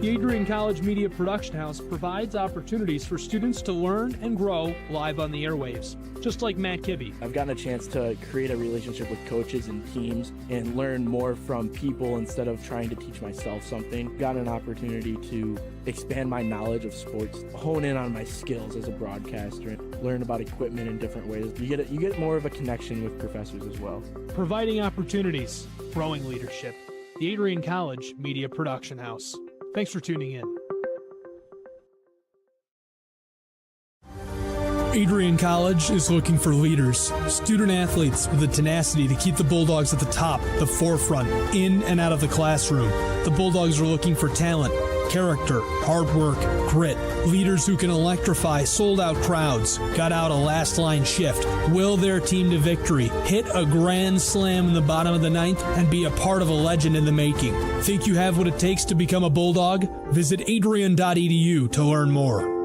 The Adrian College Media Production House provides opportunities for students to learn and grow live on the airwaves, just like Matt Kibbe. I've gotten a chance to create a relationship with coaches and teams and learn more from people instead of trying to teach myself something. Got an opportunity to expand my knowledge of sports, hone in on my skills as a broadcaster, learn about equipment in different ways. You get more of a connection with professors as well. Providing opportunities, growing leadership. The Adrian College Media Production House. Thanks for tuning in. Adrian College is looking for leaders, student athletes with the tenacity to keep the Bulldogs at the top, the forefront, in and out of the classroom. The Bulldogs are looking for talent, character, hard work, grit, leaders who can electrify sold-out crowds, got out a last-line shift, will their team to victory, hit a grand slam in the bottom of the ninth, and be a part of a legend in the making. Think you have what it takes to become a Bulldog? Visit adrian.edu to learn more.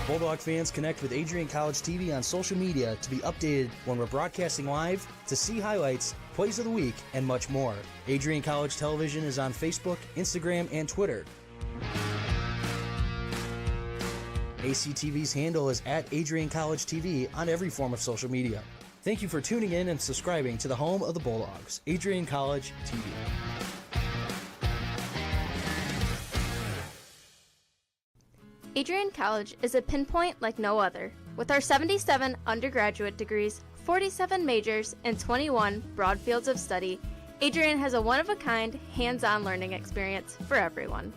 Bulldog fans, connect with Adrian College TV on social media to be updated when we're broadcasting live, to see highlights, plays of the week, and much more. Adrian College Television is on Facebook, Instagram, and Twitter. ACTV's handle is at Adrian College TV on every form of social media. Thank you for tuning in and subscribing to the home of the Bulldogs, Adrian College TV. Adrian College is a pinpoint like no other. With our 77 undergraduate degrees, 47 majors, and 21 broad fields of study, Adrian has a one-of-a-kind, hands-on learning experience for everyone.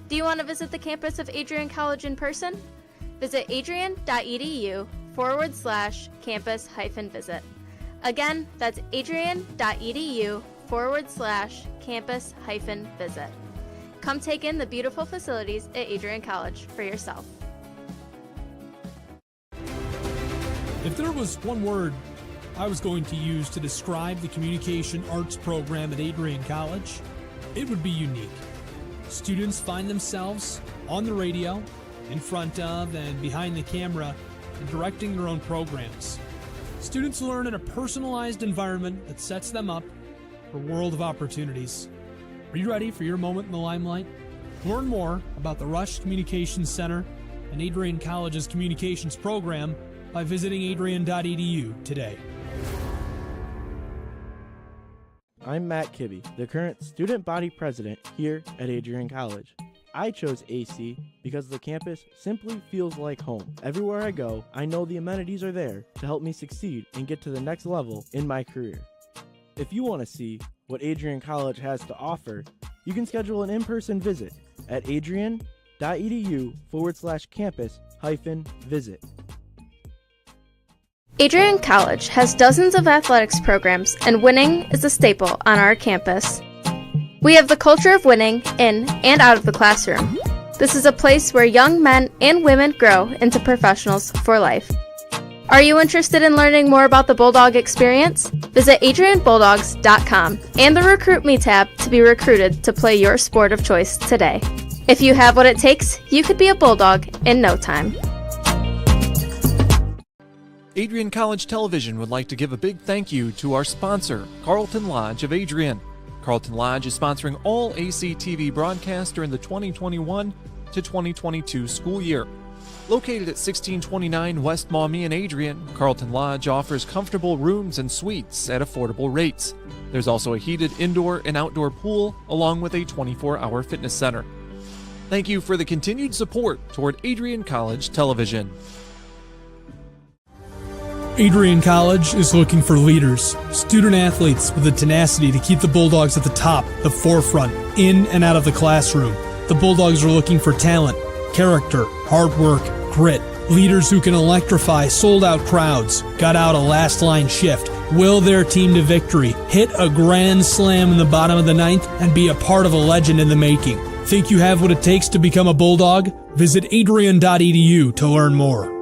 Do you want to visit the campus of Adrian College in person? Visit adrian.edu/campus-visit. Again, that's adrian.edu/campus-visit. Come take in the beautiful facilities at Adrian College for yourself. If there was one word I was going to use to describe the communication arts program at Adrian College, it would be unique. Students find themselves on the radio, in front of and behind the camera, and directing their own programs. Students learn in a personalized environment that sets them up for a world of opportunities. Are you ready for your moment in the limelight? Learn more about the Rush Communications Center and Adrian College's communications program by visiting adrian.edu today. I'm Matt Kibbe, the current student body president here at Adrian College. I chose AC because the campus simply feels like home. Everywhere I go, I know the amenities are there to help me succeed and get to the next level in my career. If you want to see what Adrian College has to offer, you can schedule an in-person visit at adrian.edu/campus-visit. Adrian College has dozens of athletics programs, and winning is a staple on our campus. We have the culture of winning in and out of the classroom. This is a place where young men and women grow into professionals for life. Are you interested in learning more about the Bulldog experience? Visit adrianbulldogs.com and the Recruit Me tab to be recruited to play your sport of choice today. If you have what it takes, you could be a Bulldog in no time. Adrian College Television would like to give a big thank you to our sponsor, Carlton Lodge of Adrian. Carlton Lodge is sponsoring all ACTV broadcasts during the 2021 to 2022 school year. Located at 1629 West Maumee in Adrian, Carlton Lodge offers comfortable rooms and suites at affordable rates. There's also a heated indoor and outdoor pool, along with a 24-hour fitness center. Thank you for the continued support toward Adrian College Television. Adrian College is looking for leaders, student athletes with the tenacity to keep the Bulldogs at the top, the forefront, in and out of the classroom. The Bulldogs are looking for talent, character, hard work, grit, Leaders who can electrify sold-out crowds, got out a last-line shift, will their team to victory, hit a grand slam in the bottom of the ninth, and be a part of a legend in the making. Think you have what it takes to become a Bulldog? Visit adrian.edu to learn more.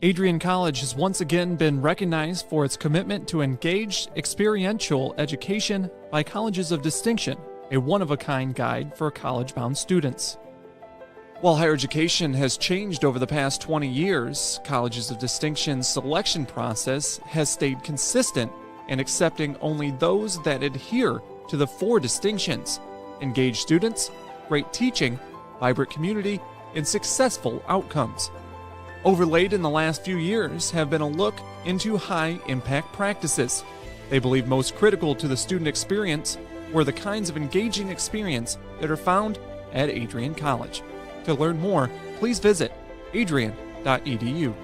Adrian College has once again been recognized for its commitment to engaged, experiential education by Colleges of Distinction, a one-of-a-kind guide for college-bound students. While higher education has changed over the past 20 years, Colleges of Distinction's selection process has stayed consistent and accepting only those that adhere to the 4 distinctions: engaged students, great teaching, vibrant community, and successful outcomes. Overlaid in the last few years have been a look into high-impact practices. They believe most critical to the student experience were the kinds of engaging experience that are found at Adrian College. To learn more, please visit adrian.edu.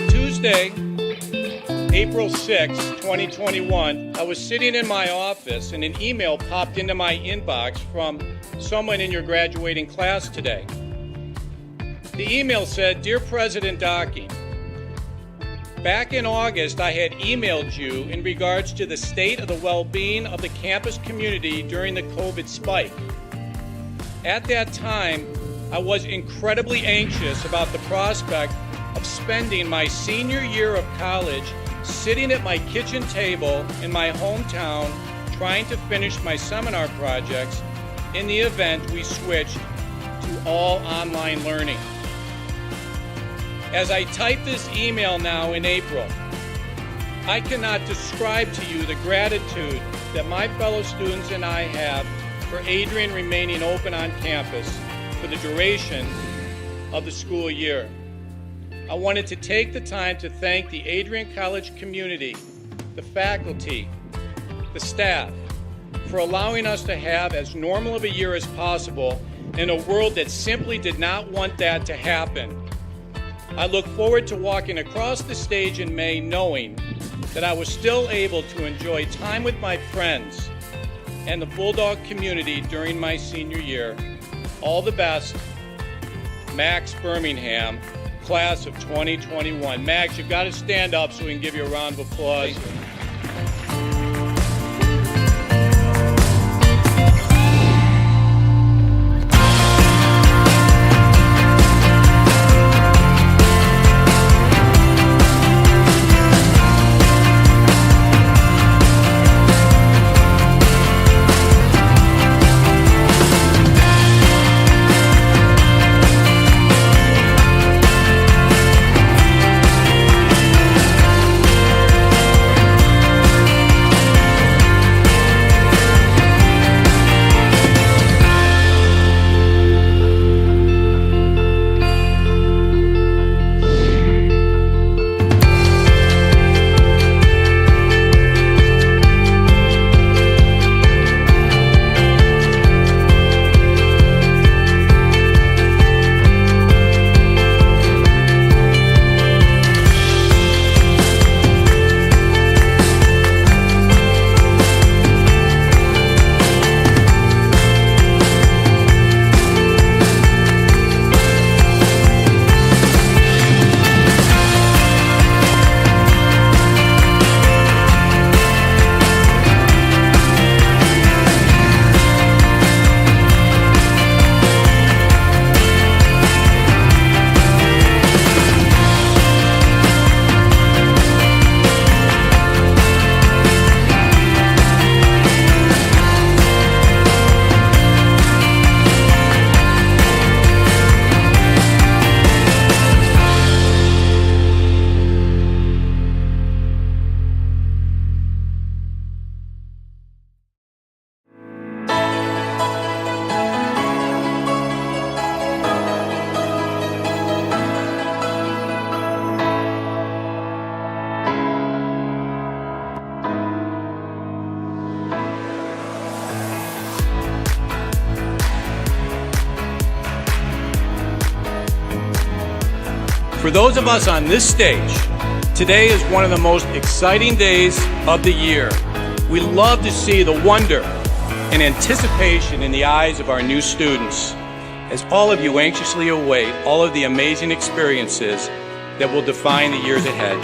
Tuesday, April 6, 2021, I was sitting in my office and an email popped into my inbox from someone in your graduating class today. The email said, "Dear President Docking, back in August I had emailed you in regards to the state of the well-being of the campus community during the COVID spike. At that time, I was incredibly anxious about the prospect of spending my senior year of college sitting at my kitchen table in my hometown trying to finish my seminar projects in the event we switched to all online learning. As I type this email now in April, I cannot describe to you the gratitude that my fellow students and I have for Adrian remaining open on campus for the duration of the school year. I wanted to take the time to thank the Adrian College community, the faculty, the staff, for allowing us to have as normal of a year as possible in a world that simply did not want that to happen. I look forward to walking across the stage in May knowing that I was still able to enjoy time with my friends and the Bulldog community during my senior year. All the best, Max Birmingham, class of 2021. Max, you've got to stand up so we can give you a round of applause. For those of us on this stage, today is one of the most exciting days of the year. We love to see the wonder and anticipation in the eyes of our new students, as all of you anxiously await all of the amazing experiences that will define the years ahead.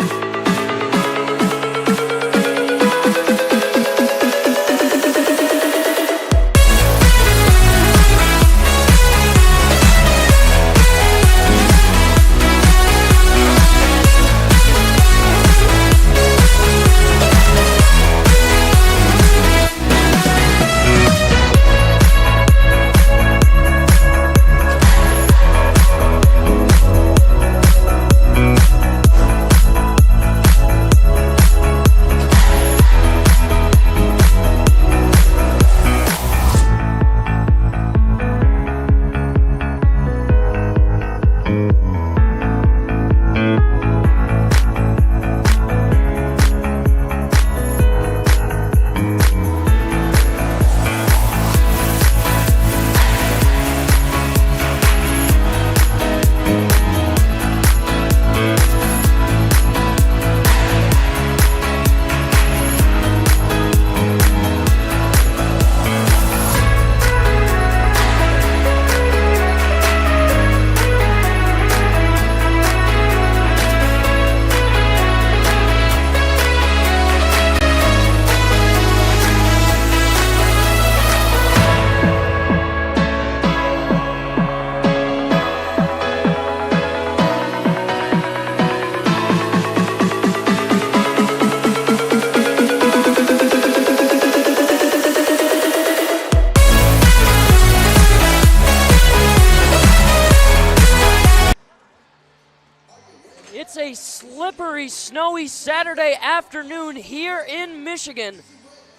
snowy Saturday afternoon here in Michigan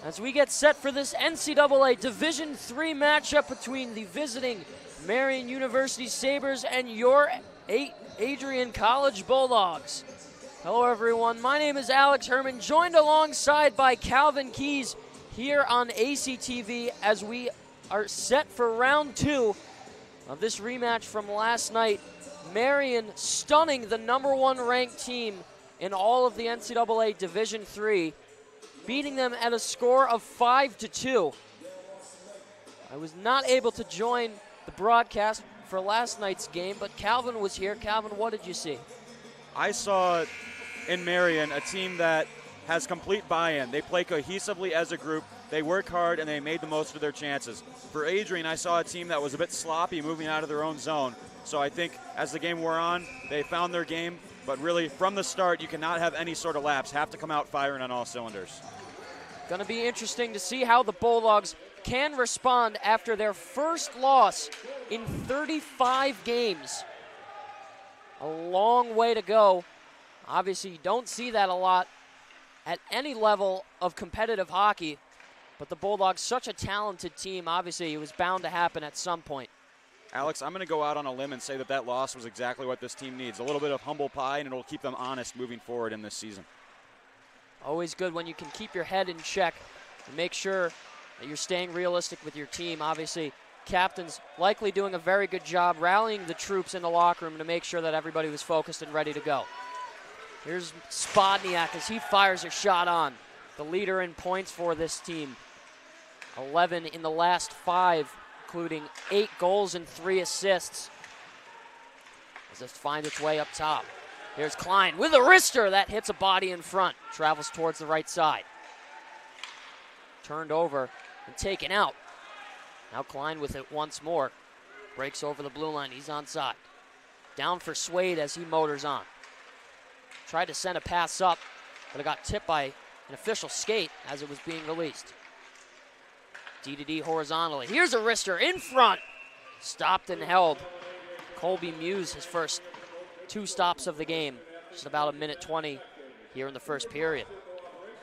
as we get set for this NCAA Division III matchup between the visiting Marian University Sabres and your Adrian College Bulldogs. Hello everyone, my name is Alex Herman, joined alongside by Calvin Keys here on ACTV as we are set for round 2 of this rematch from last night. Marian stunning the #1 ranked team in all of the NCAA Division III, beating them at a score of 5-2. I was not able to join the broadcast for last night's game, but Calvin was here. Calvin, what did you see? I saw in Marian a team that has complete buy-in. They play cohesively as a group. They work hard, and they made the most of their chances. For Adrian, I saw a team that was a bit sloppy moving out of their own zone. So I think as the game wore on, they found their game. But really, from the start, you cannot have any sort of lapse. Have to come out firing on all cylinders. Going to be interesting to see how the Bulldogs can respond after their first loss in 35 games. A long way to go. Obviously, you don't see that a lot at any level of competitive hockey. But the Bulldogs, such a talented team, obviously it was bound to happen at some point. Alex, I'm going to go out on a limb and say that that loss was exactly what this team needs. A little bit of humble pie, and it'll keep them honest moving forward in this season. Always good when you can keep your head in check and make sure that you're staying realistic with your team. Obviously, captain's likely doing a very good job rallying the troops in the locker room to make sure that everybody was focused and ready to go. Here's Spodniak as he fires a shot on. The leader in points for this team. 11 in the last 5, including 8 goals and 3 assists. As this finds its way up top. Here's Klein with a wrister that hits a body in front. Travels towards the right side. Turned over and taken out. Now Klein with it once more. Breaks over the blue line. He's onside. Down for Swade as he motors on. Tried to send a pass up, but it got tipped by an official skate as it was being released. D-to-D horizontally. Here's a wrister in front. Stopped and held. Colby Muse, his first 2 stops of the game. Just about 1:20 here in the first period.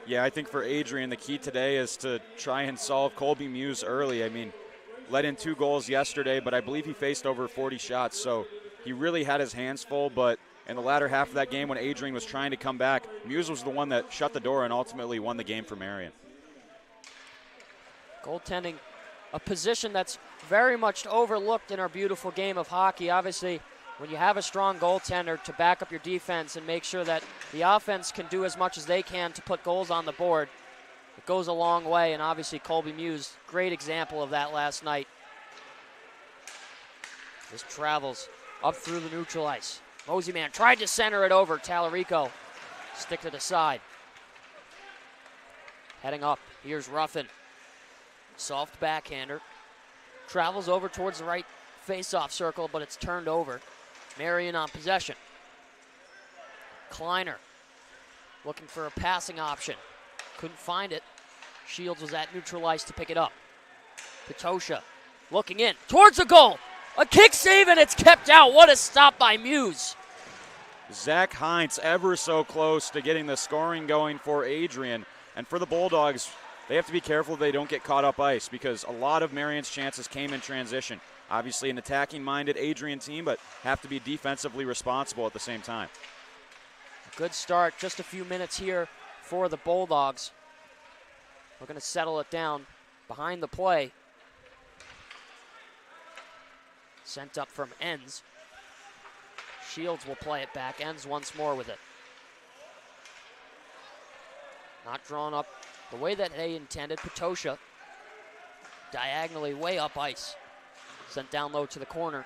Yeah, I think for Adrian, the key today is to try and solve Colby Muse early. I mean, let in 2 goals yesterday, but I believe he faced over 40 shots, so he really had his hands full. But in the latter half of that game, when Adrian was trying to come back, Muse was the one that shut the door and ultimately won the game for Marian. Goaltending, a position that's very much overlooked in our beautiful game of hockey. Obviously, when you have a strong goaltender to back up your defense and make sure that the offense can do as much as they can to put goals on the board, it goes a long way. And obviously, Colby Muse, great example of that last night. This travels up through the neutral ice. Moseyman tried to center it over. Tallarico sticked it aside. Heading up, here's Ruffin. Soft backhander. Travels over towards the right face-off circle, but it's turned over. Marian on possession. Kleiner looking for a passing option. Couldn't find it. Shields was at neutral ice to pick it up. Petosha looking in towards the goal. A kick save, and it's kept out. What a stop by Muse. Zach Heinz ever so close to getting the scoring going for Adrian. And for the Bulldogs, they have to be careful they don't get caught up ice because a lot of Marian's chances came in transition. Obviously an attacking-minded Adrian team, but have to be defensively responsible at the same time. Good start. Just a few minutes here for the Bulldogs. We're going to settle it down behind the play. Sent up from Enns. Shields will play it back. Enns once more with it. Not drawn up the way that they intended. Petosha diagonally way up ice. Sent down low to the corner.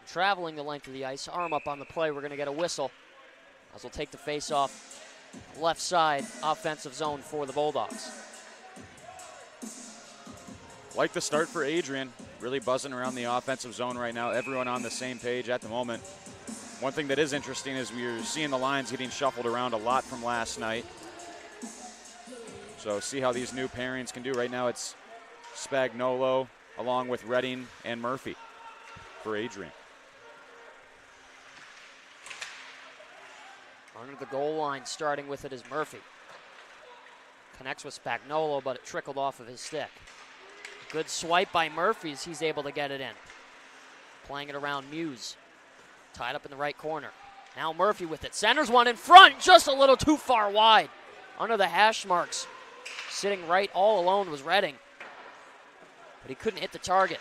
Traveling the length of the ice. Arm up on the play. We're going to get a whistle as we'll take the face off left side offensive zone for the Bulldogs. Like the start for Adrian. Really buzzing around the offensive zone right now. Everyone on the same page at the moment. One thing that is interesting is we're seeing the lines getting shuffled around a lot from last night. So see how these new pairings can do. Right now it's Spagnolo along with Redding and Murphy for Adrian. Under the goal line, starting with it is Murphy. Connects with Spagnuolo, but it trickled off of his stick. Good swipe by Murphy as he's able to get it in. Playing it around Muse. Tied up in the right corner. Now Murphy with it. Centers one in front, just a little too far wide. Under the hash marks. Sitting right all alone was Redding. But he couldn't hit the target.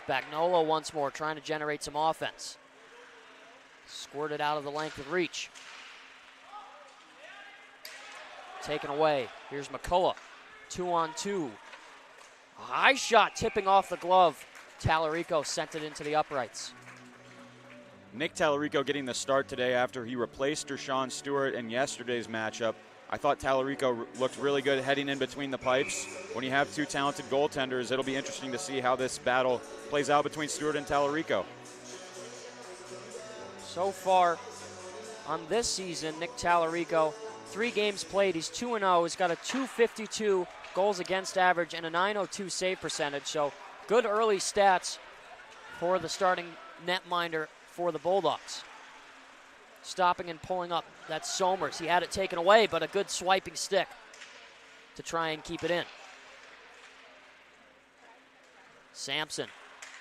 Spagnuolo once more trying to generate some offense. Squirted out of the length of reach. Taken away. Here's McCullough. 2-on-2. A high shot tipping off the glove. Tallarico sent it into the uprights. Nick Tallarico getting the start today after he replaced Dershawn Stewart in yesterday's matchup. I thought Tallarico looked really good heading in between the pipes. When you have two talented goaltenders, it'll be interesting to see how this battle plays out between Stewart and Tallarico. So far on this season, Nick Tallarico, 3 games played, he's 2-0. He's got a .252 goals against average and a .902 save percentage. So good early stats for the starting netminder for the Bulldogs. Stopping and pulling up, that's Somers. He had it taken away, but a good swiping stick to try and keep it in. Sampson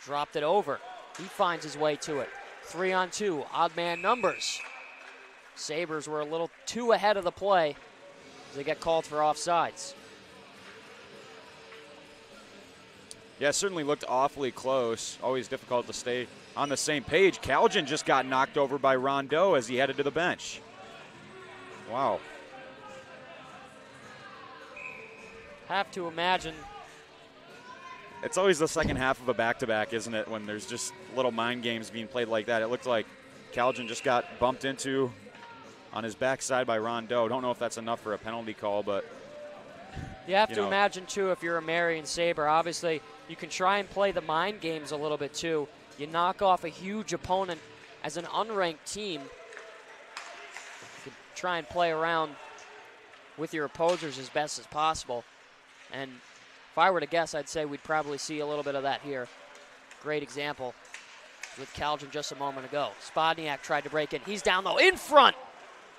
dropped it over. He finds his way to it. 3-on-2, odd man numbers. Sabres were a little too ahead of the play as they get called for offsides. Yeah, it certainly looked awfully close. Always difficult to stay on the same page. Calgin just got knocked over by Rondeau as he headed to the bench. Wow. Have to imagine. It's always the second half of a back-to-back, isn't it, when there's just little mind games being played like that. It looked like Calgin just got bumped into on his backside by Rondeau. Don't know if that's enough for a penalty call, but you have to imagine, too, if you're a Marian Sabre, obviously you can try and play the mind games a little bit, too. You knock off a huge opponent as an unranked team. You can try and play around with your opposers as best as possible. And if I were to guess, I'd say we'd probably see a little bit of that here. Great example with Calgin just a moment ago. Spodniak tried to break in. He's down low, in front.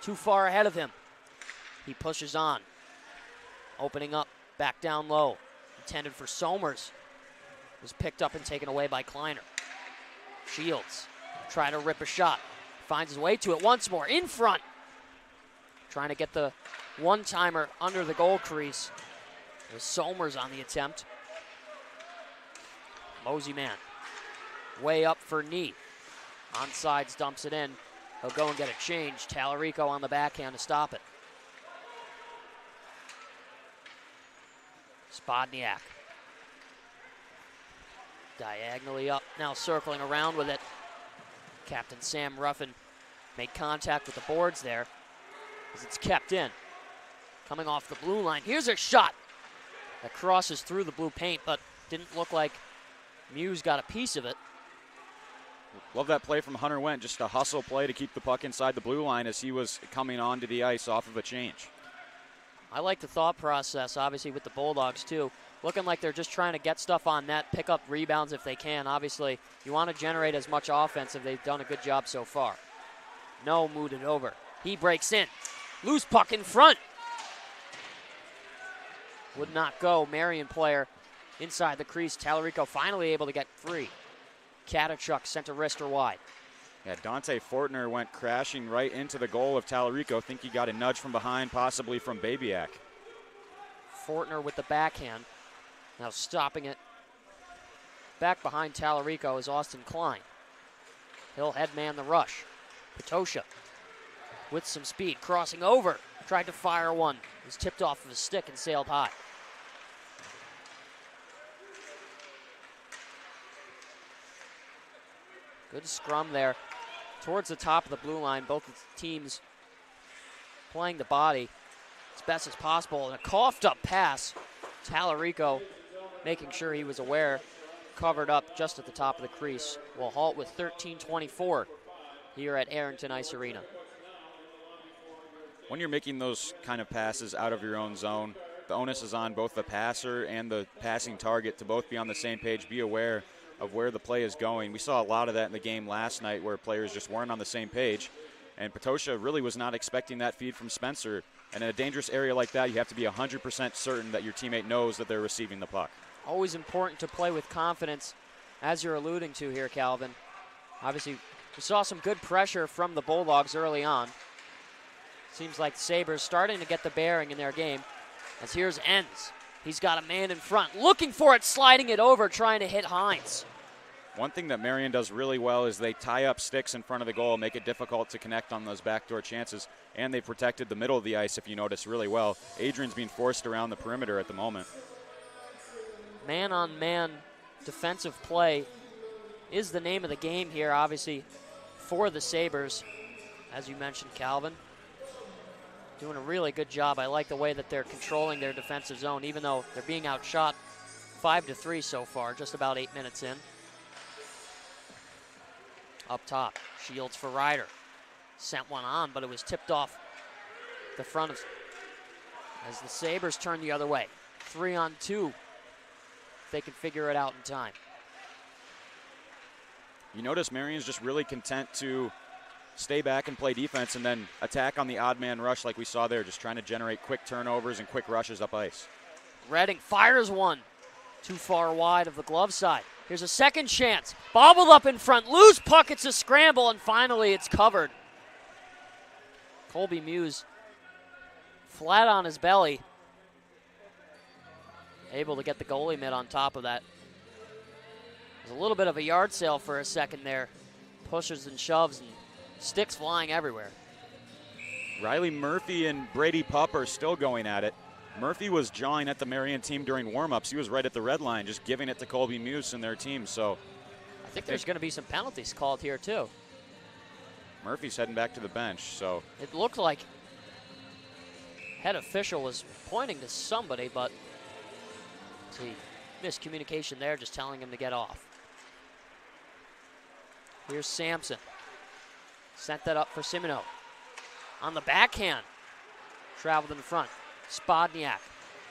Too far ahead of him. He pushes on. Opening up, back down low. Intended for Somers. Was picked up and taken away by Kleiner. Shields trying to rip a shot. Finds his way to it once more, in front. Trying to get the one-timer under the goal crease. There's Somers on the attempt. Mosey man. Way up for knee. Onsides dumps it in. He'll go and get it changed. Tallarico on the backhand to stop it. Spodniak. Diagonally up, now circling around with it. Captain Sam Ruffin made contact with the boards there as it's kept in. Coming off the blue line, here's a shot that crosses through the blue paint, but didn't look like Muse got a piece of it. Love that play from Hunter Wendt, just a hustle play to keep the puck inside the blue line as he was coming onto the ice off of a change. I like the thought process, obviously, with the Bulldogs, too. Looking like they're just trying to get stuff on net, pick up rebounds if they can. Obviously, you want to generate as much offense if they've done a good job so far. No, moved it over. He breaks in. Loose puck in front. Would not go. Marian player inside the crease. Tallarico finally able to get free. Katachuk sent a wrister wide. Yeah, Dante Fortner went crashing right into the goal of Tallarico. Think he got a nudge from behind, possibly from Babiak. Fortner with the backhand. Now stopping it. Back behind Tallarico is Austin Klein. He'll headman the rush. Patosha with some speed, crossing over. Tried to fire one. Was tipped off of his stick and sailed high. Good scrum there. Towards the top of the blue line, both teams playing the body as best as possible. And a coughed up pass. Tallarico making sure he was aware. Covered up just at the top of the crease. Will halt with 13:24 here at Arrington Ice Arena. When you're making those kind of passes out of your own zone, the onus is on both the passer and the passing target to both be on the same page, be aware of where the play is going. We saw a lot of that in the game last night where players just weren't on the same page. And Potosha really was not expecting that feed from Spencer. And in a dangerous area like that, you have to be 100% certain that your teammate knows that they're receiving the puck. Always important to play with confidence, as you're alluding to here, Calvin. Obviously, we saw some good pressure from the Bulldogs early on. Seems like the Sabres starting to get the bearing in their game. As here's Enns. He's got a man in front, looking for it, sliding it over, trying to hit Hines. One thing that Marian does really well is they tie up sticks in front of the goal, make it difficult to connect on those backdoor chances, and they protected the middle of the ice, if you notice, really well. Adrian's being forced around the perimeter at the moment. Man-on-man defensive play is the name of the game here, obviously, for the Sabres, as you mentioned, Calvin. Doing a really good job. I like the way that they're controlling their defensive zone, even though they're being outshot 5-3 so far, just about 8 minutes in. Up top, Shields for Ryder. Sent one on, but it was tipped off the front of, as the Sabres turn the other way. 3-on-2. They can figure it out in time. You notice Marian's just really content to stay back and play defense and then attack on the odd man rush like we saw there, just trying to generate quick turnovers and quick rushes up ice. Redding fires one too far wide of the glove side. Here's a second chance. Bobbled up in front. Loose puck. It's a scramble, and finally it's covered. Colby Muse flat on his belly. Able to get the goalie mitt on top of that. There's a little bit of a yard sale for a second there. Pushes and shoves and sticks flying everywhere. Riley Murphy and Brady Pupp are still going at it. Murphy was jawing at the Marian team during warm-ups. He was right at the red line, just giving it to Colby Muse and their team. So I think there's going to be some penalties called here too. Murphy's heading back to the bench. So it looked like head official was pointing to somebody, but see, miscommunication there, just telling him to get off. Here's Sampson. Sent that up for Simoneau. On the backhand, traveled in front. Spodniak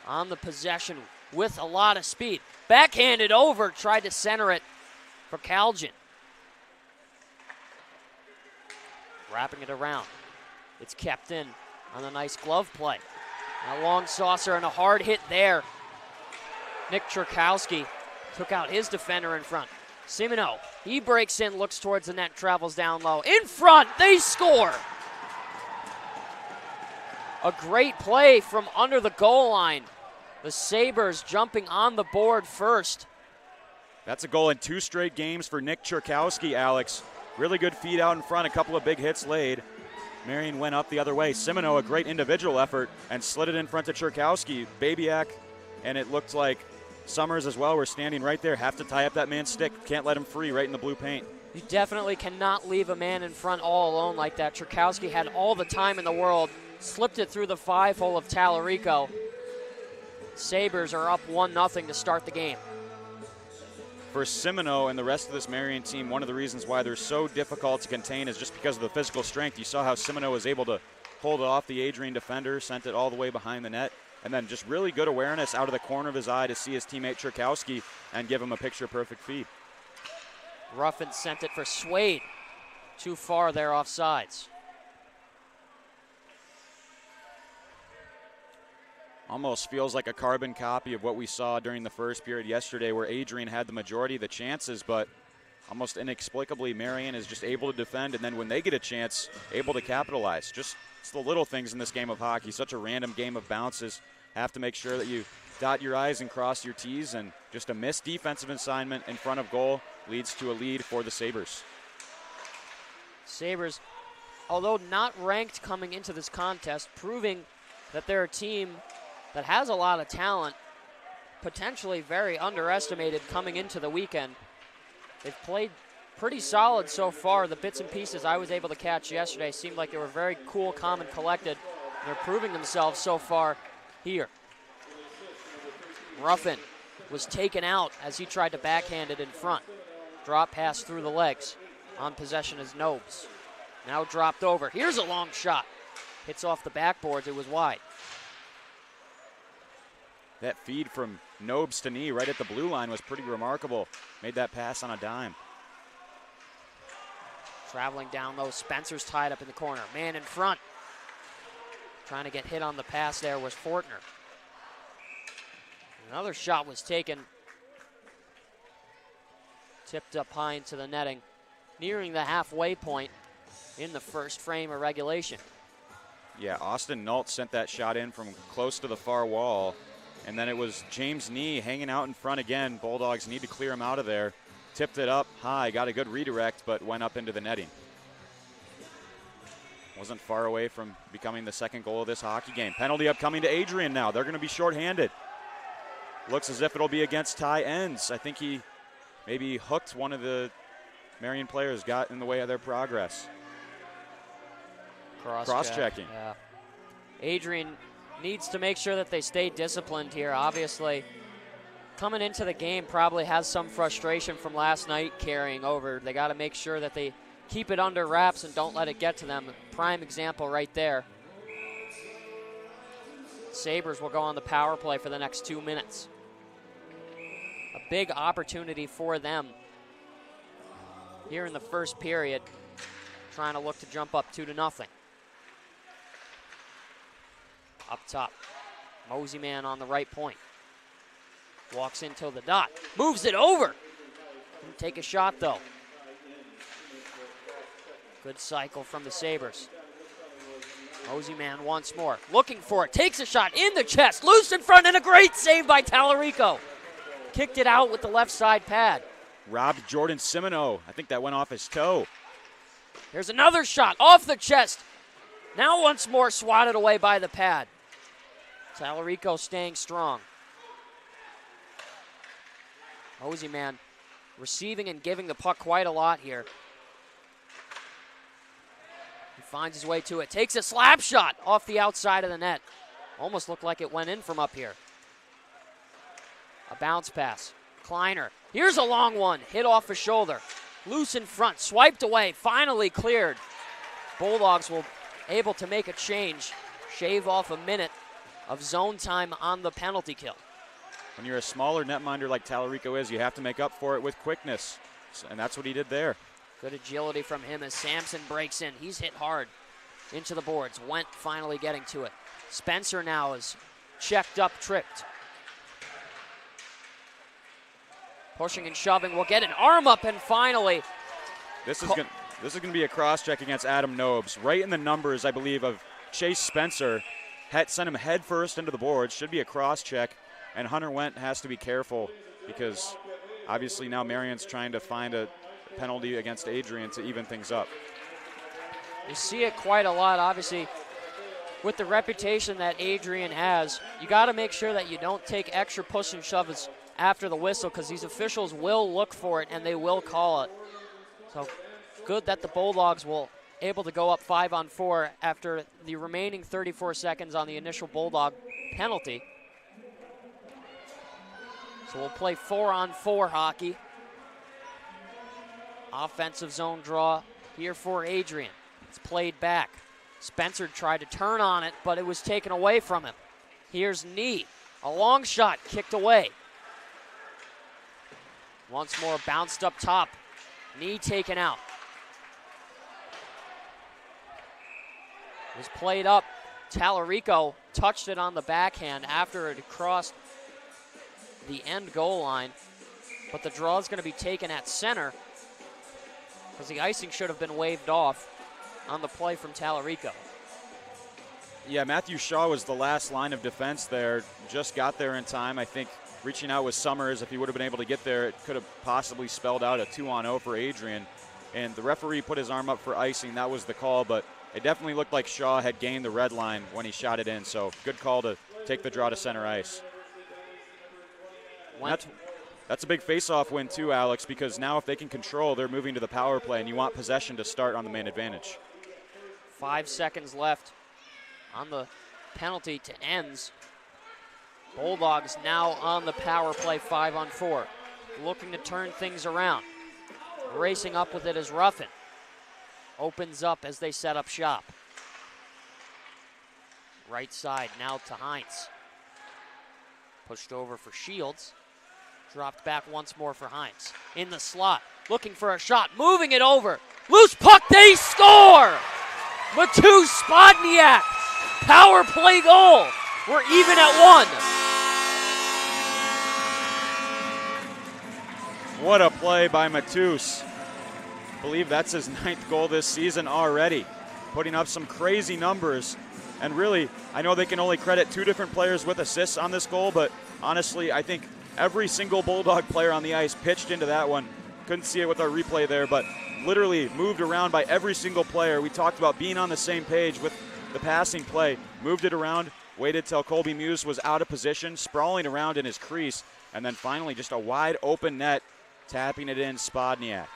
on the possession with a lot of speed. Backhanded over, tried to center it for Kaljan. Wrapping it around. It's kept in on a nice glove play. A long saucer and a hard hit there. Nick Churkowski took out his defender in front. Simoneau, he breaks in, looks towards the net, travels down low. In front, they score! A great play from under the goal line. The Sabres jumping on the board first. That's a goal in 2 straight games for Nick Churkowski, Alex. Really good feed out in front, a couple of big hits laid. Marian went up the other way. Simoneau, a great individual effort, and slid it in front to Churkowski. Babyak, and it looked like Summers as well were standing right there. Have to tie up that man's stick. Can't let him free right in the blue paint. You definitely cannot leave a man in front all alone like that. Churkowski had all the time in the world. Slipped it through the 5-hole of Tallarico. Sabres are up 1-0 to start the game. For Simoneau and the rest of this Marian team, one of the reasons why they're so difficult to contain is just because of the physical strength. You saw how Simoneau was able to hold it off the Adrian defender, sent it all the way behind the net, and then just really good awareness out of the corner of his eye to see his teammate Churkowski and give him a picture-perfect feed. Ruffin sent it for Swade. Too far there off sides. Almost feels like a carbon copy of what we saw during the first period yesterday, where Adrian had the majority of the chances, but almost inexplicably Marian is just able to defend, and then when they get a chance, able to capitalize. Just it's the little things in this game of hockey. Such a random game of bounces. Have to make sure that you dot your I's and cross your T's, and just a missed defensive assignment in front of goal leads to a lead for the Sabres. Sabres, although not ranked coming into this contest, proving that they're a team that has a lot of talent, potentially very underestimated coming into the weekend. They've played pretty solid so far. The bits and pieces I was able to catch yesterday seemed like they were very cool, calm, and collected. They're proving themselves so far here. Ruffin was taken out as he tried to backhand it in front. Drop pass through the legs. On possession is Nobes. Now dropped over. Here's a long shot. Hits off the backboards. It was wide. That feed from Nobes to knee right at the blue line was pretty remarkable. Made that pass on a dime. Traveling down low, Spencer's tied up in the corner. Man in front. Trying to get hit on the pass there was Fortner. Another shot was taken. Tipped up high into the netting. Nearing the halfway point in the first frame of regulation. Yeah, Austin Nault sent that shot in from close to the far wall. And then it was James Nee hanging out in front again. Bulldogs need to clear him out of there. Tipped it up high, got a good redirect, but went up into the netting. Wasn't far away from becoming the second goal of this hockey game. Penalty upcoming to Adrian now. They're going to be shorthanded. Looks as if it'll be against Ty Enns. I think he maybe hooked one of the Marian players, got in the way of their progress. Cross-checking. Yeah. Adrian needs to make sure that they stay disciplined here. Obviously, coming into the game probably has some frustration from last night carrying over. They got to make sure that they keep it under wraps and don't let it get to them. Prime example right there. Sabres will go on the power play for the next 2 minutes. A big opportunity for them here in the first period, trying to look to jump up 2-0. Up top, Moseyman on the right point. Walks into the dot, moves it over. Didn't take a shot though. Good cycle from the Sabres. Moseyman once more, looking for it, takes a shot in the chest, loose in front, and a great save by Tallarico. Kicked it out with the left side pad. Robbed Jordan Simoneau. I think that went off his toe. Here's another shot off the chest. Now once more swatted away by the pad. Tallarico staying strong. Moseyman receiving and giving the puck quite a lot here. He finds his way to it. Takes a slap shot off the outside of the net. Almost looked like it went in from up here. A bounce pass. Kleiner. Here's a long one. Hit off his shoulder. Loose in front. Swiped away. Finally cleared. Bulldogs will able to make a change. Shave off a minute of zone time on the penalty kill. When you're a smaller netminder like Tallarico is, you have to make up for it with quickness. And that's what he did there. Good agility from him as Sampson breaks in. He's hit hard into the boards. Went finally getting to it. Spencer now is checked up, tripped. Pushing and shoving. Will get an arm up, and finally. This is going to be a cross-check against Adam Nobes. Right in the numbers, I believe, of Chase Spencer. Sent him head first into the boards. Should be a cross-check. And Hunter Wendt has to be careful because obviously now Marian's trying to find a penalty against Adrian to even things up. You see it quite a lot, obviously. With the reputation that Adrian has, you got to make sure that you don't take extra push and shoves after the whistle because these officials will look for it and they will call it. So good that the Bulldogs will able to go up 5-on-4 after the remaining 34 seconds on the initial Bulldog penalty. So we'll play 4-on-4 hockey. Offensive zone draw here for Adrian. It's played back. Spencer tried to turn on it, but it was taken away from him. Here's Nee. A long shot kicked away. Once more bounced up top. Nee taken out. It was played up. Tallarico touched it on the backhand after it crossed the end goal line. But the draw is going to be taken at center because the icing should have been waved off on the play from Tallarico. Yeah, Matthew Shaw was the last line of defense there. Just got there in time. I think reaching out with Summers, if he would have been able to get there, it could have possibly spelled out a 2-on-0 for Adrian. And the referee put his arm up for icing. That was the call, but it definitely looked like Shaw had gained the red line when he shot it in. So good call to take the draw to center ice. That's a big face-off win too, Alex, because now if they can control, they're moving to the power play, and you want possession to start on the man advantage. 5 seconds left on the penalty to Enns. Bulldogs now on the power play 5-on-4, looking to turn things around. Racing up with it is Ruffin. Opens up as they set up shop. Right side now to Heinz. Pushed over for Shields. Dropped back once more for Heinz. In the slot, looking for a shot, moving it over. Loose puck, they score! Matus Spodniak, power play goal. We're even at 1. What a play by Matus. I believe that's his 9th goal this season already, putting up some crazy numbers. And really, I know they can only credit 2 different players with assists on this goal, but honestly, I think every single Bulldog player on the ice pitched into that one. Couldn't see it with our replay there, but literally moved around by every single player. We talked about being on the same page with the passing play. Moved it around, waited till Colby Muse was out of position, sprawling around in his crease, and then finally just a wide open net, tapping it in, Spodniak.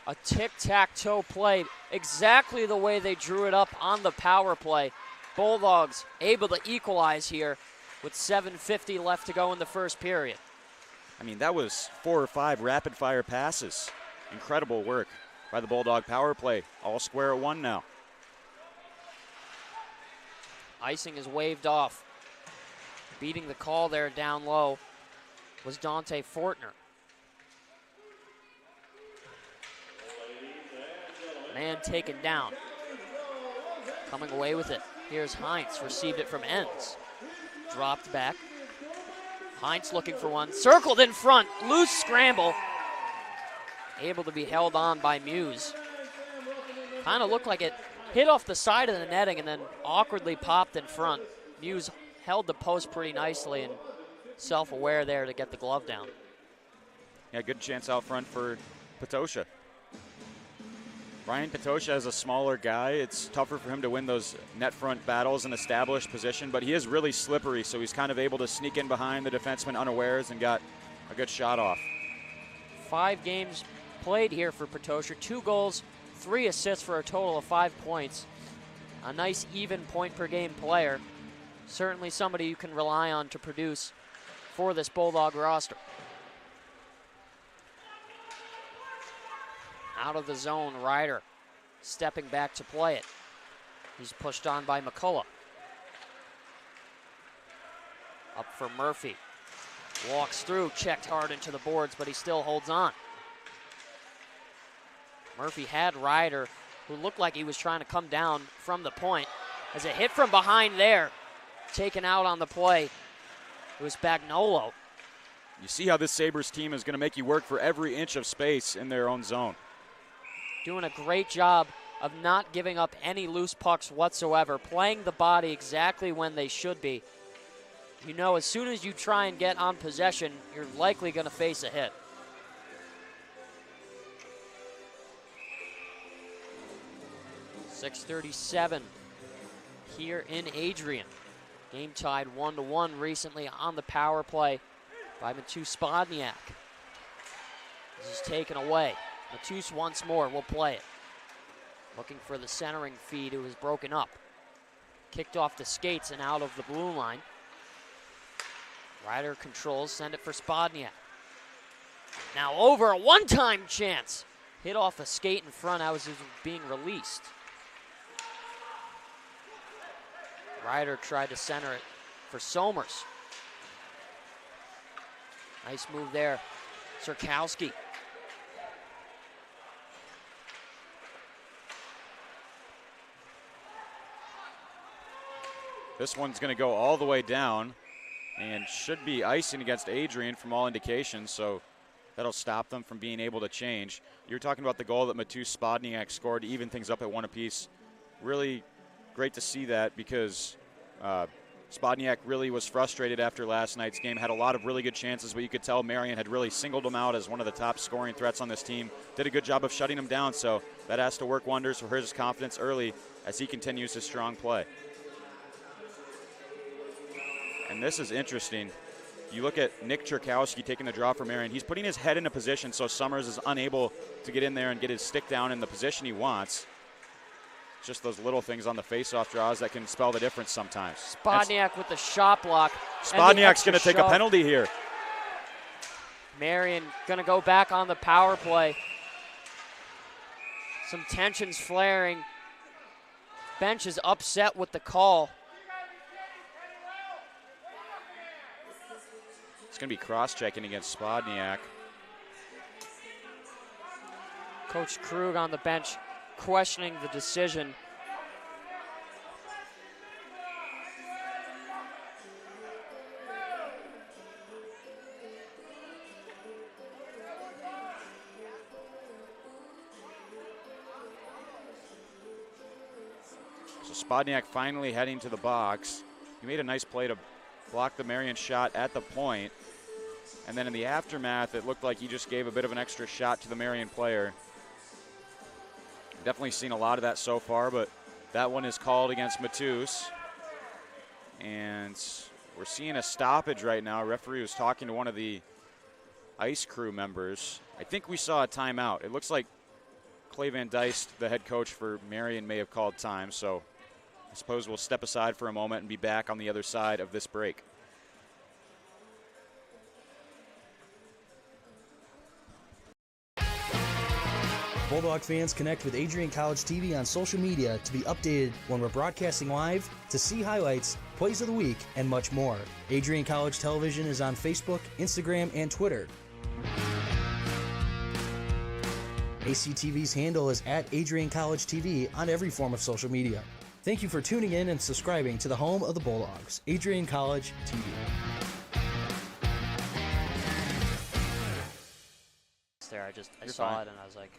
A tic-tac-toe play, exactly the way they drew it up on the power play. Bulldogs able to equalize here with 7:50 left to go in the first period. I mean, that was 4 or 5 rapid-fire passes. Incredible work by the Bulldog power play. All square at 1 now. Icing is waved off. Beating the call there down low was Dante Fortner. Man taken down. Coming away with it. Here's Heinz, received it from Enns. Dropped back. Heinz looking for one. Circled in front. Loose scramble. Able to be held on by Muse. Kind of looked like it hit off the side of the netting and then awkwardly popped in front. Muse held the post pretty nicely and self-aware there to get the glove down. Yeah, good chance out front for Patosha. Ryan Patosha is a smaller guy. It's tougher for him to win those net front battles and establish position, but he is really slippery, so he's kind of able to sneak in behind the defenseman unawares and got a good shot off. 5 games played here for Patosha. 2 goals, 3 assists for a total of 5 points. A nice even point per game player. Certainly somebody you can rely on to produce for this Bulldog roster. Out of the zone, Ryder stepping back to play it. He's pushed on by McCullough. Up for Murphy. Walks through, checked hard into the boards, but he still holds on. Murphy had Ryder, who looked like he was trying to come down from the point. As a hit from behind there, taken out on the play, it was Bagnolo. You see how this Sabres team is going to make you work for every inch of space in their own zone. Doing a great job of not giving up any loose pucks whatsoever, playing the body exactly when they should be. You know, as soon as you try and get on possession, you're likely going to face a hit. .637 here in Adrian. Game tied 1-1 recently on the power play by Matus Spodniak. This is taken away. Matus once more will play it. Looking for the centering feed, who was broken up. Kicked off the skates and out of the blue line. Ryder controls, send it for Spodniak. Now over, a one-time chance. Hit off a skate in front as it was being released. Ryder tried to center it for Somers. Nice move there. Sirkowski. This one's going to go all the way down and should be icing against Adrian from all indications, so that'll stop them from being able to change. You're talking about the goal that Matus Spodniak scored to even things up at 1 apiece. Really great to see that because Spodniak really was frustrated after last night's game, had a lot of really good chances, but you could tell Marian had really singled him out as one of the top scoring threats on this team. Did a good job of shutting him down, so that has to work wonders for his confidence early as he continues his strong play. And this is interesting. You look at Nick Cherkowski taking the draw for Marian. He's putting his head in a position so Somers is unable to get in there and get his stick down in the position he wants. It's just those little things on the face-off draws that can spell the difference sometimes. Spodniak with the shot block. Spodniak's going to take a penalty here. Marian going to go back on the power play. Some tensions flaring. Bench is upset with the call. It's going to be cross-checking against Spodniak. Coach Krug on the bench questioning the decision. So Spodniak finally heading to the box. He made a nice play to block the Marian shot at the point. And then in the aftermath, it looked like he just gave a bit of an extra shot to the Marian player. Definitely seen a lot of that so far, but that one is called against Matus. And we're seeing a stoppage right now. A referee was talking to one of the ice crew members. I think we saw a timeout. It looks like Clay Van Dyst, the head coach for Marian, may have called time. So I suppose we'll step aside for a moment and be back on the other side of this break. Bulldog fans, connect with Adrian College TV on social media to be updated when we're broadcasting live, to see highlights, plays of the week, and much more. Adrian College Television is on Facebook, Instagram, and Twitter. ACTV's handle is at Adrian College TV on every form of social media. Thank you for tuning in and subscribing to the home of the Bulldogs, Adrian College TV. There, I saw it and I was like,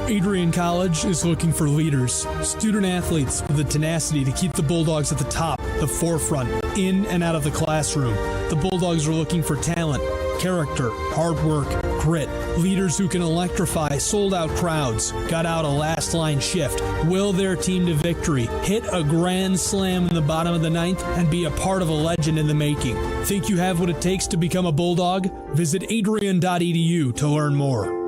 Adrian College is looking for leaders, student athletes with the tenacity to keep the Bulldogs at the top, the forefront, in and out of the classroom. The Bulldogs are looking for talent, character, hard work, grit, leaders who can electrify sold-out crowds, gut out a last-line shift, will their team to victory, hit a grand slam in the bottom of the ninth, and be a part of a legend in the making. Think you have what it takes to become a Bulldog? Visit adrian.edu to learn more.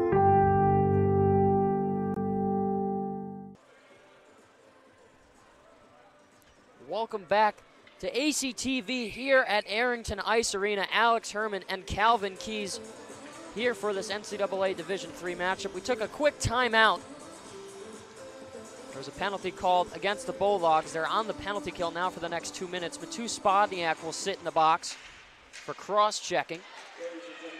welcome back to ACTV here at Arrington Ice Arena. Alex Herman and Calvin Keys here for this NCAA Division III matchup. We took a quick timeout. There was a penalty called against the Bulldogs. They're on the penalty kill now for the next 2 minutes. Matus Spodniak will sit in the box for cross-checking.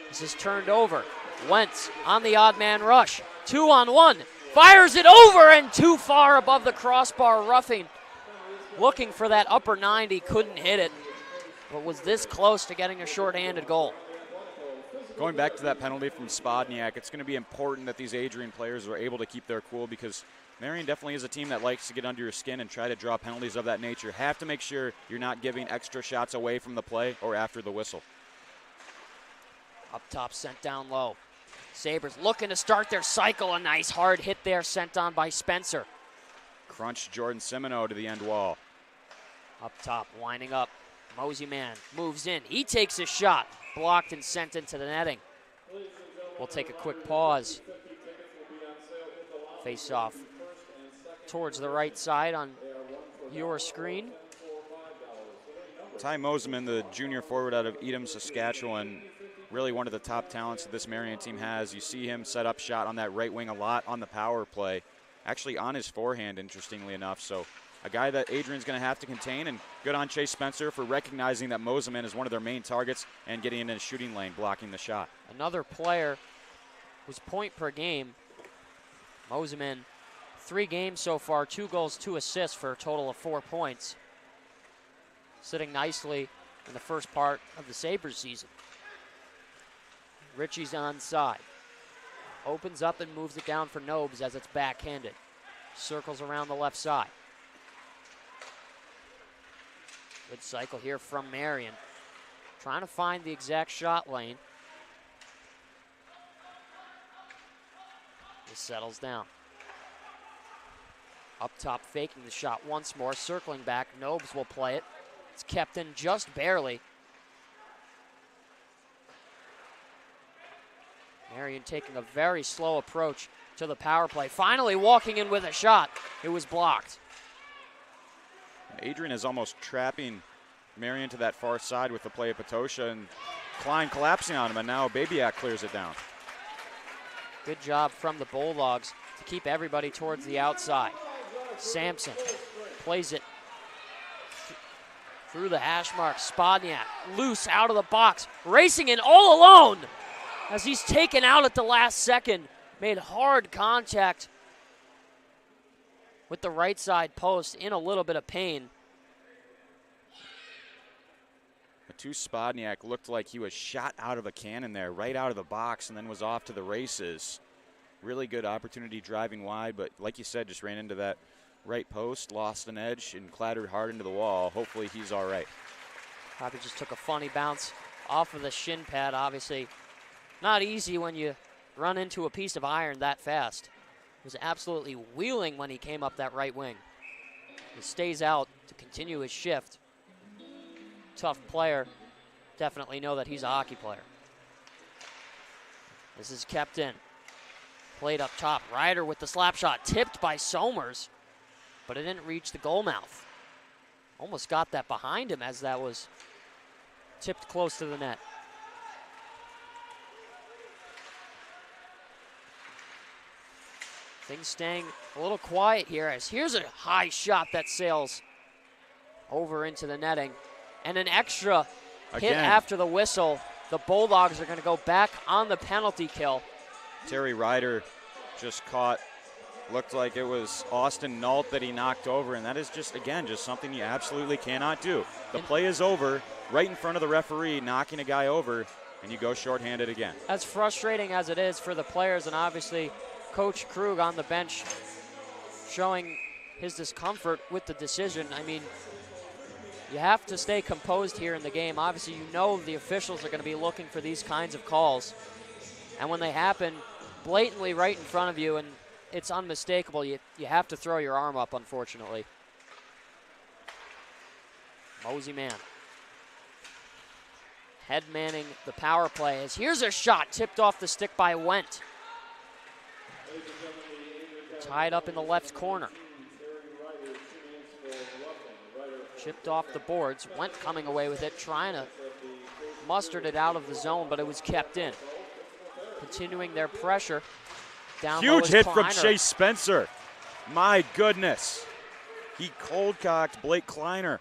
This is turned over. Wentz on the odd man rush. 2-on-1. Fires it over and too far above the crossbar. Roughing looking for that upper 90. Couldn't hit it, but was this close to getting a short-handed goal. Going back to that penalty from Spodniak, it's going to be important that these Adrian players are able to keep their cool, because Marian definitely is a team that likes to get under your skin and try to draw penalties of that nature. Have to make sure you're not giving extra shots away from the play or after the whistle. Up top, sent down low. Sabres looking to start their cycle. A nice hard hit there, sent on by Spencer. Crunch Jordan Simino to the end wall. Up top, winding up. Mosey man moves in. He takes a shot. Blocked and sent into the netting. We'll take a quick pause. Face off towards the right side on your screen. Ty Moseman, the junior forward out of Edam, Saskatchewan, really one of the top talents that this Marian team has. You see him set up shot on that right wing a lot on the power play. Actually on his forehand, interestingly enough. So a guy that Adrian's going to have to contain, and good on Chase Spencer for recognizing that Moseman is one of their main targets and getting into the shooting lane, blocking the shot. Another player whose point per game. Moseman, 3 games so far, 2 goals, 2 assists for a total of 4 points. Sitting nicely in the first part of the Sabres season. Ritchie's onside. Opens up and moves it down for Nobes as it's backhanded. Circles around the left side. Good cycle here from Marian. Trying to find the exact shot lane. This settles down. Up top, faking the shot once more, circling back. Nobes will play it. It's kept in just barely. Marian taking a very slow approach to the power play. Finally walking in with a shot. It was blocked. Adrian is almost trapping Marian to that far side with the play of Patosha, and Klein collapsing on him, and now Babyak clears it down. Good job from the Bulldogs to keep everybody towards the outside. Sampson plays it through the hash mark. Spodniak loose out of the box, racing in all alone. as he's taken out at the last second. Made hard contact with the right side post, in a little bit of pain. Spodniak looked like he was shot out of a cannon there, right out of the box, and then was off to the races. Really good opportunity driving wide, but like you said, just ran into that right post, lost an edge, and clattered hard into the wall. Hopefully he's all right. Probably just took a funny bounce off of the shin pad. Obviously not easy when you run into a piece of iron that fast. He was absolutely wheeling when he came up that right wing. He stays out to continue his shift. Tough player. Definitely know that he's a hockey player. This is kept in. Played up top. Ryder with the slap shot. Tipped by Somers, but it didn't reach the goal mouth. Almost got that behind him as that was tipped close to the net. Things staying a little quiet here, as here's a high shot that sails over into the netting. And an extra hit after the whistle. The Bulldogs are going to go back on the penalty kill. Terry Ryder just caught, looked like it was Austin Nault that he knocked over, and that is just, again, just something you absolutely cannot do. The play is over, right in front of the referee, knocking a guy over, and you go shorthanded again. As frustrating as it is for the players, and obviously Coach Krug on the bench showing his discomfort with the decision. I mean, you have to stay composed here in the game. Obviously, you know the officials are going to be looking for these kinds of calls. And when they happen blatantly right in front of you and it's unmistakable, you have to throw your arm up, unfortunately. Mosey man. Head manning the power play. As here's a shot tipped off the stick by Wendt. Tied up in the left corner. Chipped off the boards. Wendt coming away with it, trying to mustered it out of the zone, but it was kept in. Continuing their pressure. Down huge hit Kleiner. from Chase Spencer. My goodness. He cold-cocked Blake Kleiner.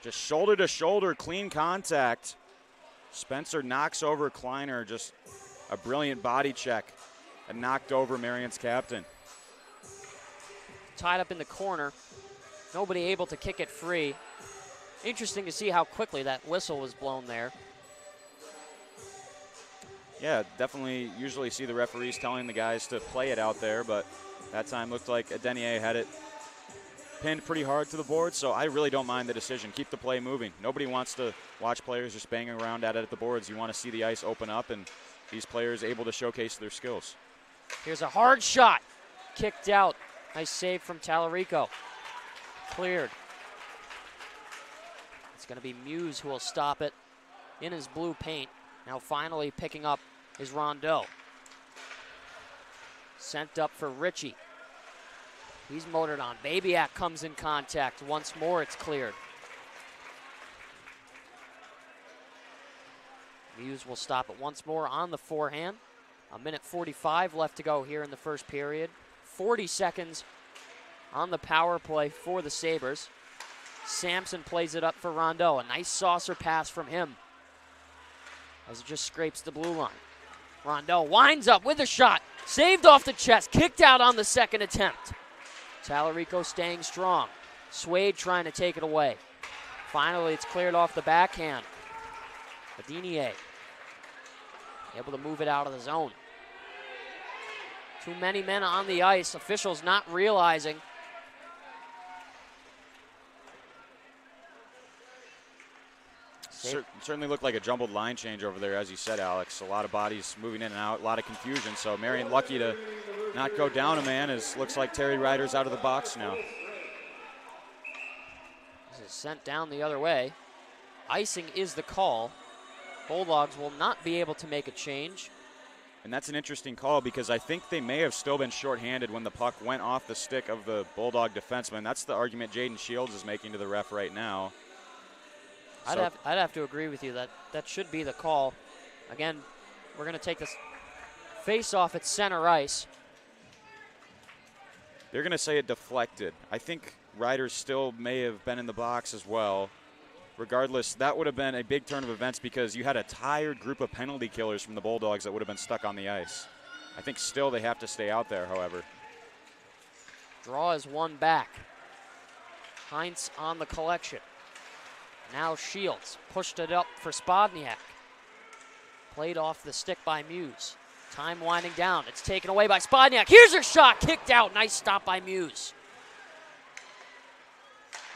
Just shoulder to shoulder, clean contact. Spencer knocks over Kleiner. Just a brilliant body check and knocked over Marian's captain. Tied up in the corner. Nobody able to kick it free. Interesting to see how quickly that whistle was blown there. Yeah, definitely usually see the referees telling the guys to play it out there, but that time looked like Adenier had it pinned pretty hard to the board, so I really don't mind the decision. Keep the play moving. Nobody wants to watch players just banging around at it at the boards. You want to see the ice open up and these players able to showcase their skills. Here's a hard shot. Kicked out. Nice save from Tallarico. Cleared. It's going to be Muse who will stop it in his blue paint. Now finally picking up is Rondeau. Sent up for Ritchie. He's motored on. Babiak comes in contact. Once more, it's cleared. Muse will stop it once more on the forehand. 1:45 left to go here in the first period. 40 seconds on the power play for the Sabres. Sampson plays it up for Rondeau. A nice saucer pass from him as it just scrapes the blue line. Rondeau winds up with a shot. Saved off the chest. Kicked out on the second attempt. Tallarico staying strong. Swade trying to take it away. Finally, it's cleared off the backhand. Adenier able to move it out of the zone. Too many men on the ice. Officials not realizing. Certainly looked like a jumbled line change over there, as you said, Alex. A lot of bodies moving in and out, a lot of confusion. So Marian lucky to not go down a man, as looks like Terry Ryder's out of the box now. This is sent down the other way. Icing is the call. Bulldogs will not be able to make a change. And that's an interesting call because I think they may have still been shorthanded when the puck went off the stick of the Bulldog defenseman. That's the argument Jaden Shields is making to the ref right now. I'd have to agree with you that that should be the call. Again, we're going to take this face-off at center ice. They're going to say it deflected. I think Ryder still may have been in the box as well. regardless, that would have been a big turn of events because you had a tired group of penalty killers from the Bulldogs that would have been stuck on the ice. I think still they have to stay out there, however. Draw is one back. Heinz on the collection. Now Shields pushed it up for Spodniak. Played off the stick by Muse. Time winding down. It's taken away by Spodniak. Here's her shot. Kicked out. Nice stop by Muse.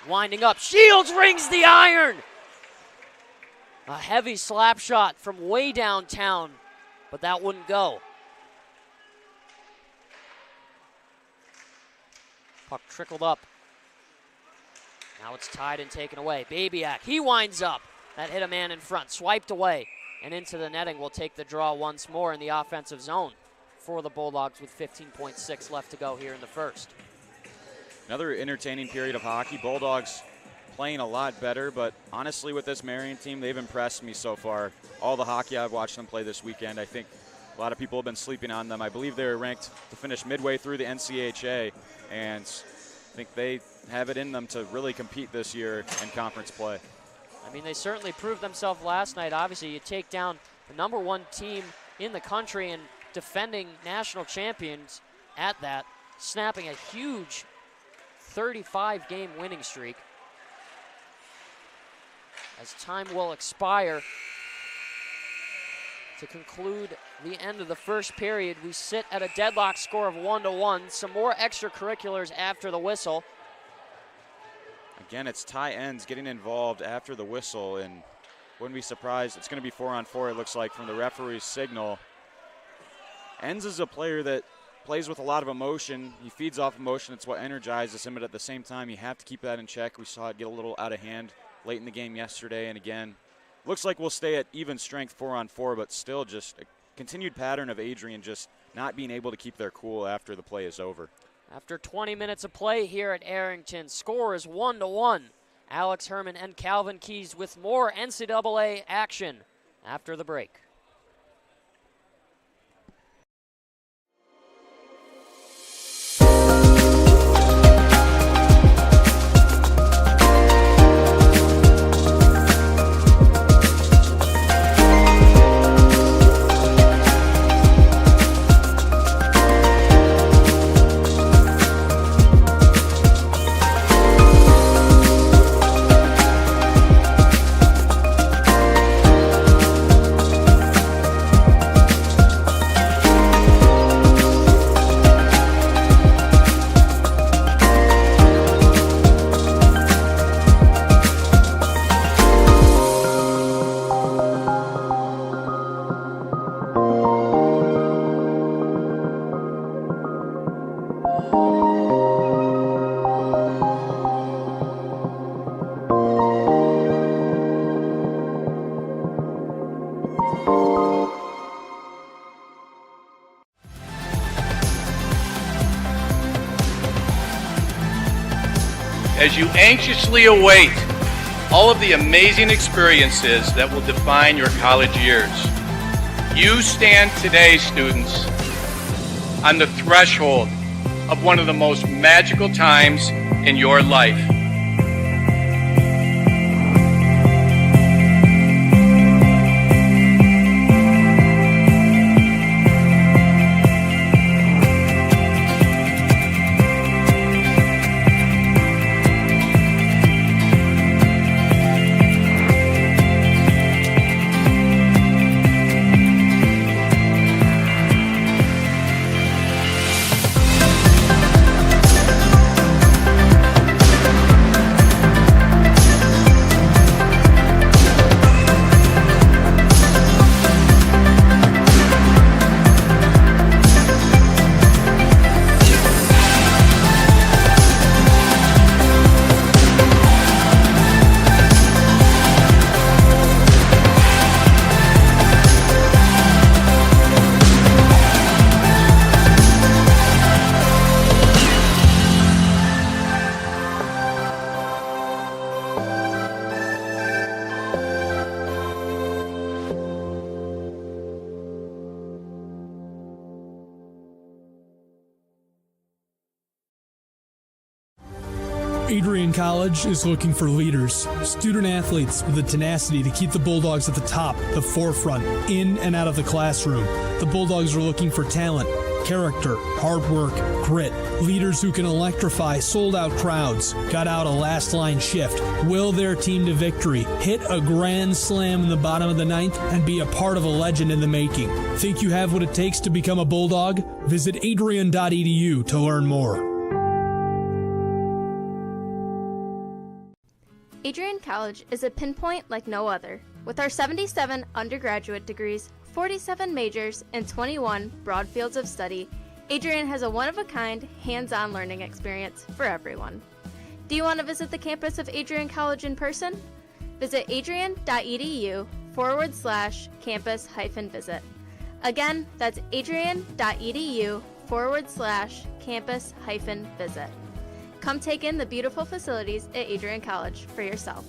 Winding up. Shields rings the iron. A heavy slap shot from way downtown, but that wouldn't go. Puck trickled up. Now it's tied and taken away. Babyak, he winds up. That hit a man in front. Swiped away and into the netting. Will take the draw once more in the offensive zone for the Bulldogs with 15.6 left to go here in the first. Another entertaining period of hockey. Bulldogs playing a lot better, but honestly with this Marian team, they've impressed me so far. All the hockey I've watched them play this weekend, I think a lot of people have been sleeping on them. I believe they're ranked to finish midway through the NCAA, and I think they have it in them to really compete this year in conference play. I mean, they certainly proved themselves last night. Obviously, you take down the #1 team in the country and defending national champions at that, snapping a huge 35-game winning streak. As time will expire to conclude the end of the first period, we sit at a deadlock score of 1-1. Some more extracurriculars after the whistle. Again, it's tie ends getting involved after the whistle, and wouldn't be surprised. It's going to be 4-on-4, it looks like, from the referee's signal. Enns is a player that plays with a lot of emotion. He feeds off emotion. It's what energizes him, but at the same time, you have to keep that in check. We saw it get a little out of hand late in the game yesterday, and again, looks like we'll stay at even strength 4-on-4, but still just a continued pattern of Adrian just not being able to keep their cool after the play is over. After 20 minutes of play here at Arrington, score is 1-1. Alex Herman and Calvin Keys with more NCAA action after the break. As you anxiously await all of the amazing experiences that will define your college years, you stand today, students, on the threshold of one of the most magical times in your life. Adrian College is looking for leaders, student athletes with the tenacity to keep the Bulldogs at the top, the forefront, in and out of the classroom. The Bulldogs are looking for talent, character, hard work, grit, leaders who can electrify sold-out crowds, gut out a last-line shift, will their team to victory, hit a grand slam in the bottom of the ninth, and be a part of a legend in the making. Think you have what it takes to become a Bulldog? Visit adrian.edu to learn more. Adrian College is a pinpoint like no other. With our 77 undergraduate degrees, 47 majors, and 21 broad fields of study, Adrian has a one-of-a-kind, hands-on learning experience for everyone. Do you want to visit the campus of Adrian College in person? Visit adrian.edu/campus-visit. Again, that's adrian.edu/campus-visit. Come take in the beautiful facilities at Adrian College for yourself.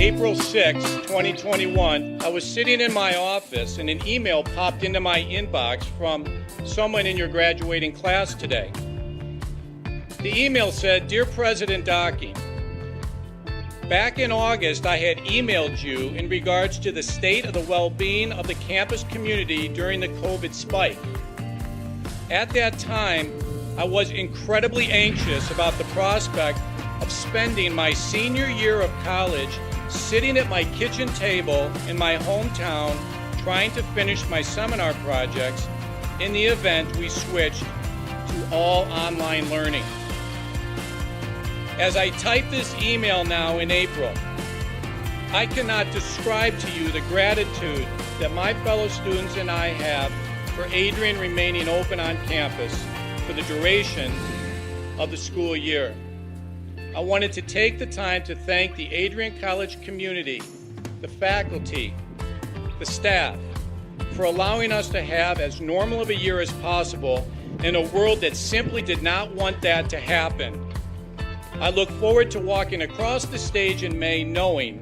April 6, 2021, I was sitting in my office and an email popped into my inbox from someone in your graduating class today. The email said, "Dear President Docking, back in August, I had emailed you in regards to the state of the well-being of the campus community during the COVID spike. At that time, I was incredibly anxious about the prospect of spending my senior year of college sitting at my kitchen table in my hometown trying to finish my seminar projects in the event we switched to all online learning. As I type this email now in April, I cannot describe to you the gratitude that my fellow students and I have for Adrian remaining open on campus for the duration of the school year. I wanted to take the time to thank the Adrian College community, the faculty, the staff, for allowing us to have as normal of a year as possible in a world that simply did not want that to happen. I look forward to walking across the stage in May knowing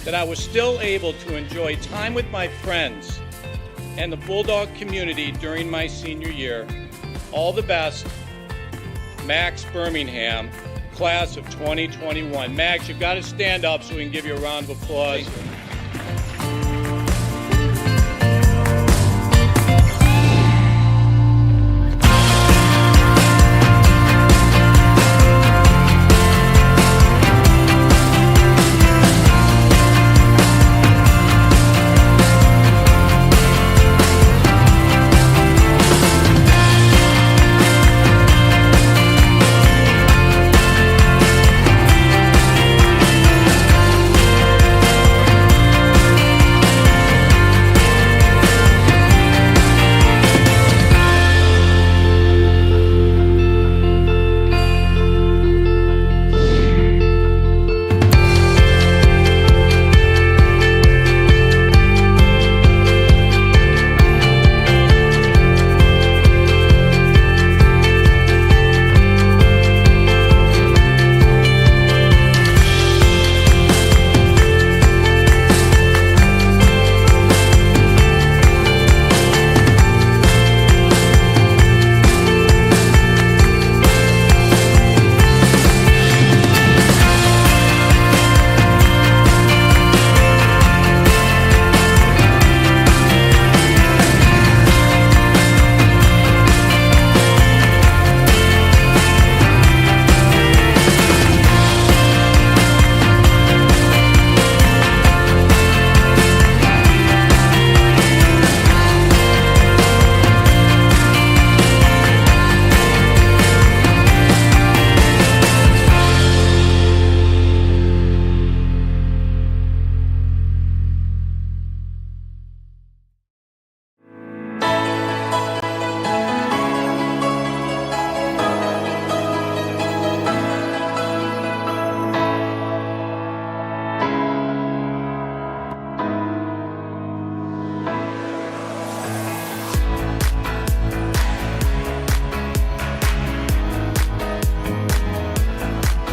that I was still able to enjoy time with my friends and the Bulldog community during my senior year. All the best, Max Birmingham, class of 2021. Max, you've got to stand up so we can give you a round of applause.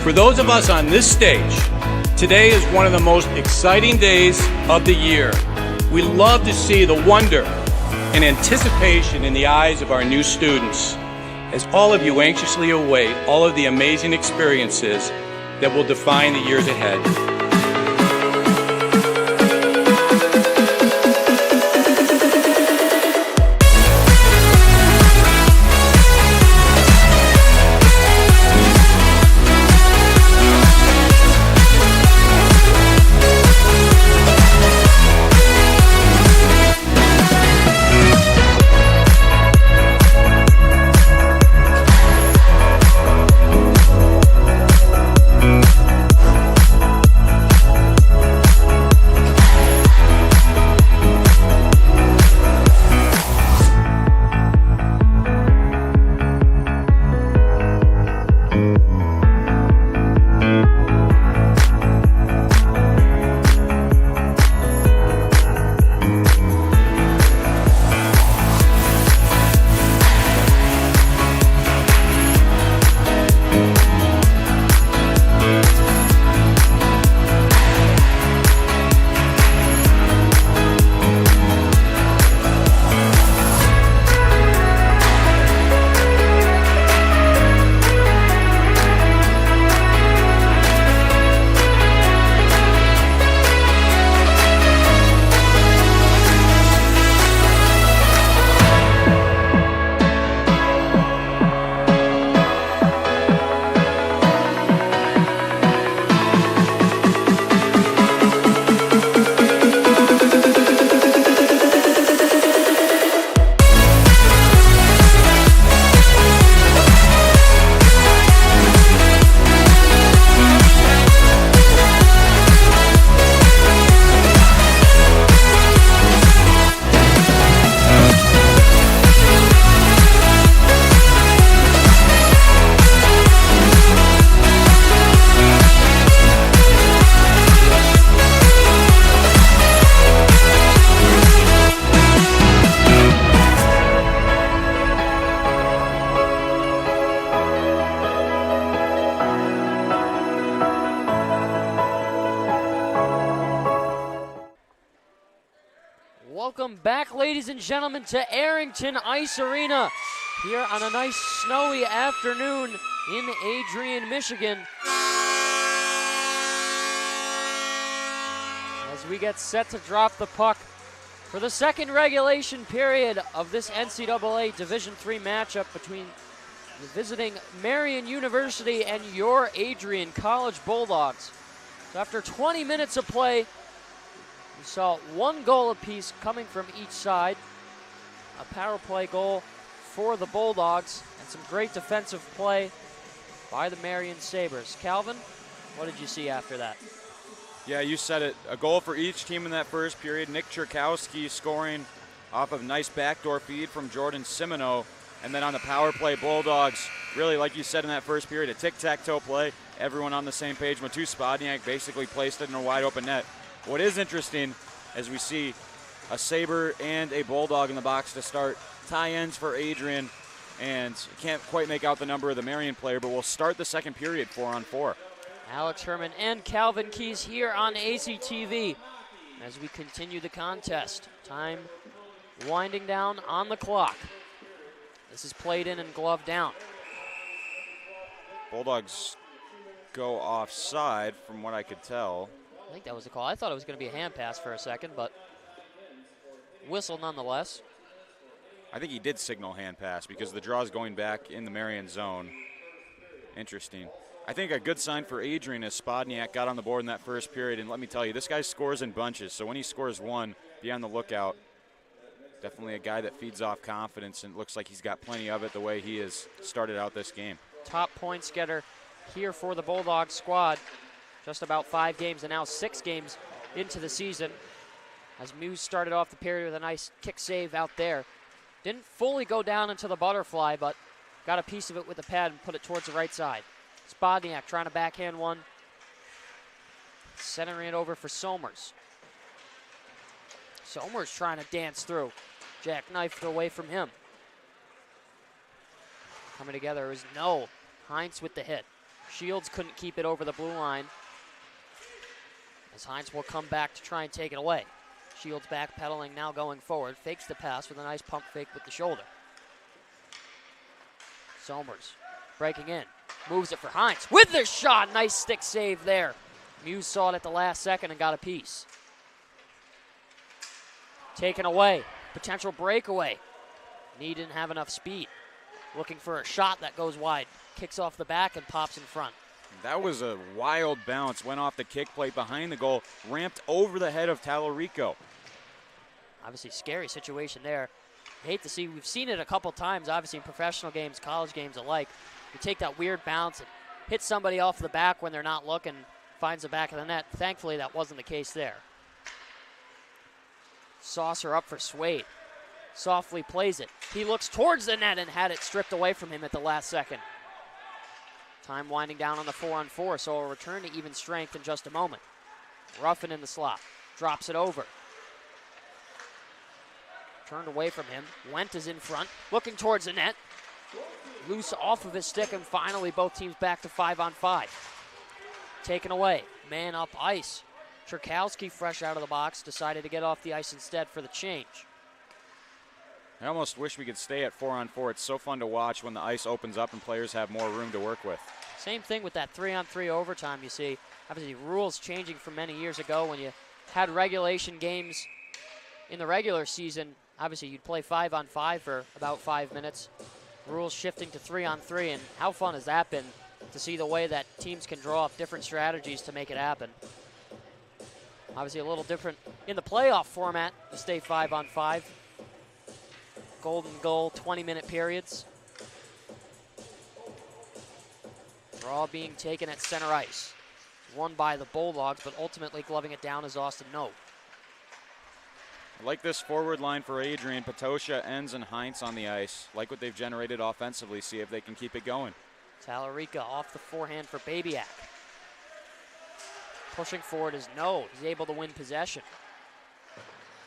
For those of us on this stage, today is one of the most exciting days of the year. We love to see the wonder and anticipation in the eyes of our new students, as all of you anxiously await all of the amazing experiences that will define the years ahead. back, ladies and gentlemen, to Arrington Ice Arena here on a nice snowy afternoon in Adrian, Michigan. As we get set to drop the puck for the second regulation period of this NCAA Division III matchup between the visiting Marian University and your Adrian College Bulldogs. So after 20 minutes of play, we saw one goal apiece coming from each side. A power play goal for the Bulldogs and some great defensive play by the Marian Sabres. Calvin, what did you see after that? Yeah, you said it. A goal for each team in that first period. Nick Cherkowski scoring off of a nice backdoor feed from Jordan Simoneau. And then on the power play, Bulldogs, really, like you said in that first period, a tic-tac-toe play. Everyone on the same page. Matu Spodniak basically placed it in a wide open net. What is interesting, as we see a Sabre and a Bulldog in the box to start, tie-ins for Adrian, and can't quite make out the number of the Marian player, but we'll start the second period 4-on-4. Alex Herman and Calvin Keys here on ACTV as we continue the contest. Time winding down on the clock. This is played in and gloved down. Bulldogs go offside from what I could tell. I think that was a call. I thought it was going to be a hand pass for a second, but whistle nonetheless. I think he did signal hand pass because the draw is going back in the Marian zone. Interesting. I think a good sign for Adrian is Spodniak got on the board in that first period, and let me tell you, this guy scores in bunches, so when he scores one, be on the lookout. Definitely a guy that feeds off confidence, and looks like he's got plenty of it the way he has started out this game. Top points getter here for the Bulldogs squad. Just about 5 games and now 6 games into the season. As Muse started off the period with a nice kick save out there. Didn't fully go down into the butterfly, but got a piece of it with the pad and put it towards the right side. Spodniak trying to backhand one. Centering it over for Somers. Somers trying to dance through. Jackknifed away from him. Coming together was no. Heinz with the hit. Shields couldn't keep it over the blue line. As Heinz will come back to try and take it away. Shields backpedaling, now going forward. Fakes the pass with a nice pump fake with the shoulder. Somers breaking in. Moves it for Heinz with the shot. Nice stick save there. Muse saw it at the last second and got a piece. Taken away. Potential breakaway. Nee didn't have enough speed. Looking for a shot that goes wide. Kicks off the back and pops in front. That was a wild bounce. Went off the kick plate behind the goal. Ramped over the head of Tallarico. Obviously scary situation there. I hate to see, we've seen it a couple times, obviously in professional games, college games alike. You take that weird bounce and hit somebody off the back when they're not looking, finds the back of the net. Thankfully, that wasn't the case there. Saucer up for Swade. Softly plays it. He looks towards the net and had it stripped away from him at the last second. Time winding down on the 4-on-4, so a return to even strength in just a moment. Ruffin in the slot. Drops it over. Turned away from him. Went is in front. Looking towards the net. Loose off of his stick, and finally both teams back to 5-on-5. Taken away. Man up ice. Cherkowski, fresh out of the box, decided to get off the ice instead for the change. I almost wish we could stay at 4-on-4. It's so fun to watch when the ice opens up and players have more room to work with. Same thing with that 3-on-3 overtime you see. Obviously, rules changing from many years ago when you had regulation games in the regular season. Obviously, you'd play 5-on-5 for about 5 minutes. Rules shifting to 3-on-3, and how fun has that been to see the way that teams can draw up different strategies to make it happen. Obviously, a little different in the playoff format to stay 5-on-5. Golden goal, 20-minute periods. Draw being taken at center ice. Won by the Bulldogs, but ultimately gloving it down is Austin No. I like this forward line for Adrian. Patosha, Enns, and Heinz on the ice. Like what they've generated offensively. See if they can keep it going. Tallarica off the forehand for Babyak. Pushing forward is No. He's able to win possession.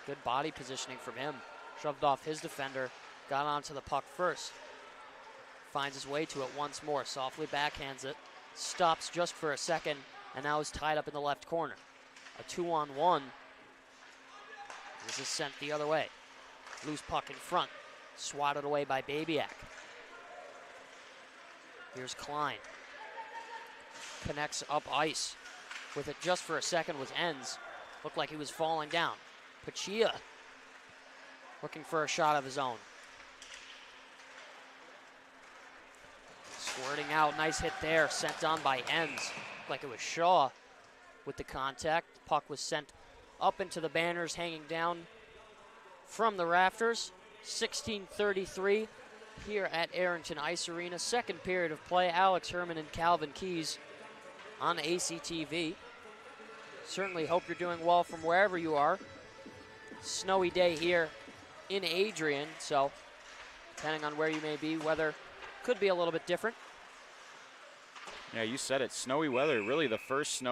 Good body positioning from him. Shoved off his defender. Got onto the puck first. Finds his way to it once more. Softly backhands it. Stops just for a second. And now is tied up in the left corner. A 2-on-1. This is sent the other way. Loose puck in front. Swatted away by Babiak. Here's Klein. Connects up ice. With it just for a second was Enns. Looked like he was falling down. Pachia looking for a shot of his own. Squirting out, nice hit there, sent on by Enns. Looked like it was Shaw with the contact. Puck was sent up into the banners, hanging down from the rafters. 16:33 here at Arrington Ice Arena. Second period of play. Alex Herman and Calvin Keys on ACTV. Certainly hope you're doing well from wherever you are. Snowy day here in Adrian, so depending on where you may be, weather could be a little bit different. Yeah, you said it. Snowy weather. Really the first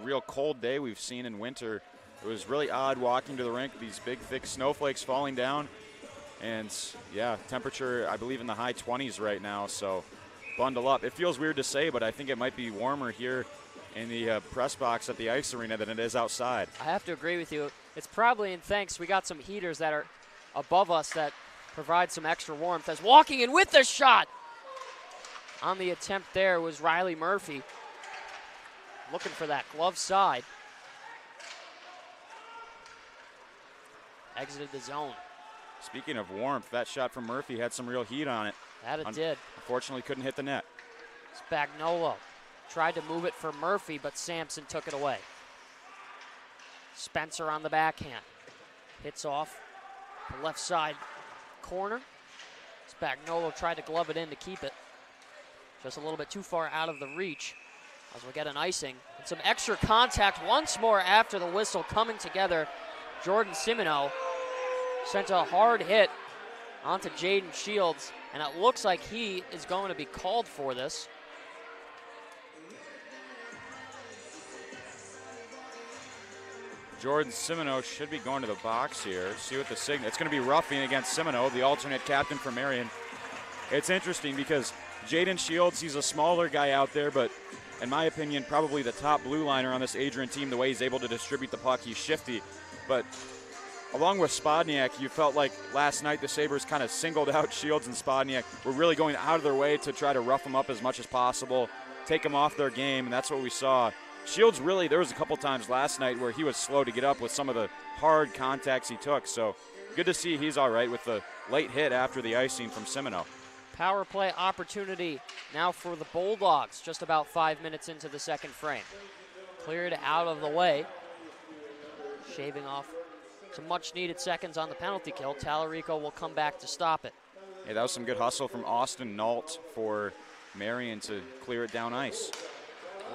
real cold day we've seen in winter. It was really odd walking to the rink, these big, thick snowflakes falling down. And, yeah, temperature, I believe, in the high 20s right now, so bundle up. It feels weird to say, but I think it might be warmer here in the press box at the ice arena than it is outside. I have to agree with you. It's probably in thanks. We got some heaters that are above us that provide some extra warmth. As walking in with the shot on the attempt there was Riley Murphy. Looking for that glove side. Exited the zone. Speaking of warmth, that shot from Murphy had some real heat on it. That it did. Unfortunately, couldn't hit the net. Spagnolo tried to move it for Murphy, but Sampson took it away. Spencer on the backhand. Hits off the left side corner. Spagnolo tried to glove it in to keep it. Just a little bit too far out of the reach as we get an icing. And some extra contact once more after the whistle coming together. Jordan Simino sent a hard hit onto Jaden Shields, and it looks like he is going to be called for this. Jordan Simino should be going to the box here. See what the signal. It's going to be roughing against Simino, the alternate captain for Marian. It's interesting because Jaden Shields, he's a smaller guy out there, but in my opinion, probably the top blue liner on this Adrian team, the way he's able to distribute the puck. He's shifty. But along with Spodniak, you felt like last night the Sabres kind of singled out Shields and Spodniak. Were really going out of their way to try to rough them up as much as possible, take them off their game, and that's what we saw. Shields really, there was a couple times last night where he was slow to get up with some of the hard contacts he took. So good to see he's all right with the late hit after the icing from Simino. Power play opportunity now for the Bulldogs, just about 5 minutes into the second frame. Cleared out of the way. Shaving off some much-needed seconds on the penalty kill. Tallarico will come back to stop it. Yeah, that was some good hustle from Austin Nault for Marian to clear it down ice.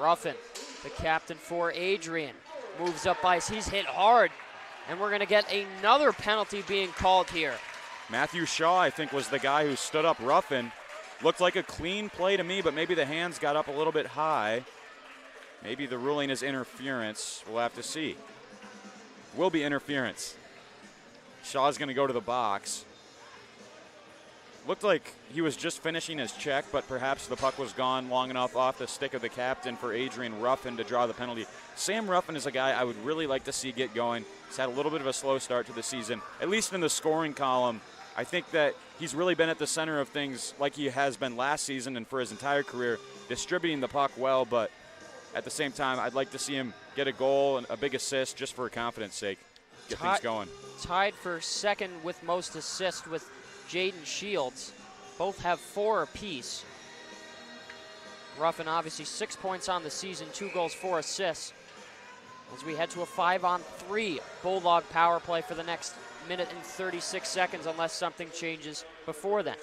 Ruffin, the captain for Adrian, moves up ice. He's hit hard, and we're going to get another penalty being called here. Matthew Shaw, I think, was the guy who stood up Ruffin. Looked like a clean play to me, but maybe the hands got up a little bit high. Maybe the ruling is interference. We'll have to see. Will be interference. Shaw's going to go to the box. Looked like he was just finishing his check, but perhaps the puck was gone long enough off the stick of the captain for Adrian Ruffin to draw the penalty. Sam Ruffin is a guy I would really like to see get going. He's had a little bit of a slow start to the season, at least in the scoring column. I think that he's really been at the center of things like he has been last season and for his entire career, distributing the puck well, but at the same time, I'd like to see him get a goal and a big assist just for confidence sake, get things going. Tied for second with most assists with Jaden Shields. Both have 4 apiece. Ruffin obviously 6 points on the season, 2 goals, 4 assists. As we head to a 5-on-3 Bulldog power play for the next minute and 36 seconds, unless something changes before then.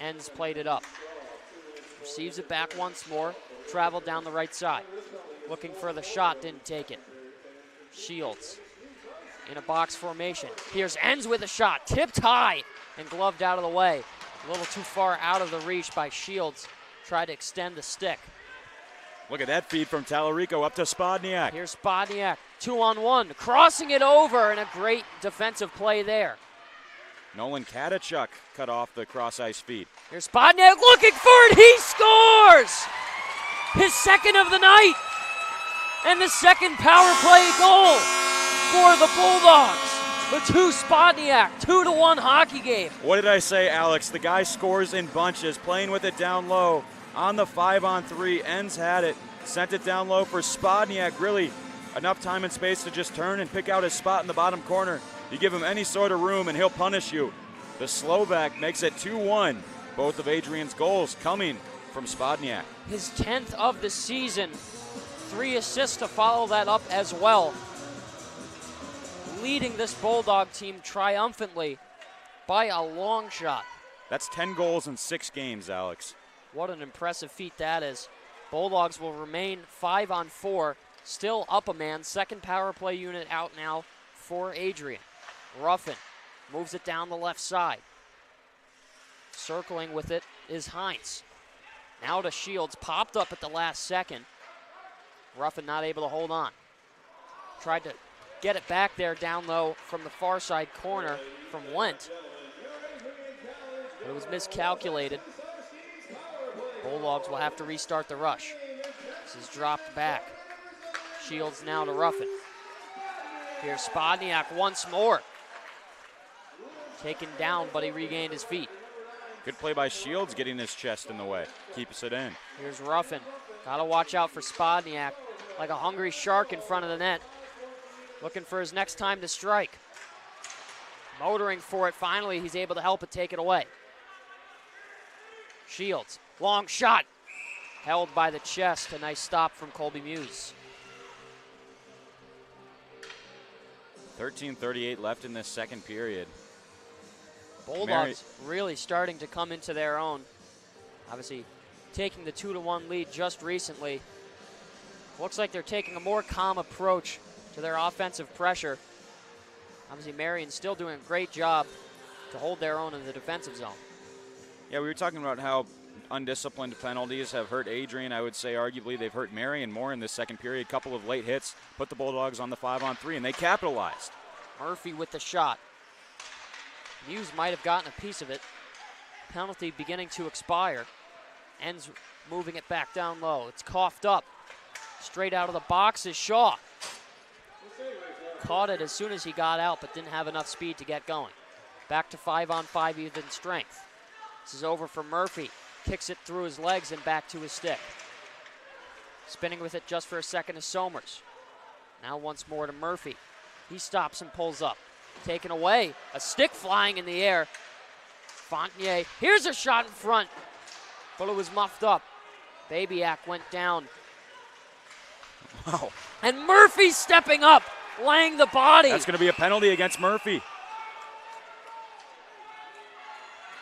Enns played it up. Receives it back once more. Traveled down the right side. Looking for the shot, didn't take it. Shields in a box formation. Here's Enns with a shot. Tipped high and gloved out of the way. A little too far out of the reach by Shields. Tried to extend the stick. Look at that feed from Tallarico up to Spodniak. Here's Spodniak, 2-on-1, crossing it over, and a great defensive play there. Nolan Katachuk cut off the cross-ice feed. Here's Spodniak looking for it. He scores! His second of the night, and the second power play goal for the Bulldogs. Matu Spodniak, 2-1 hockey game. What did I say, Alex? The guy scores in bunches, playing with it down low. On the 5-on-3, Enns had it, sent it down low for Spodniak. Really enough time and space to just turn and pick out his spot in the bottom corner. You give him any sort of room and he'll punish you. The Slovak makes it 2-1. Both of Adrian's goals coming from Spodniak. His 10th of the season. 3 assists to follow that up as well. Leading this Bulldog team triumphantly by a long shot. That's 10 goals in 6 games, Alex. What an impressive feat that is. Bulldogs will remain 5-on-4, still up a man. Second power play unit out now for Adrian. Ruffin moves it down the left side. Circling with it is Heinz. Now to Shields, popped up at the last second. Ruffin not able to hold on. Tried to get it back there down low from the far side corner from Wendt. But it was miscalculated. Bulldogs will have to restart the rush. This is dropped back. Shields now to Ruffin. Here's Spodniak once more. Taken down, but he regained his feet. Good play by Shields, getting his chest in the way. Keeps it in. Here's Ruffin. Got to watch out for Spodniak, like a hungry shark in front of the net. Looking for his next time to strike. Motoring for it. Finally, he's able to help it take it away. Shields, long shot. Held by the chest. A nice stop from Colby Muse. 13:38 left in this second period. Bulldogs really starting to come into their own. Obviously, taking the 2-1 lead just recently. Looks like they're taking a more calm approach to their offensive pressure. Obviously, Marian still doing a great job to hold their own in the defensive zone. Yeah, we were talking about how undisciplined penalties have hurt Adrian. I would say arguably they've hurt Marian more in this second period. A couple of late hits put the Bulldogs on the 5-on-3, and they capitalized. Murphy with the shot. Muse might have gotten a piece of it. Penalty beginning to expire. Ends moving it back down low. It's coughed up. Straight out of the box is Shaw. Caught it as soon as he got out, but didn't have enough speed to get going. Back to 5-on-5 even strength. This is over for Murphy. Kicks it through his legs and back to his stick. Spinning with it just for a second is Somers. Now once more to Murphy. He stops and pulls up. Taken away. A stick flying in the air. Fontanier. Here's a shot in front, but it was muffed up. Babyak went down. Wow. And Murphy stepping up, laying the body. That's going to be a penalty against Murphy.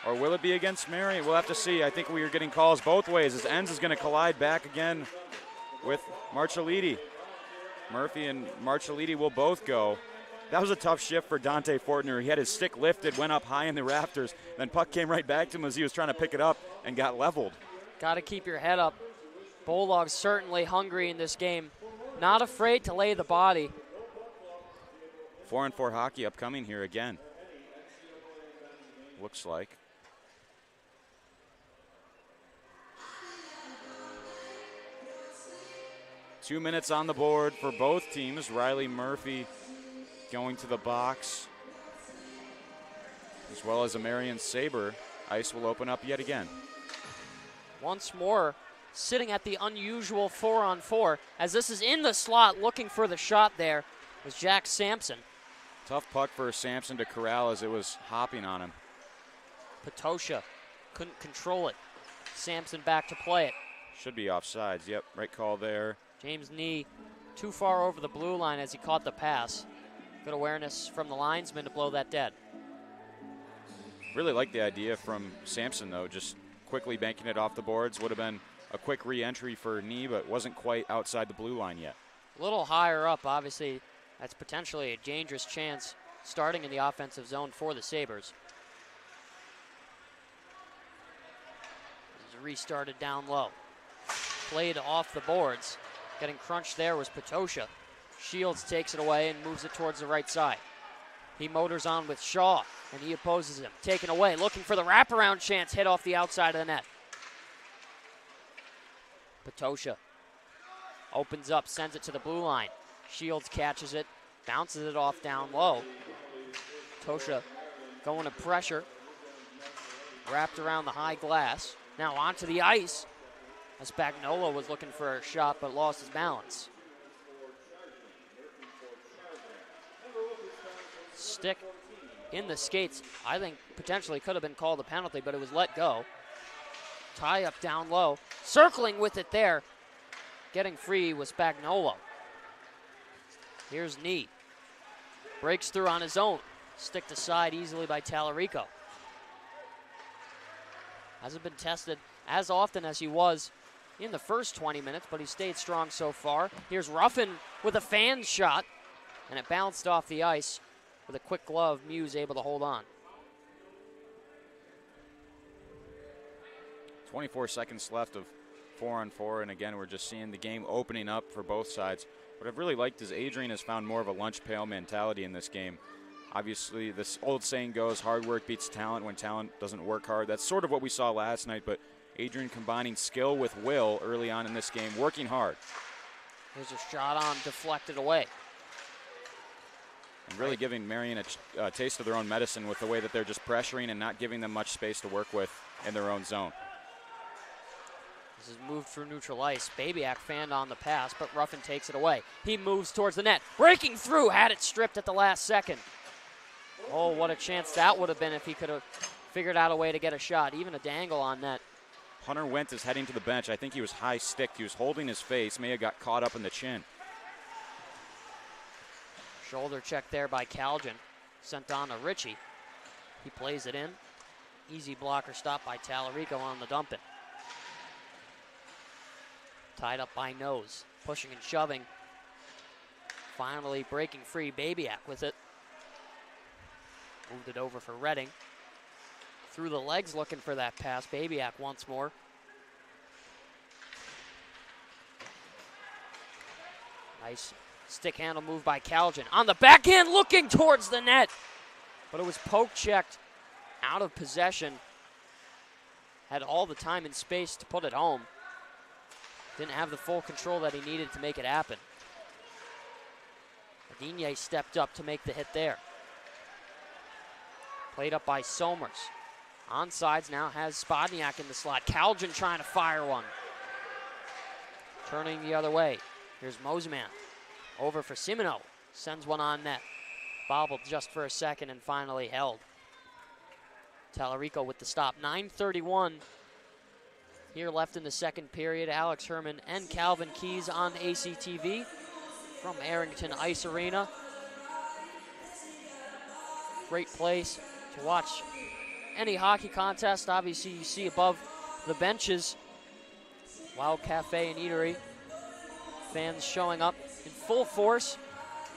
Or will it be against Marian? We'll have to see. I think we are getting calls both ways as Enns is going to collide back again with Marcelliti. Murphy and Marcelliti will both go. That was a tough shift for Dante Fortner. He had his stick lifted, went up high in the rafters, then puck came right back to him as he was trying to pick it up and got leveled. Got to keep your head up. Bulldogs certainly hungry in this game. Not afraid to lay the body. 4-on-4 hockey upcoming here again. Looks like. Two minutes on the board for both teams. Riley Murphy going to the box, as well as a Marian Saber. Ice will open up yet again. Once more, sitting at the unusual 4-on-4, as this is in the slot looking for the shot there, was Jack Sampson. Tough puck for Sampson to corral as it was hopping on him. Patosha couldn't control it. Sampson back to play it. Should be offsides. Yep, right call there. James Nee too far over the blue line as he caught the pass. Good awareness from the linesman to blow that dead. Really like the idea from Sampson, though, just quickly banking it off the boards. Would have been a quick re-entry for Nee, but wasn't quite outside the blue line yet. A little higher up, obviously. That's potentially a dangerous chance starting in the offensive zone for the Sabres. This is restarted down low. Played off the boards. Getting crunched there was Patosha. Shields takes it away and moves it towards the right side. He motors on with Shaw, and he opposes him. Taken away, looking for the wraparound chance, hit off the outside of the net. Patosha opens up, sends it to the blue line. Shields catches it, bounces it off down low. Tosha going to pressure. Wrapped around the high glass. Now onto the ice. As Spagnuolo was looking for a shot but lost his balance. Stick in the skates, I think potentially could have been called a penalty, but it was let go. Tie up down low. Circling with it there. Getting free was Spagnuolo. Here's Nee. Breaks through on his own. Sticked aside easily by Tallarico. Hasn't been tested as often as he was in the first 20 minutes, but he stayed strong so far. Here's Ruffin with a fan shot, and it bounced off the ice. With a quick glove, Muse able to hold on. 24 seconds left of 4-on-4, and again, we're just seeing the game opening up for both sides. What I've really liked is Adrian has found more of a lunch pail mentality in this game. Obviously, this old saying goes, hard work beats talent when talent doesn't work hard. That's sort of what we saw last night, but Adrian combining skill with will early on in this game, working hard. Here's a shot on, deflected away. And really giving Marian a taste of their own medicine with the way that they're just pressuring and not giving them much space to work with in their own zone. This is moved through neutral ice. Babyak fanned on the pass, but Ruffin takes it away. He moves towards the net. Breaking through, had it stripped at the last second. Oh, what a chance that would have been if he could have figured out a way to get a shot. Even a dangle on net. Hunter Wendt is heading to the bench. I think he was high-sticked. He was holding his face. May have got caught up in the chin. Shoulder check there by Calgin. Sent on to Ritchie. He plays it in. Easy blocker stop by Tallarico on the dump it. Tied up by Nose. Pushing and shoving. Finally breaking free. Babyak with it. Moved it over for Redding. Through the legs looking for that pass. Babyak once more. Nice stick handle move by Calgin. On the backhand looking towards the net. But it was poke checked out of possession. Had all the time and space to put it home. Didn't have the full control that he needed to make it happen. Digne stepped up to make the hit there. Played up by Somers. Onsides now has Spodniak in the slot. Calgin trying to fire one. Turning the other way. Here's Moseman. Over for Simino. Sends one on net. Bobbled just for a second and finally held. Tallarico with the stop. 9:31 here left in the second period. Alex Herman and Calvin Keys on ACTV from Arrington Ice Arena. Great place to watch any hockey contest. Obviously, you see above the benches, Wild Cafe and Eatery. Fans showing up in full force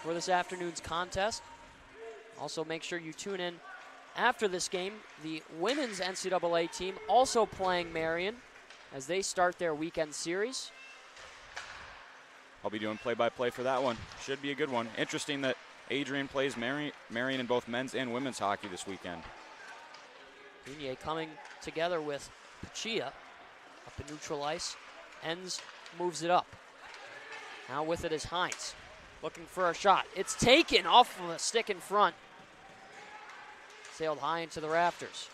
for this afternoon's contest. Also, make sure you tune in after this game. The women's NCAA team also playing Marian as they start their weekend series. I'll be doing play-by-play for that one. Should be a good one. Interesting that Adrian plays Marian in both men's and women's hockey this weekend. Digne coming together with Pachia up the neutral ice. Enns moves it up. Now with it is Hines. Looking for a shot. It's taken off of a stick in front. Sailed high into the rafters.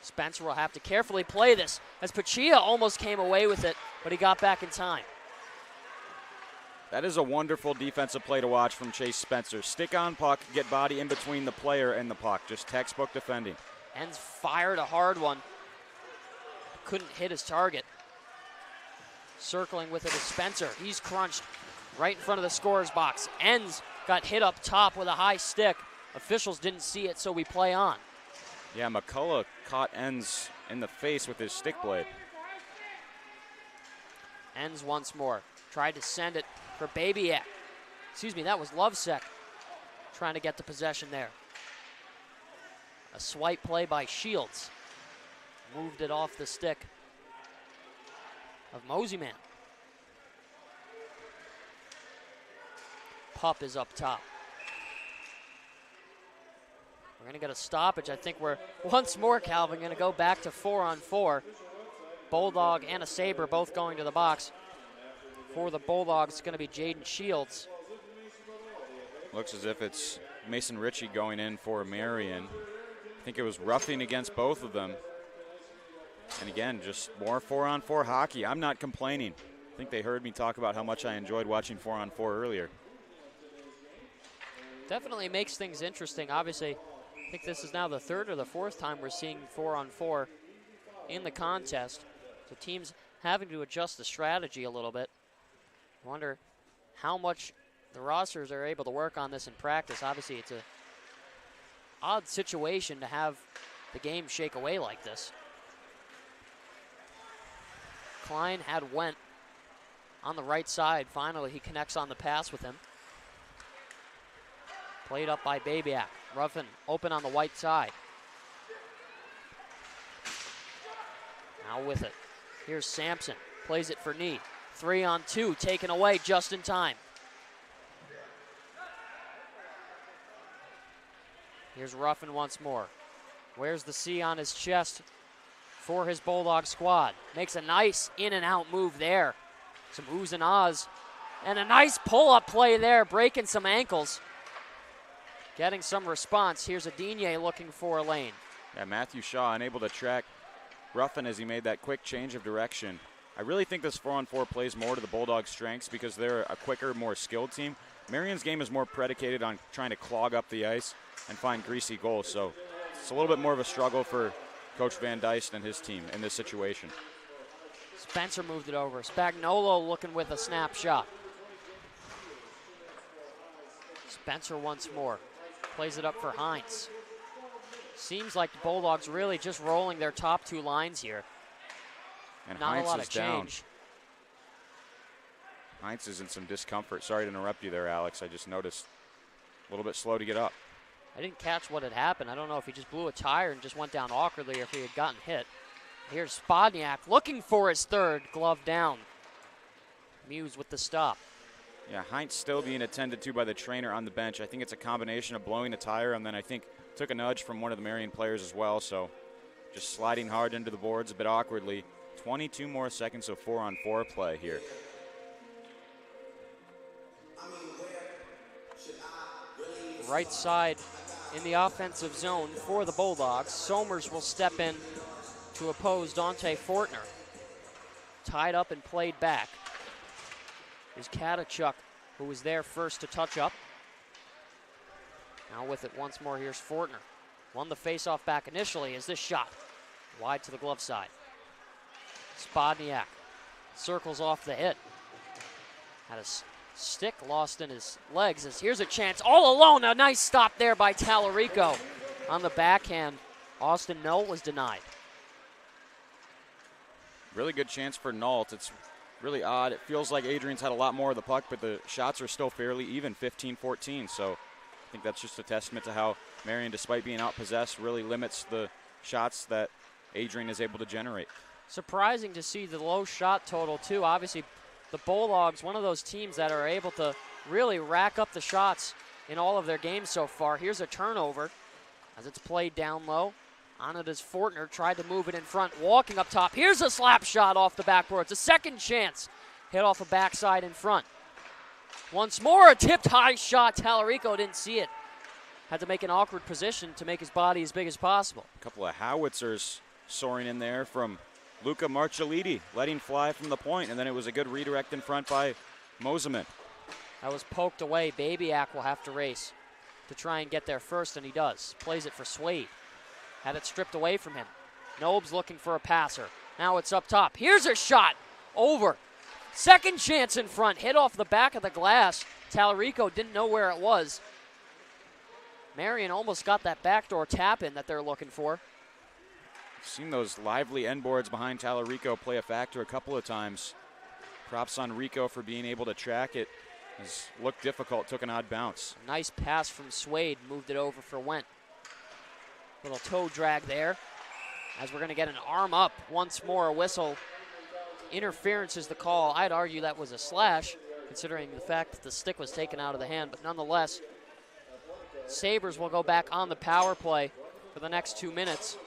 Spencer will have to carefully play this as Pachia almost came away with it, but he got back in time. That is a wonderful defensive play to watch from Chase Spencer. Stick on puck, get body in between the player and the puck. Just textbook defending. Enns fired a hard one. Couldn't hit his target. Circling with it is Spencer. He's crunched right in front of the scorer's box. Enns got hit up top with a high stick. Officials didn't see it, so we play on. Yeah, McCullough caught Enns in the face with his stick blade. Enns once more. Tried to send it for Babyak. Excuse me, that was Lovesek trying to get the possession there. A swipe play by Shields. Moved it off the stick of Moseman. Pup is up top. We're going to get a stoppage. I think we're once more, Calvin, going to go back to 4-on-4. Bulldog and a Sabre both going to the box. For the Bulldogs, it's going to be Jaden Shields. Looks as if it's Mason Ritchie going in for Marian. I think it was roughing against both of them. And again, just more 4-on-4 hockey. I'm not complaining. I think they heard me talk about how much I enjoyed watching 4-on-4 earlier. Definitely makes things interesting. Obviously, I think this is now the third or the fourth time we're seeing 4-on-4 in the contest. So teams having to adjust the strategy a little bit. I wonder how much the rosters are able to work on this in practice. Obviously, it's an odd situation to have the game shake away like this. Klein had Wendt on the right side. Finally, he connects on the pass with him. Played up by Babiak. Ruffin open on the white side. Now with it. Here's Sampson. Plays it for Knee. 3-on-2. Taken away just in time. Here's Ruffin once more. Wears the C on his chest for his Bulldog squad. Makes a nice in and out move there. Some oohs and ahs. And a nice pull-up play there, breaking some ankles. Getting some response. Here's Adine looking for a lane. Yeah, Matthew Shaw unable to track Ruffin as he made that quick change of direction. I really think this 4-on-4 plays more to the Bulldogs' strengths because they're a quicker, more skilled team. Marian's game is more predicated on trying to clog up the ice and find greasy goals. So it's a little bit more of a struggle for Coach Van Dyst and his team in this situation. Spencer moved it over. Spagnuolo looking with a snapshot. Spencer once more. Plays it up for Heinz. Seems like the Bulldogs really just rolling their top two lines here. And Not Heinz a lot is of down. change. Heinz is in some discomfort. Sorry to interrupt you there, Alex. I just noticed a little bit slow to get up. I didn't catch what had happened. I don't know if he just blew a tire and just went down awkwardly or if he had gotten hit. Here's Spodniak looking for his third. Glove down. Muse with the stop. Yeah, Heinz still being attended to by the trainer on the bench. I think it's a combination of blowing a tire and then I think took a nudge from one of the Marian players as well. So just sliding hard into the boards a bit awkwardly. 22 more seconds of 4-on-4 play here. Right side in the offensive zone for the Bulldogs. Somers will step in to oppose Dante Fortner. Tied up and played back. Here's Katachuk, who was there first to touch up. Now with it once more, here's Fortner. Won the faceoff back initially as this shot wide to the glove side. Spodniak circles off the hit. Had a stick lost in his legs as here's a chance all alone. A nice stop there by Tallarico on the backhand. Austin Nolt was denied. Really good chance for Nault. It's really odd. It feels like Adrian's had a lot more of the puck, but the shots are still fairly even, 15-14. So I think that's just a testament to how Marian, despite being outpossessed, really limits the shots that Adrian is able to generate. Surprising to see the low shot total, too. Obviously, the Bulldogs, one of those teams that are able to really rack up the shots in all of their games so far. Here's a turnover as it's played down low. On it is Fortner, tried to move it in front, walking up top. Here's a slap shot off the backboard. It's a second chance. Hit off a backside in front. Once more, a tipped high shot. Tallarico didn't see it. Had to make an awkward position to make his body as big as possible. A couple of howitzers soaring in there from Luca Marcelliti, letting fly from the point, and then it was a good redirect in front by Moseman. That was poked away. Babiak will have to race to try and get there first, and he does. Plays it for Swade. Had it stripped away from him. Nobes looking for a passer. Now it's up top. Here's a shot. Over. Second chance in front. Hit off the back of the glass. Tallarico didn't know where it was. Marian almost got that backdoor tap in that they're looking for. Seen those lively end boards behind Tallarico play a factor a couple of times. Props on Rico for being able to track it. It's looked difficult, took an odd bounce. A nice pass from Swade. Moved it over for Wendt. Little toe drag there as we're going to get an arm up. Once more, a whistle. Interference is the call. I'd argue that was a slash, considering the fact that the stick was taken out of the hand. But nonetheless, Sabres will go back on the power play for the next 2 minutes.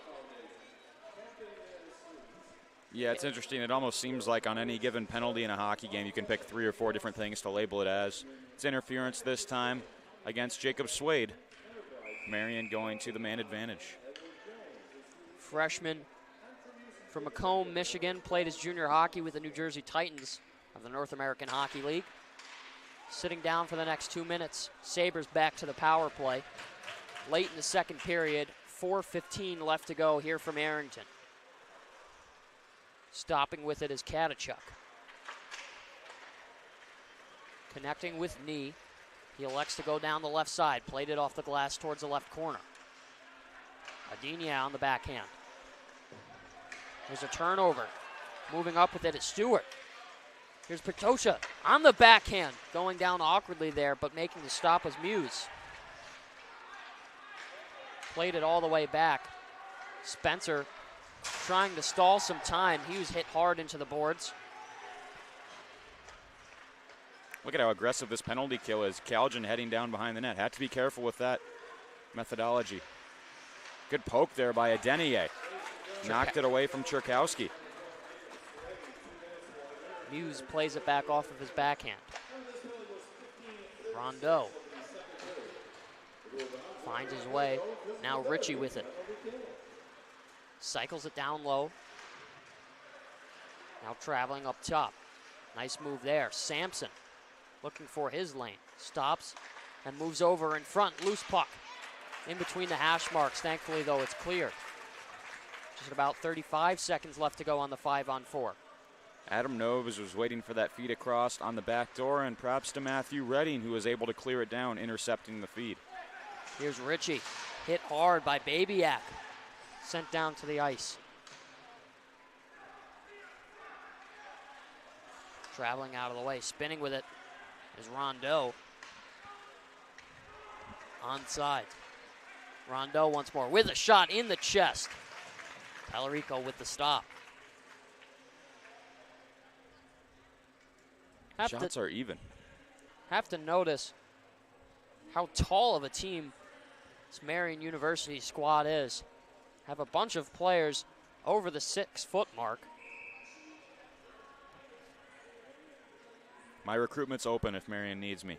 Yeah, it's interesting. It almost seems like on any given penalty in a hockey game, you can pick 3 or 4 different things to label it as. It's interference this time against Jacob Swade. Marian going to the man advantage. Freshman from Macomb, Michigan, played his junior hockey with the New Jersey Titans of the North American Hockey League. Sitting down for the next 2 minutes. Sabres back to the power play. Late in the second period, 4:15 left to go here from Arrington. Stopping with it is Katachuk. Connecting with knee. He elects to go down the left side. Played it off the glass towards the left corner. Adenia on the backhand. There's a turnover. Moving up with it is Stewart. Here's Petosha on the backhand. Going down awkwardly there, but making the stop was Muse. Played it all the way back. Spencer trying to stall some time. He was hit hard into the boards. Look at how aggressive this penalty kill is. Calgin heading down behind the net. Had to be careful with that methodology. Good poke there by Adenier. Knocked it away from Churkowski. Muse plays it back off of his backhand. Rondeau finds his way. Now Ritchie with it. Cycles it down low. Now traveling up top. Nice move there. Sampson looking for his lane. Stops and moves over in front. Loose puck in between the hash marks. Thankfully, though, it's clear. Just about 35 seconds left to go on the 5-on-4. Adam Noves was waiting for that feed across on the back door, and props to Matthew Redding, who was able to clear it down, intercepting the feed. Here's Ritchie, hit hard by Babyak, sent down to the ice. Traveling out of the way, spinning with it is Rondeau. Onside. Rondeau once more with a shot in the chest. Tallarico with the stop. Shots are even. Have to notice how tall of a team this Marian University squad is. Have a bunch of players over the 6-foot mark. My recruitment's open if Marian needs me.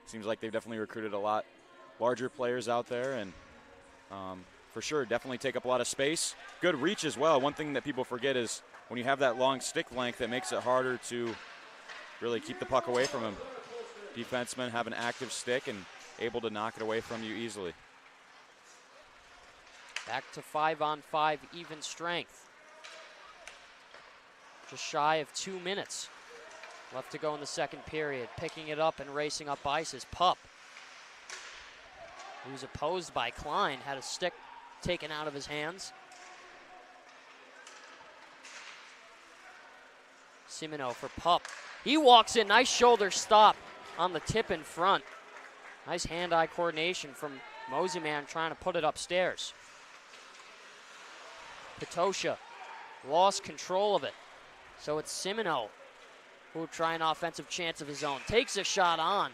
Seems like they've definitely recruited a lot larger players out there, and for sure, definitely take up a lot of space. Good reach as well. One thing that people forget is when you have that long stick length, it makes it harder to really keep the puck away from him. Defensemen have an active stick and able to knock it away from you easily. Back to 5-on-5 even strength. Just shy of 2 minutes left to go in the second period. Picking it up and racing up ice is Pup, who's opposed by Klein, had a stick taken out of his hands. Simino for Pup. He walks in, nice shoulder stop on the tip in front. Nice hand-eye coordination from Moseyman trying to put it upstairs. Petosha lost control of it. So it's Simino who will try an offensive chance of his own. Takes a shot on.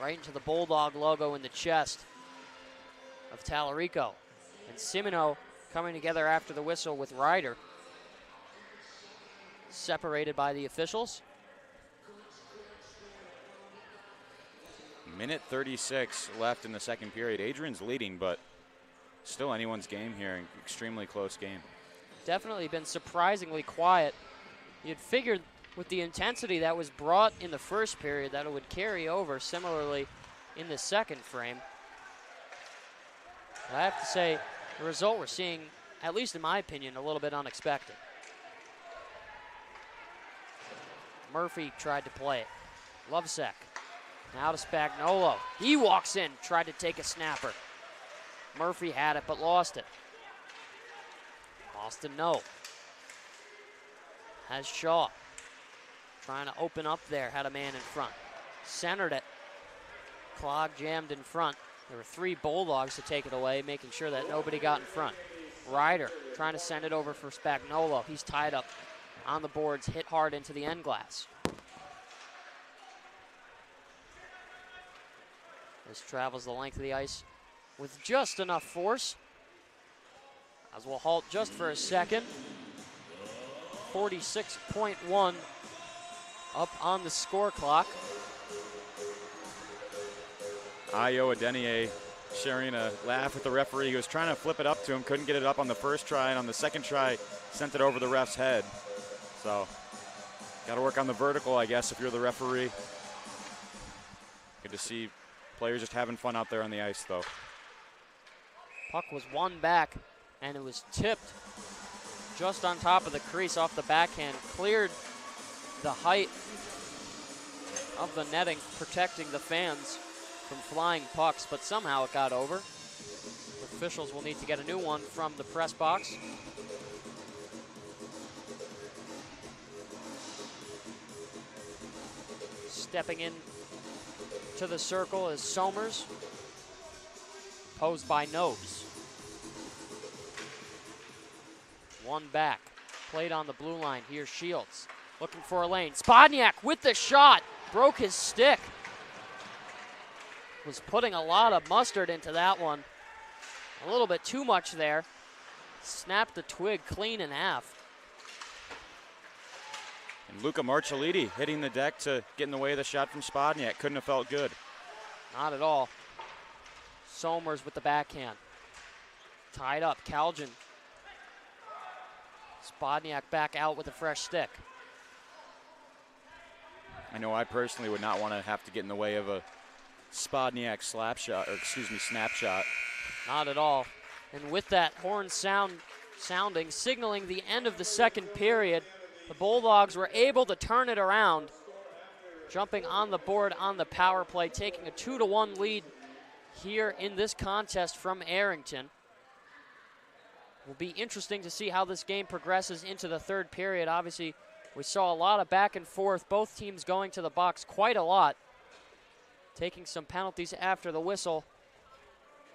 Right into the Bulldog logo in the chest of Tallarico. And Simino coming together after the whistle with Ryder. Separated by the officials. Minute 36 left in the second period. Adrian's leading, but still anyone's game here. An extremely close game. Definitely been surprisingly quiet. You'd figured with the intensity that was brought in the first period that it would carry over similarly in the second frame. But I have to say, the result we're seeing, at least in my opinion, a little bit unexpected. Murphy tried to play it. Lovesek. Now to Spagnolo. He walks in, tried to take a snapper. Murphy had it, but lost it. Austin, no. Has Shaw. Trying to open up there, had a man in front. Centered it. Clog jammed in front. There were 3 Bulldogs to take it away, making sure that nobody got in front. Ryder trying to send it over for Spagnolo. He's tied up on the boards, hit hard into the end glass. This travels the length of the ice with just enough force. As we'll halt just for a second. 46.1 up on the score clock. Ayo Adeniyi sharing a laugh with the referee. He was trying to flip it up to him, couldn't get it up on the first try, and on the second try, sent it over the ref's head. So, got to work on the vertical, I guess, if you're the referee. Good to see players just having fun out there on the ice, though. Puck was won back, and it was tipped just on top of the crease off the backhand. Cleared the height of the netting, protecting the fans from flying pucks, but somehow it got over. Officials will need to get a new one from the press box. Stepping in to the circle is Somers, posed by Nose. One back, played on the blue line. Here's Shields, looking for a lane. Spodniak with the shot, broke his stick. Was putting a lot of mustard into that one. A little bit too much there. Snapped the twig clean in half. And Luca Marcelliti hitting the deck to get in the way of the shot from Spodniak. Couldn't have felt good. Not at all. Somers with the backhand. Tied up, Kaljan. Spodniak back out with a fresh stick. I know I personally would not want to have to get in the way of a Spodniak snapshot. Not at all. And with that horn sounding, signaling the end of the second period, the Bulldogs were able to turn it around, jumping on the board on the power play, taking a 2-1 lead here in this contest from Arrington. Will be interesting to see how this game progresses into the third period. Obviously, we saw a lot of back and forth, both teams going to the box quite a lot, taking some penalties after the whistle.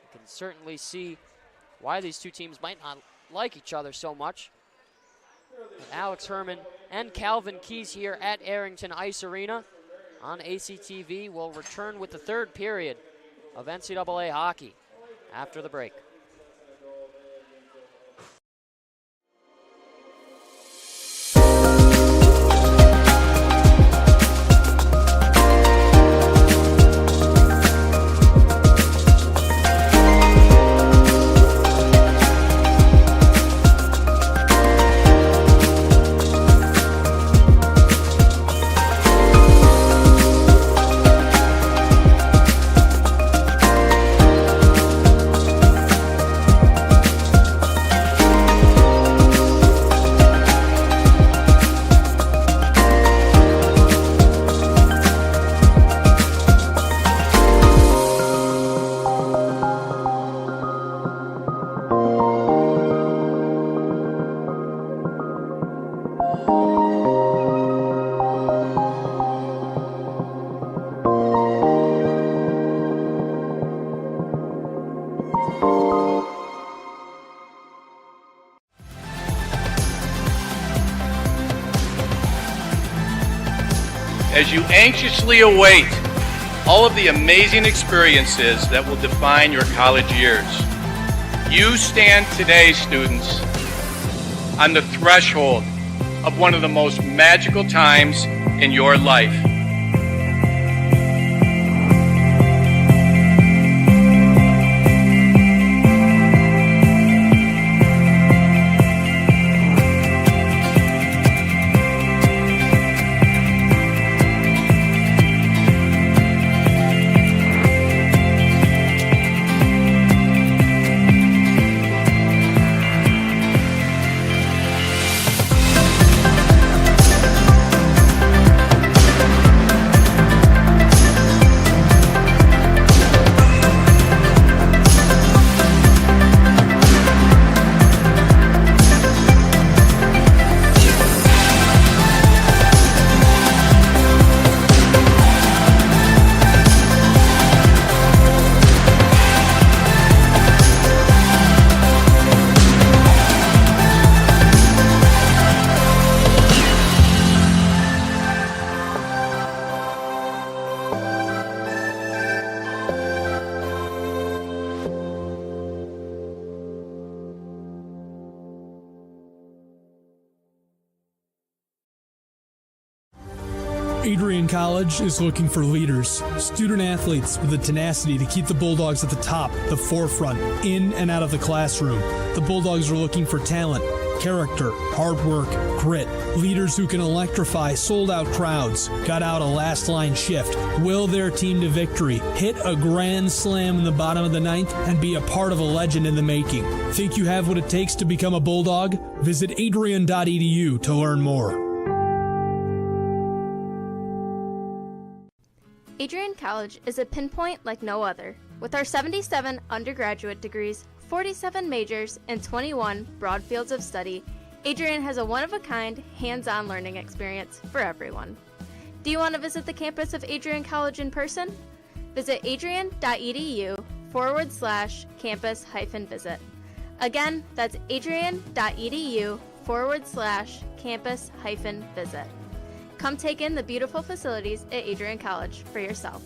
You can certainly see why these two teams might not like each other so much. But Alex Herman and Calvin Keys here at Arrington Ice Arena on ACTV will return with the third period of NCAA hockey after the break. As you anxiously await all of the amazing experiences that will define your college years, you stand today, students, on the threshold of one of the most magical times in your life. Adrian College is looking for leaders, student athletes with the tenacity to keep the Bulldogs at the top, the forefront, in and out of the classroom. The Bulldogs are looking for talent, character, hard work, grit, leaders who can electrify sold-out crowds, gut out a last-line shift, will their team to victory, hit a grand slam in the bottom of the ninth, and be a part of a legend in the making. Think you have what it takes to become a Bulldog? Visit adrian.edu to learn more. Adrian College is a pinpoint like no other. With our 77 undergraduate degrees, 47 majors, and 21 broad fields of study, Adrian has a one-of-a-kind, hands-on learning experience for everyone. Do you want to visit the campus of Adrian College in person? Visit adrian.edu/campus-visit. Again, that's adrian.edu/campus-visit. Come take in the beautiful facilities at Adrian College for yourself.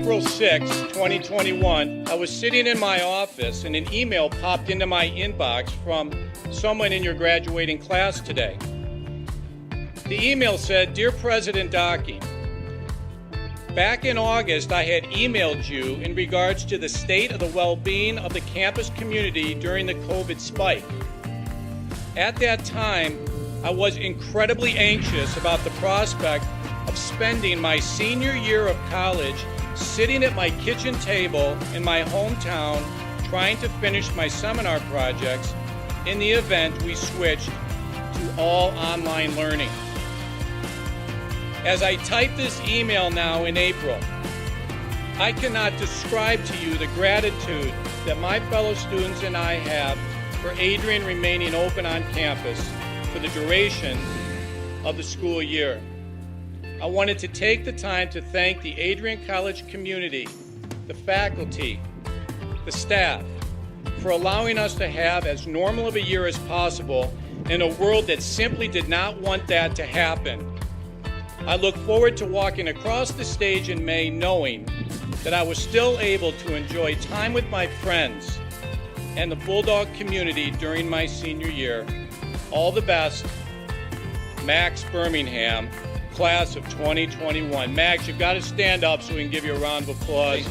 April 6, 2021, I was sitting in my office and an email popped into my inbox from someone in your graduating class today. The email said, "Dear President Dockey, back in August, I had emailed you in regards to the state of the well-being of the campus community during the COVID spike. At that time, I was incredibly anxious about the prospect of spending my senior year of college sitting at my kitchen table in my hometown trying to finish my seminar projects in the event we switched to all online learning. As I type this email now in April, I cannot describe to you the gratitude that my fellow students and I have for Adrian remaining open on campus for the duration of the school year. I wanted to take the time to thank the Adrian College community, the faculty, the staff, for allowing us to have as normal of a year as possible in a world that simply did not want that to happen. I look forward to walking across the stage in May knowing that I was still able to enjoy time with my friends and the Bulldog community during my senior year. All the best, Max Birmingham, class of 2021. Max, you've got to stand up so we can give you a round of applause.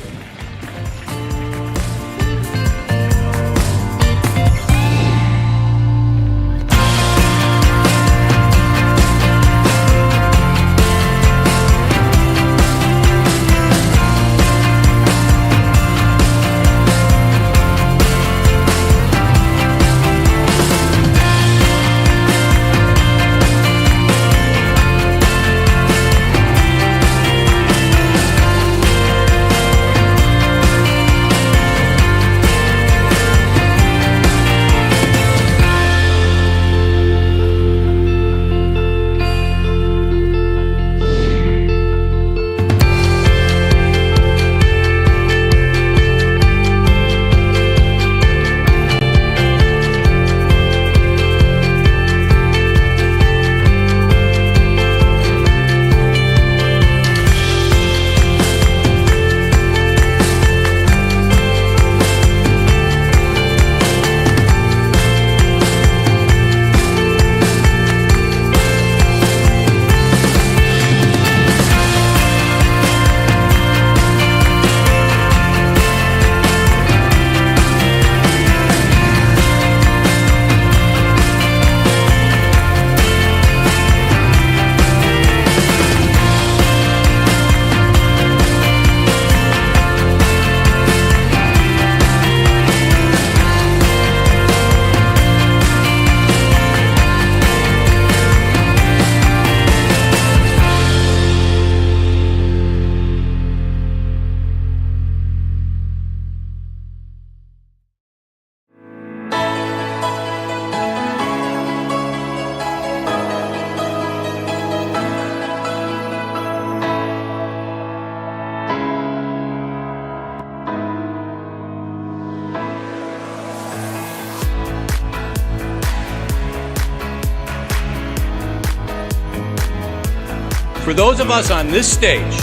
For those of us on this stage,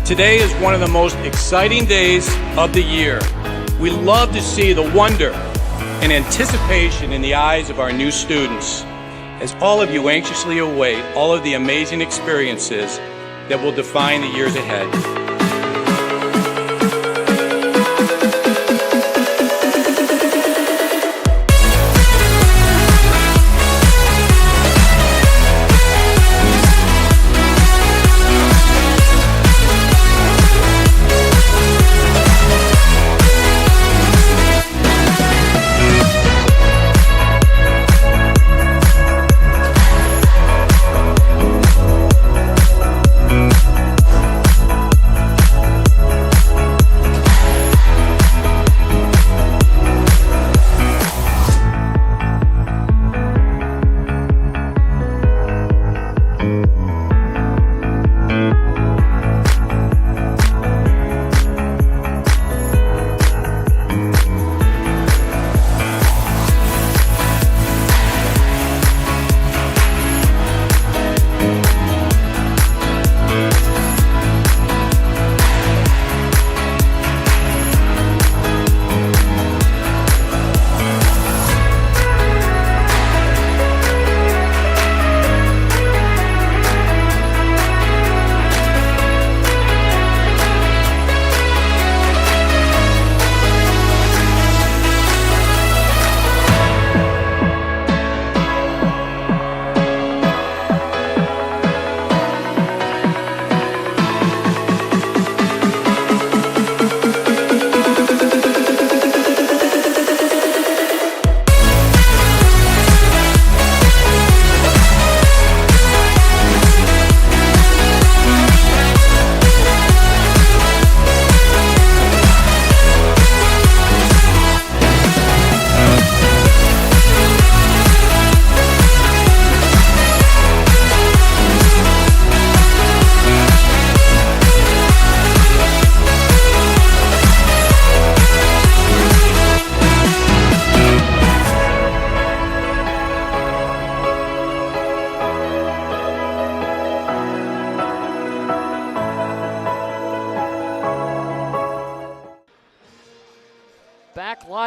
today is one of the most exciting days of the year. We love to see the wonder and anticipation in the eyes of our new students, as all of you anxiously await all of the amazing experiences that will define the years ahead.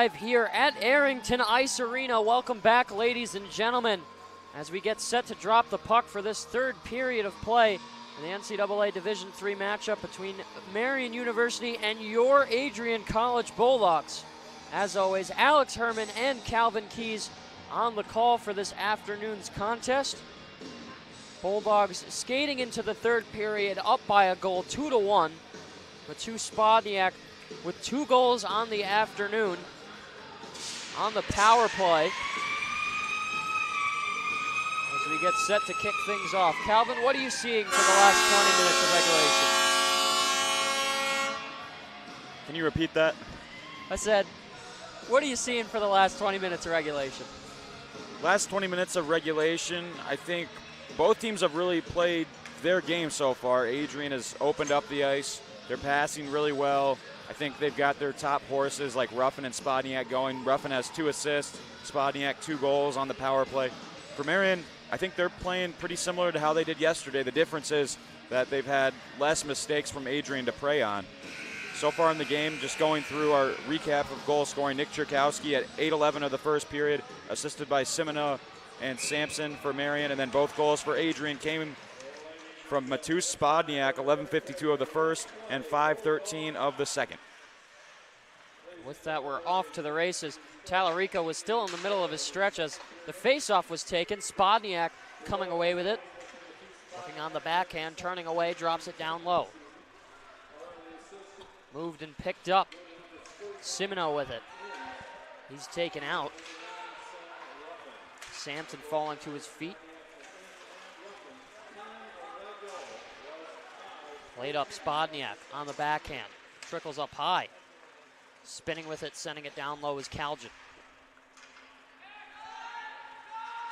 live here at Arrington Ice Arena. Welcome back, ladies and gentlemen, as we get set to drop the puck for this third period of play in the NCAA Division III matchup between Marian University and your Adrian College Bulldogs. As always, Alex Herman and Calvin Keys on the call for this afternoon's contest. Bulldogs skating into the third period up by a goal, 2-1. Matthew Spodniak with 2 goals on the afternoon on the power play. As we get set to kick things off. Calvin, what are you seeing for the last 20 minutes of regulation? Can you repeat that? I said, what are you seeing for the last 20 minutes of regulation? Last 20 minutes of regulation, I think both teams have really played their game so far. Adrian has opened up the ice. They're passing really well. I think they've got their top horses like Ruffin and Spodniak going. Ruffin has 2 assists, Spodniak 2 goals on the power play. For Marian, I think they're playing pretty similar to how they did yesterday. The difference is that they've had less mistakes from Adrian to prey on. So far in the game, just going through our recap of goal scoring, Nick Cherkowski at 8:11 of the first period, assisted by Simona and Sampson for Marian, and then both goals for Adrian came from Matus Spodniak, 11:52 of the first and 5:13 of the second. With that, we're off to the races. Tallarico was still in the middle of his stretch as the faceoff was taken. Spodniak coming away with it. Looking on the backhand, turning away, drops it down low. Moved and picked up. Simino with it. He's taken out. Sampson falling to his feet. Played up Spodniak on the backhand. Trickles up high. Spinning with it, sending it down low is Kaljan.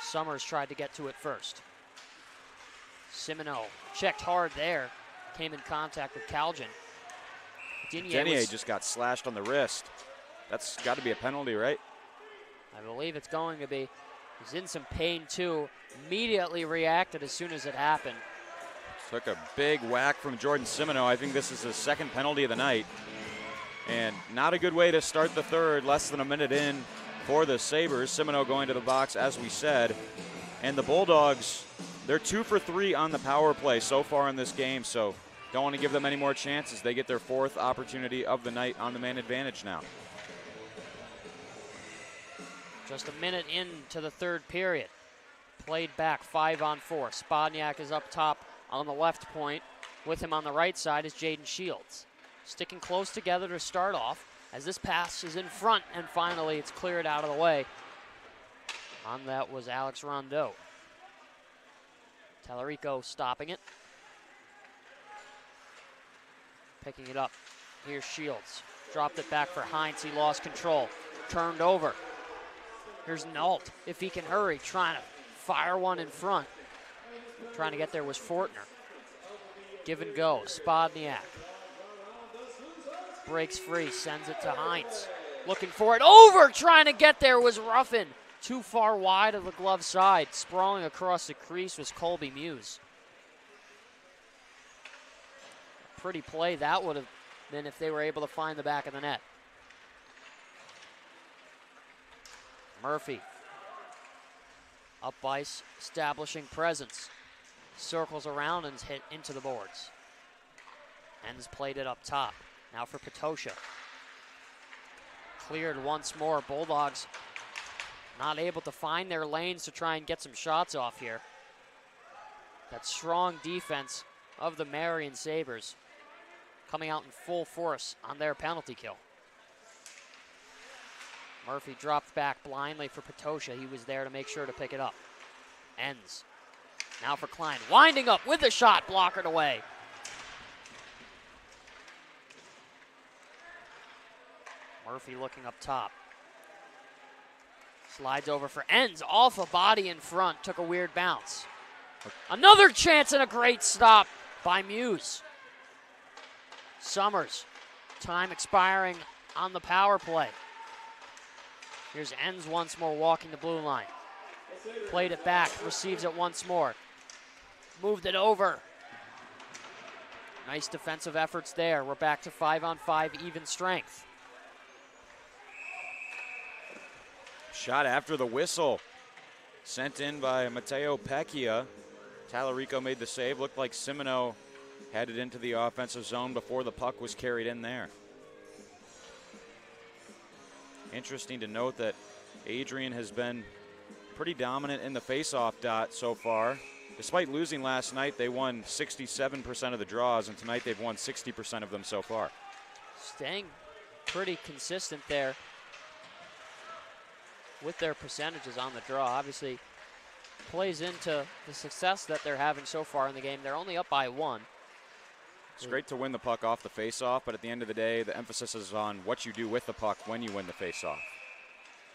Summers tried to get to it first. Simino checked hard there. Came in contact with Kaljan. Denier just got slashed on the wrist. That's got to be a penalty, right? I believe it's going to be. He's in some pain too. Immediately reacted as soon as it happened. Took a big whack from Jordan Simino. I think this is his second penalty of the night. And not a good way to start the third, less than a minute in for the Sabres. Simino going to the box, as we said. And the Bulldogs, they're 2 for 3 on the power play so far in this game, so don't want to give them any more chances. They get their 4th opportunity of the night on the man advantage now. Just a minute into the third period. Played back 5-on-4. Spodniak is up top on the left point. With him on the right side is Jaden Shields. Sticking close together to start off as this pass is in front, and finally it's cleared out of the way. On that was Alex Rondeau. Tallarico stopping it. Picking it up. Here's Shields. Dropped it back for Hines. He lost control. Turned over. Here's Nault, if he can hurry, trying to fire one in front. Trying to get there was Fortner. Give and go. Spodniak. Breaks free, sends it to Hines. Looking for it, over, trying to get there was Ruffin. Too far wide of the glove side. Sprawling across the crease was Colby Muse. Pretty play that would have been if they were able to find the back of the net. Murphy. Up ice, establishing presence. Circles around and hit into the boards. Ends played it up top. Now for Patosha. Cleared once more. Bulldogs not able to find their lanes to try and get some shots off here. That strong defense of the Marian Sabres coming out in full force on their penalty kill. Murphy dropped back blindly for Patosha. He was there to make sure to pick it up. Ends. Now for Klein. Winding up with the shot, blockered away. Murphy looking up top. Slides over for Ends. Off a body in front. Took a weird bounce. Another chance and a great stop by Muse. Summers. Time expiring on the power play. Here's Ends once more walking the blue line. Played it back. Receives it once more. Moved it over. Nice defensive efforts there. We're back to 5-on-5 even strength. Shot after the whistle. Sent in by Mateo Pecchia. Tallarico made the save. Looked like Simino headed into the offensive zone before the puck was carried in there. Interesting to note that Adrian has been pretty dominant in the faceoff dot so far. Despite losing last night, they won 67% of the draws, and tonight they've won 60% of them so far. Staying pretty consistent there with their percentages on the draw. Obviously plays into the success that they're having so far in the game. They're only up by 1. It's great to win the puck off the faceoff, but at the end of the day, the emphasis is on what you do with the puck when you win the faceoff.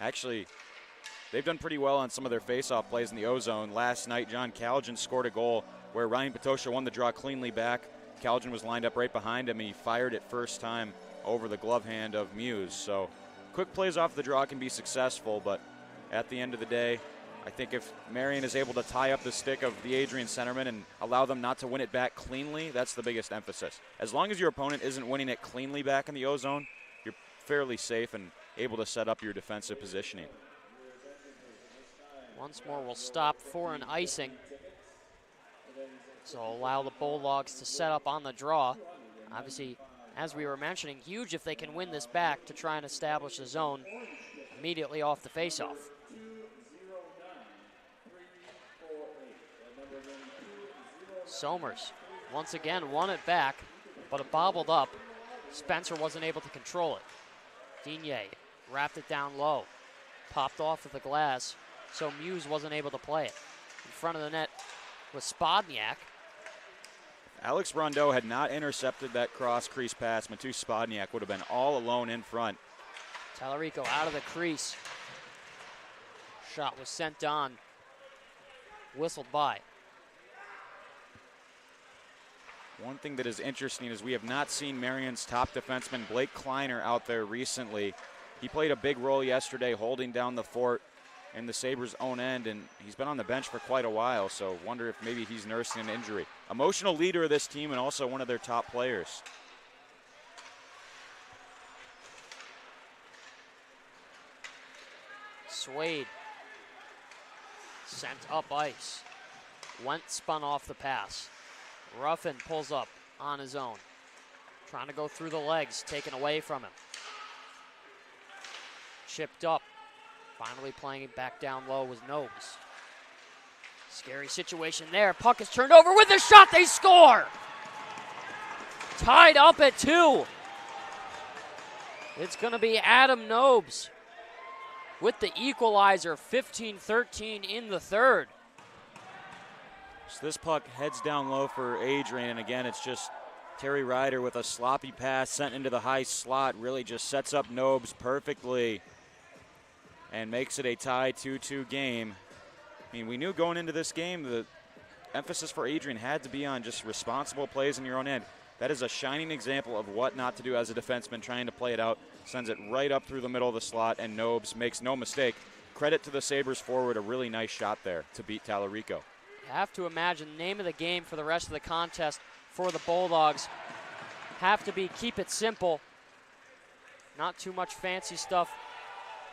Actually, they've done pretty well on some of their faceoff plays in the O-zone. Last night, John Calgin scored a goal where Ryan Patosha won the draw cleanly back. Calgin was lined up right behind him. He fired it first time over the glove hand of Muse. So quick plays off the draw can be successful, but at the end of the day, I think if Marian is able to tie up the stick of the Adrian centerman and allow them not to win it back cleanly, that's the biggest emphasis. As long as your opponent isn't winning it cleanly back in the O-zone, you're fairly safe and able to set up your defensive positioning. Once more, we'll stop for an icing. So allow the Bulldogs to set up on the draw. Obviously, as we were mentioning, huge if they can win this back to try and establish the zone immediately off the faceoff. Somers once again won it back, but it bobbled up. Spencer wasn't able to control it. Digne wrapped it down low, popped off of the glass, so Muse wasn't able to play it. In front of the net was Spodniak. Alex Rondeau had not intercepted that cross-crease pass. Matu Spodniak would have been all alone in front. Tallarico out of the crease. Shot was sent on, whistled by. One thing that is interesting is we have not seen Marian's top defenseman Blake Kleiner out there recently. He played a big role yesterday holding down the fort in the Sabres' own end, and he's been on the bench for quite a while, so wonder if maybe he's nursing an injury. Emotional leader of this team and also one of their top players. Swade sent up ice. Went spun off the pass. Ruffin pulls up on his own. Trying to go through the legs, taken away from him. Chipped up. Finally playing it back down low was Nobes. Scary situation there. Puck is turned over with a shot. They score! Tied up at 2. It's going to be Adam Nobes with the equalizer, 15-13 in the third. So this puck heads down low for Adrian, and again, it's just Terry Ryder with a sloppy pass sent into the high slot. Really just sets up Nobes perfectly and makes it a tie 2-2 game. I mean, we knew going into this game the emphasis for Adrian had to be on just responsible plays in your own end. That is a shining example of what not to do as a defenseman, trying to play it out. Sends it right up through the middle of the slot, and Nobes makes no mistake. Credit to the Sabres forward, a really nice shot there to beat Tallarico. You have to imagine the name of the game for the rest of the contest for the Bulldogs have to be keep it simple. Not too much fancy stuff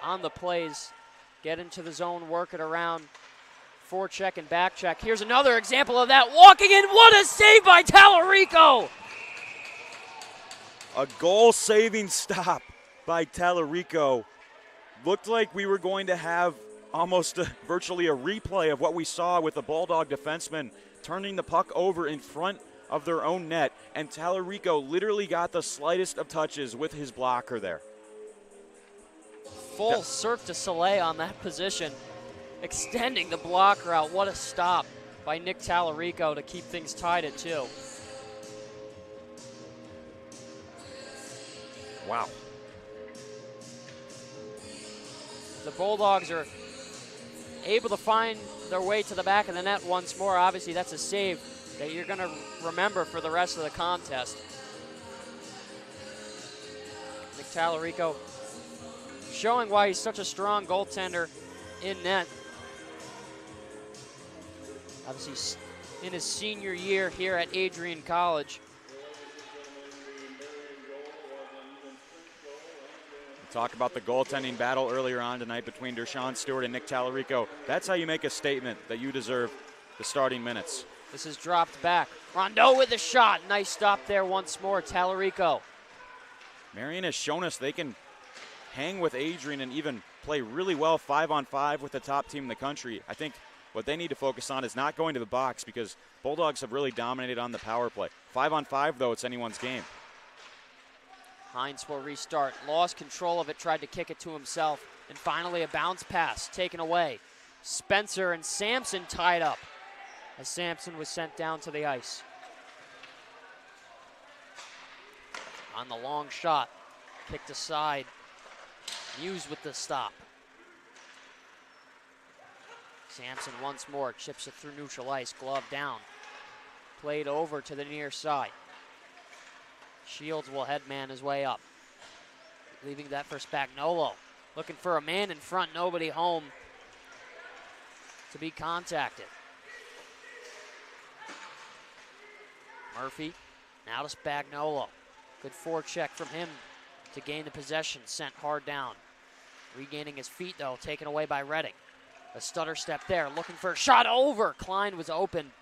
on the plays. Get into the zone, work it around. Forecheck and back check. Here's another example of that. Walking in, what a save by Tallarico! A goal-saving stop by Tallarico. Looked like we were going to have almost virtually a replay of what we saw with the Bulldog defenseman turning the puck over in front of their own net, and Tallarico literally got the slightest of touches with his blocker there. Full Cirque du Soleil on that position, extending the blocker out. What a stop by Nick Tallarico to keep things tied at 2. Wow. The Bulldogs are able to find their way to the back of the net once more. Obviously, that's a save that you're going to remember for the rest of the contest. Nick Tallarico showing why he's such a strong goaltender in net. Obviously, in his senior year here at Adrian College. Talk about the goaltending battle earlier on tonight between Dershawn Stewart and Nick Tallarico. That's how you make a statement that you deserve the starting minutes. This is dropped back. Rondeau with a shot. Nice stop there once more, Tallarico. Marian has shown us they can hang with Adrian and even play really well 5-on-5 with the top team in the country. I think what they need to focus on is not going to the box because Bulldogs have really dominated on the power play. 5-on-5, though, it's anyone's game. Hines will restart. Lost control of it, tried to kick it to himself. And finally a bounce pass taken away. Spencer and Sampson tied up as Sampson was sent down to the ice. On the long shot, kicked aside. Muse with the stop. Sampson once more chips it through neutral ice, glove down. Played over to the near side. Shields will headman his way up. Leaving that for Spagnuolo. Looking for a man in front, nobody home to be contacted. Murphy, now to Spagnuolo. Good forecheck from him to gain the possession, sent hard down. Regaining his feet though, taken away by Redding. A stutter step there, looking for a shot over. Klein was open,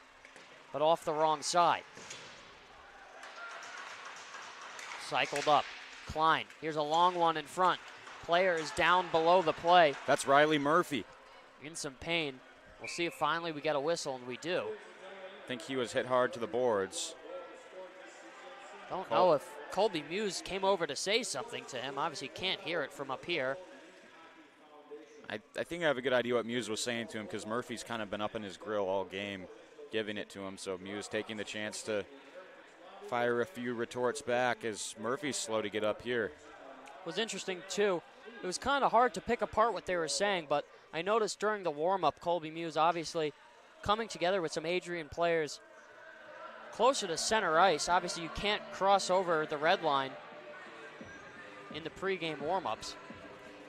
but off the wrong side. Cycled up. Klein, here's a long one in front. Player is down below the play. That's Riley Murphy. In some pain. We'll see if finally we get a whistle, and we do. I think he was hit hard to the boards. Don't know if Colby Muse came over to say something to him. Obviously can't hear it from up here. I think I have a good idea what Muse was saying to him because Murphy's kind of been up in his grill all game, giving it to him. So Muse taking the chance to fire a few retorts back as Murphy's slow to get up here. Was interesting too. It was kind of hard to pick apart what they were saying, but I noticed during the warm-up, Colby Muse obviously coming together with some Adrian players closer to center ice. Obviously you can't cross over the red line in the pregame warm-ups,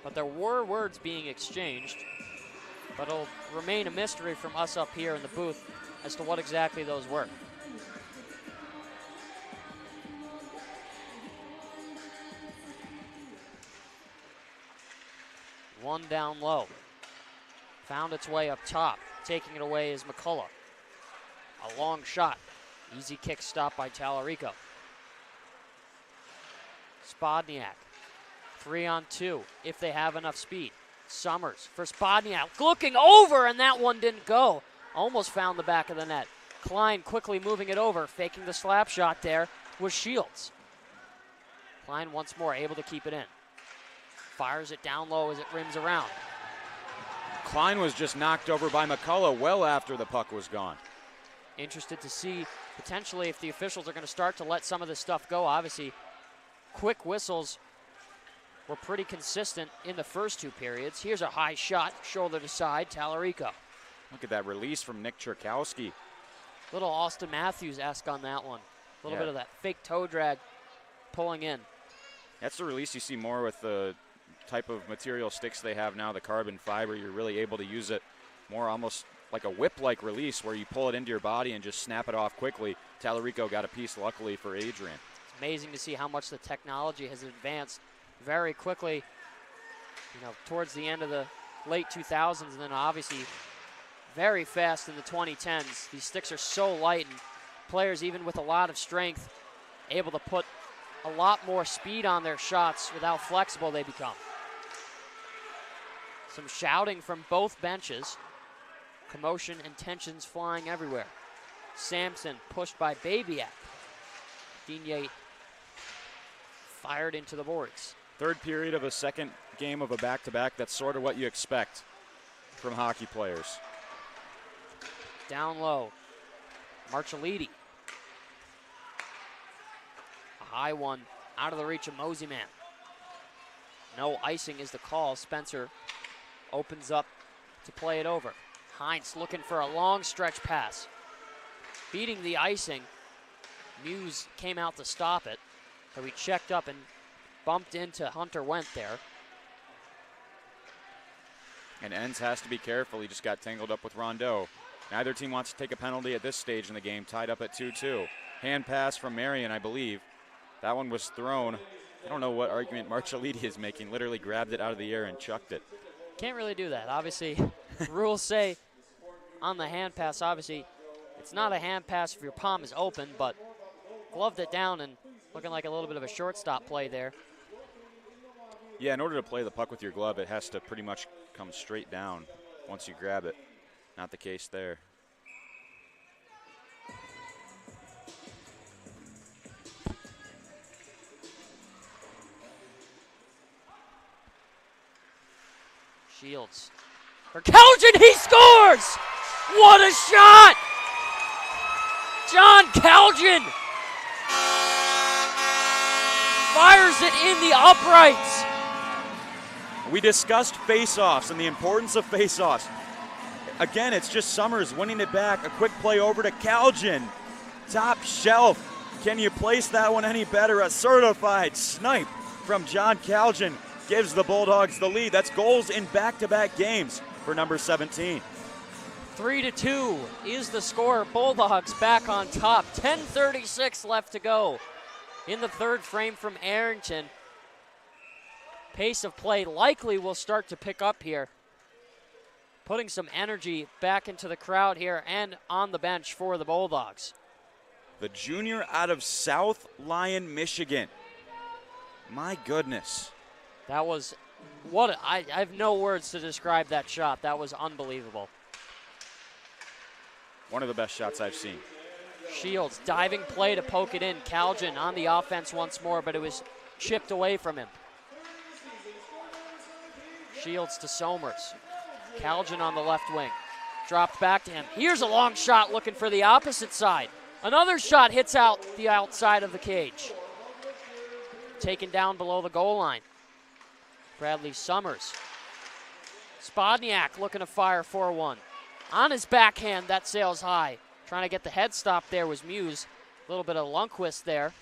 but there were words being exchanged, but it'll remain a mystery from us up here in the booth as to what exactly those were. One down low. Found its way up top. Taking it away is McCullough. A long shot. Easy kick stop by Tallarico. Spodniak. 3-on-2 if they have enough speed. Summers for Spodniak. Looking over, and that one didn't go. Almost found the back of the net. Klein quickly moving it over. Faking the slap shot there was Shields. Klein once more able to keep it in. Fires it down low as it rims around. Klein was just knocked over by McCullough well after the puck was gone. Interested to see potentially if the officials are going to start to let some of this stuff go. Obviously, quick whistles were pretty consistent in the first two periods. Here's a high shot, shoulder to side, Tallarico. Look at that release from Nick Cherkowski. Little Austin Matthews-esque on that one. A little bit of that fake toe drag pulling in. That's the release you see more with the type of material sticks they have now, the carbon fiber. You're really able to use it more almost like a whip-like release where you pull it into your body and just snap it off quickly. Tallarico got a piece luckily for Adrian. It's amazing to see how much the technology has advanced very quickly, towards the end of the late 2000s, and then obviously very fast in the 2010s. These sticks are so light, and players, even with a lot of strength, able to put a lot more speed on their shots with how flexible they become. Some shouting from both benches. Commotion and tensions flying everywhere. Sampson pushed by Babiak. Digne fired into the boards. Third period of a second game of a back-to-back. That's sort of what you expect from hockey players. Down low. Marcelliti. A high one out of the reach of Moseyman. No icing is the call. Spencer opens up to play it over. Hines looking for a long stretch pass. Beating the icing. Muse came out to stop it. So he checked up and bumped into Hunter Wendt there. And Enns has to be careful. He just got tangled up with Rondeau. Neither team wants to take a penalty at this stage in the game, tied up at 2-2. Hand pass from Marian, I believe. That one was thrown I don't know what argument Marchaliti is making. Literally grabbed it out of the air and chucked it. Can't really do that. Obviously, rules say on the hand pass, obviously, it's not a hand pass if your palm is open, but gloved it down and looking like a little bit of a shortstop play there. Yeah, in order to play the puck with your glove, it has to pretty much come straight down once you grab it. Not the case there. Shields. For Calgin, he scores! What a shot! John Calgin fires it in the uprights. We discussed face-offs and the importance of face-offs. Again, it's just Summers winning it back. A quick play over to Calgin. Top shelf. Can you place that one any better? A certified snipe from John Calgin gives the Bulldogs the lead. That's goals in back-to-back games for number 17. 3-2 is the score. Bulldogs back on top. 10:36 left to go in the third frame from Arrington. Pace of play likely will start to pick up here. Putting some energy back into the crowd here and on the bench for the Bulldogs. The junior out of South Lyon, Michigan. My goodness. That was, I have no words to describe that shot. That was unbelievable. One of the best shots I've seen. Shields, diving play to poke it in. Calgin on the offense once more, but it was chipped away from him. Shields to Somers. Calgin on the left wing. Dropped back to him. Here's a long shot looking for the opposite side. Another shot hits out the outside of the cage. Taken down below the goal line. Bradley Summers. Spodniak looking to fire 4-1. On his backhand, that sails high. Trying to get the head stop there was Muse. A little bit of Lundqvist there.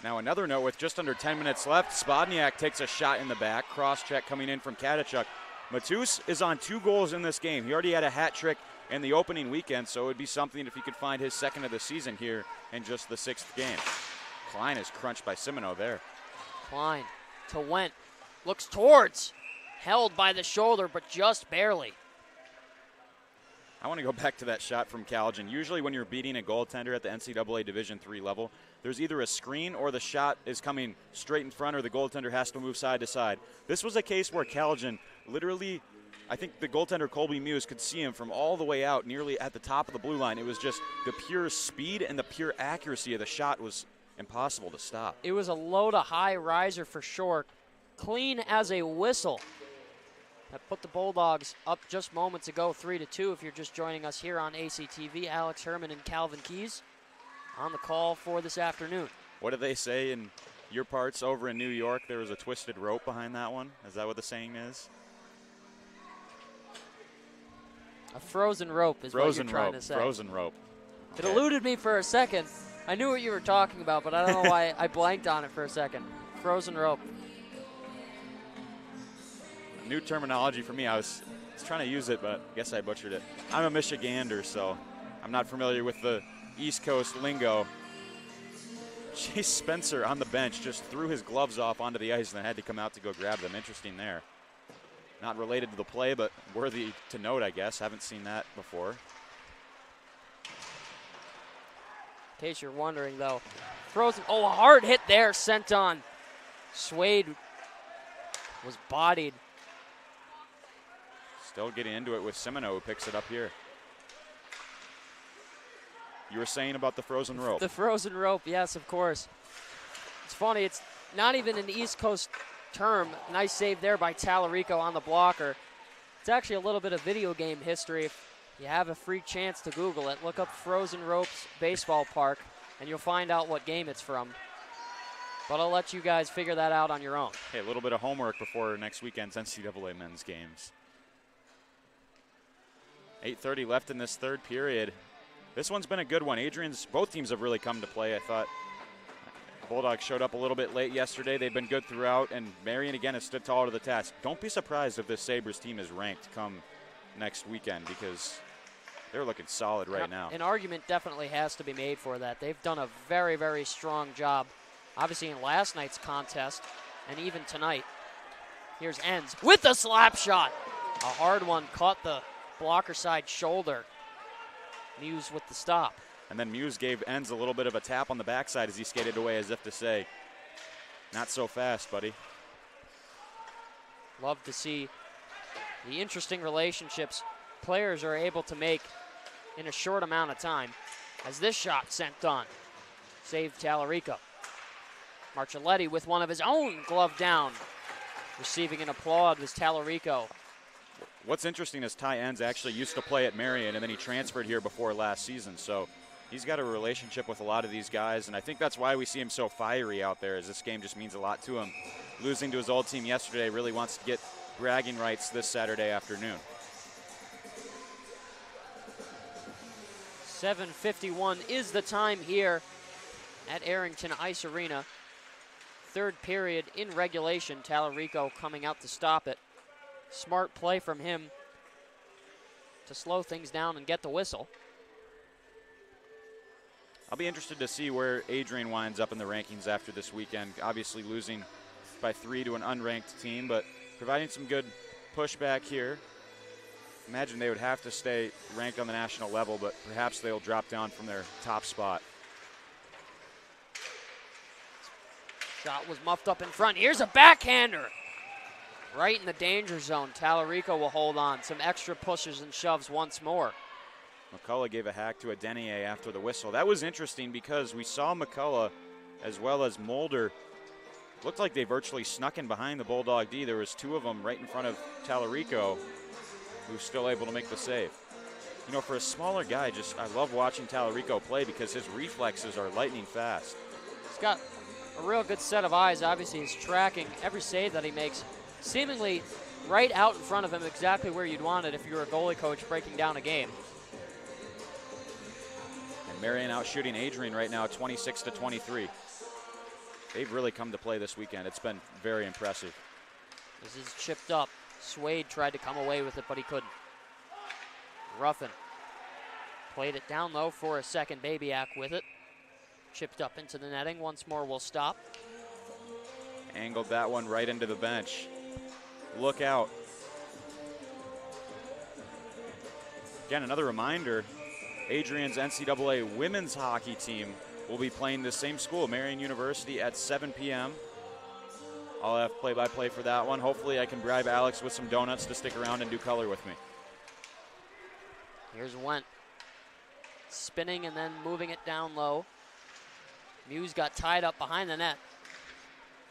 Now another note with just under 10 minutes left. Spodniak takes a shot in the back. Cross check coming in from Katachuk. Matus is on 2 goals in this game. He already had a hat trick in the opening weekend, so it would be something if he could find his second of the season here in just the 6th game. Klein is crunched by Simoneau there. Klein to Wendt. Looks towards. Held by the shoulder, but just barely. I want to go back to that shot from Calgin. Usually when you're beating a goaltender at the NCAA Division III level, there's either a screen or the shot is coming straight in front or the goaltender has to move side to side. This was a case where Calgin literally, I think the goaltender Colby Muse could see him from all the way out nearly at the top of the blue line. It was just the pure speed and the pure accuracy of the shot was impossible to stop. It was a low to high riser for sure. Clean as a whistle. That put the Bulldogs up just moments ago, 3-2. If you're just joining us here on ACTV, Alex Herman and Calvin Keys on the call for this afternoon. What do they say in your parts over in New York? There was a twisted rope behind that one. Is that what the saying is? A frozen rope is what you're trying to say. Frozen rope. It eluded me for a second. I knew what you were talking about, but I don't know why I blanked on it for a second. Frozen rope. New terminology for me. I was trying to use it, but I guess I butchered it. I'm a Michigander, so I'm not familiar with the East Coast lingo. Chase Spencer on the bench just threw his gloves off onto the ice and then had to come out to go grab them. Interesting there. Not related to the play, but worthy to note, I guess. Haven't seen that before. In case you're wondering, though. Frozen. Oh, a hard hit there sent on. Swade was bodied. Still getting into it with Simoneau, who picks it up here. You were saying about the frozen rope. The frozen rope, yes, of course. It's funny, it's not even an East Coast term. Nice save there by Tallarico on the blocker. It's actually a little bit of video game history. If you have a free chance to Google it, look up Frozen Ropes Baseball Park, and you'll find out what game it's from. But I'll let you guys figure that out on your own. Hey, a little bit of homework before next weekend's NCAA men's games. 8:30 left in this third period. This one's been a good one. Both teams have really come to play. I thought Bulldogs showed up a little bit late yesterday. They've been good throughout, and Marian again has stood tall to the task. Don't be surprised if this Sabres team is ranked come next weekend because they're looking solid right now. An argument definitely has to be made for that. They've done a very, very strong job obviously in last night's contest and even tonight. Here's Enns with the slap shot. A hard one, caught the blocker side shoulder. Muse with the stop. And then Muse gave Enns a little bit of a tap on the backside as he skated away, as if to say, not so fast, buddy. Love to see the interesting relationships players are able to make in a short amount of time. As this shot sent on, saved Tallarico. Marcelletti with one of his own, glove down. Receiving an applaud was Tallarico. What's interesting is Ty Enns actually used to play at Marian, and then he transferred here before last season. So he's got a relationship with a lot of these guys, and I think that's why we see him so fiery out there, as this game just means a lot to him. Losing to his old team yesterday, really wants to get bragging rights this Saturday afternoon. 7:51 is the time here at Arrington Ice Arena. Third period in regulation. Tallarico coming out to stop it. Smart play from him to slow things down and get the whistle. I'll be interested to see where Adrian winds up in the rankings after this weekend. Obviously losing by 3 to an unranked team, but providing some good pushback here. Imagine they would have to stay ranked on the national level, but perhaps they'll drop down from their top spot. Shot was muffed up in front. Here's a backhander. Right in the danger zone. Tallarico will hold on. Some extra pushes and shoves once more. McCullough gave a hack to a Denier after the whistle. That was interesting because we saw McCullough as well as Mulder. Looked like they virtually snuck in behind the Bulldog D. There was 2 of them right in front of Tallarico, who's still able to make the save. You know, for a smaller guy, I love watching Tallarico play because his reflexes are lightning fast. He's got a real good set of eyes. Obviously, he's tracking every save that he makes, seemingly right out in front of him, exactly where you'd want it if you were a goalie coach breaking down a game. And Marian out shooting Adrian right now, 26-23. They've really come to play this weekend. It's been very impressive. This is chipped up. Swade tried to come away with it, but he couldn't. Ruffin played it down low for a second. Babyak with it. Chipped up into the netting. Once more will stop. Angled that one right into the bench. Look out. Again, another reminder, Adrian's NCAA women's hockey team will be playing the same school, Marian University, at 7 p.m. I'll have play-by-play for that one. Hopefully I can bribe Alex with some donuts to stick around and do color with me. Here's Wendt. Spinning and then moving it down low. Muse got tied up behind the net.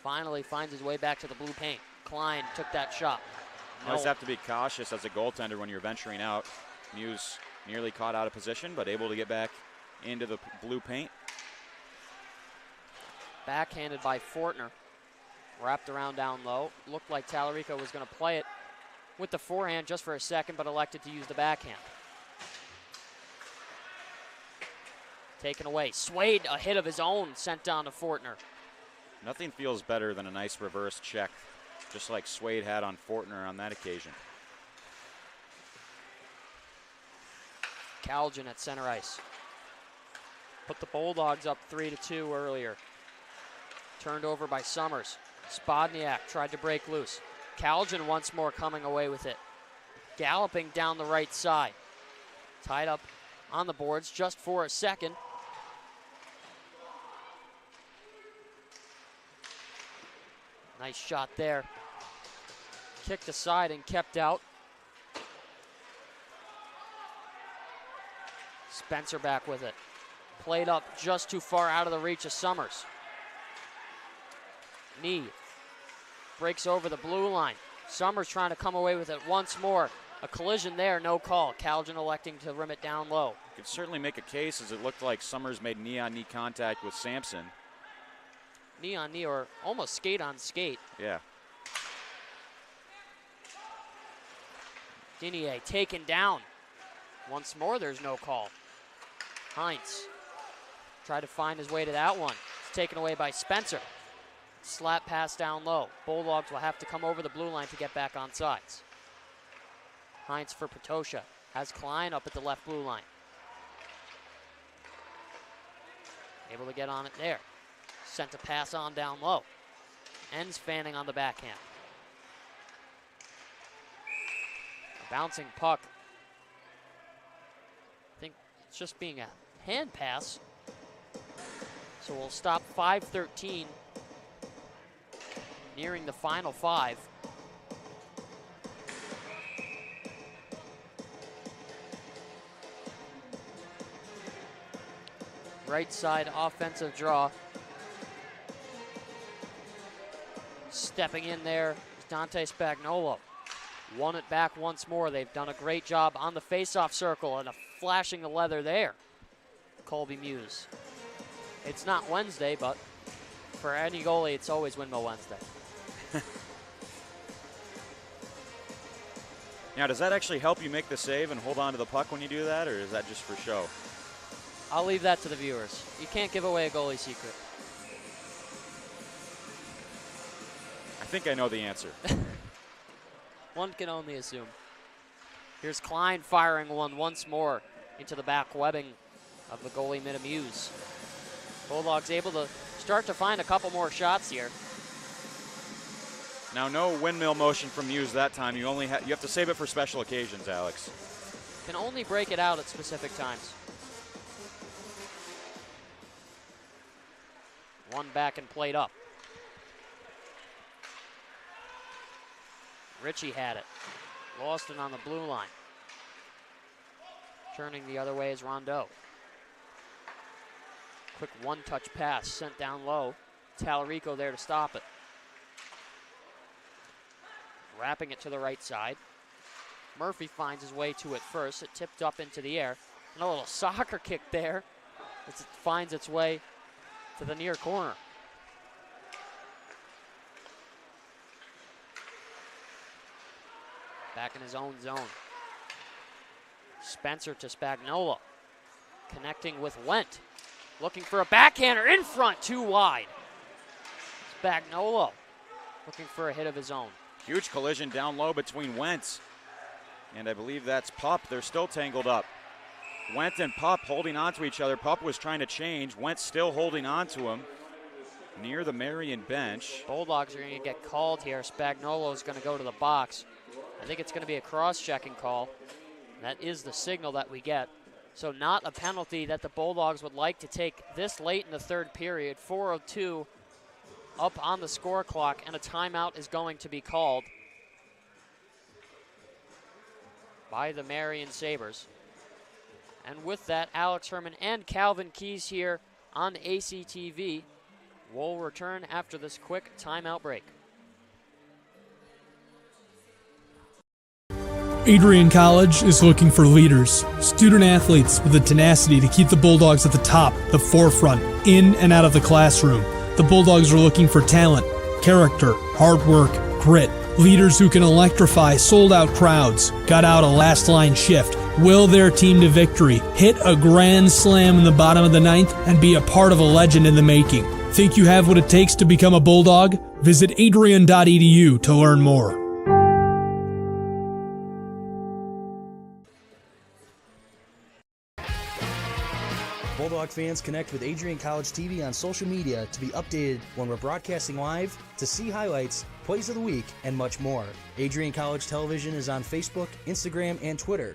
Finally finds his way back to the blue paint. Klein took that shot. You always have to be cautious as a goaltender when you're venturing out. Muse nearly caught out of position, but able to get back into the blue paint. Backhanded by Fortner. Wrapped around down low. Looked like Tallarico was going to play it with the forehand just for a second, but elected to use the backhand. Taken away. Swade, a hit of his own, sent down to Fortner. Nothing feels better than a nice reverse check, just like Swade had on Fortner on that occasion. Calgin at center ice. Put the Bulldogs up 3-2 earlier. Turned over by Summers. Spodniak tried to break loose. Calgin once more coming away with it. Galloping down the right side. Tied up on the boards just for a second. Nice shot there. Kicked aside and kept out. Spencer back with it. Played up just too far out of the reach of Summers. Knee breaks over the blue line. Summers trying to come away with it once more. A collision there, no call. Calgin electing to rim it down low. Could certainly make a case as it looked like Summers made knee-on-knee contact with Sampson. Knee on knee or almost skate on skate. Yeah. Dinier taken down. Once more, there's no call. Heinz tried to find his way to that one. It's taken away by Spencer. Slap pass down low. Bulldogs will have to come over the blue line to get back on sides. Heinz for Potosha. Has Klein up at the left blue line. Able to get on it there. Sent a pass on down low. Ends fanning on the backhand. A bouncing puck. I think it's just being a hand pass. So we'll stop 5:13. Nearing the final 5. Right side offensive draw. Stepping in there is Dante Spagnuolo. Won it back once more. They've done a great job on the face-off circle and a flashing the leather there. Colby Muse. It's not Wednesday, but for any goalie, it's always Windmill Wednesday. Now, does that actually help you make the save and hold on to the puck when you do that, or is that just for show? I'll leave that to the viewers. You can't give away a goalie secret. I think I know the answer. One can only assume. Here's Klein firing one once more into the back webbing of the goalie Muse. Bulldogs able to start to find a couple more shots here. Now, no windmill motion from Muse that time. You have to save it for special occasions, Alex. Can only break it out at specific times. One back and played up. Ritchie had it. Lost it on the blue line. Turning the other way is Rondeau. Quick one-touch pass sent down low. Tallarico there to stop it. Wrapping it to the right side. Murphy finds his way to it first. It tipped up into the air. And a little soccer kick there as it finds its way to the near corner. Back in his own zone. Spencer to Spagnuolo. Connecting with Wendt. Looking for a backhander in front, too wide. Spagnuolo looking for a hit of his own. Huge collision down low between Wentz and I believe that's Pup. They're still tangled up. Wendt and Pup holding on to each other. Pup was trying to change. Wentz still holding on to him near the Marian bench. Bulldogs are going to get called here. Spagnuolo is going to go to the box. I think it's going to be a cross-checking call. That is the signal that we get. So not a penalty that the Bulldogs would like to take this late in the third period. 4:02 up on the score clock, and a timeout is going to be called by the Marian Sabres. And with that, Alex Herman and Calvin Keys here on ACTV will return after this quick timeout break. Adrian College is looking for leaders, student athletes with the tenacity to keep the Bulldogs at the top, the forefront, in and out of the classroom. The Bulldogs are looking for talent, character, hard work, grit, leaders who can electrify sold-out crowds, gut out a last-line shift, will their team to victory, hit a grand slam in the bottom of the ninth, and be a part of a legend in the making. Think you have what it takes to become a Bulldog? Visit adrian.edu to learn more. Bulldog fans, connect with Adrian College TV on social media to be updated when we're broadcasting live, to see highlights, plays of the week, and much more. Adrian College Television is on Facebook, Instagram, and Twitter.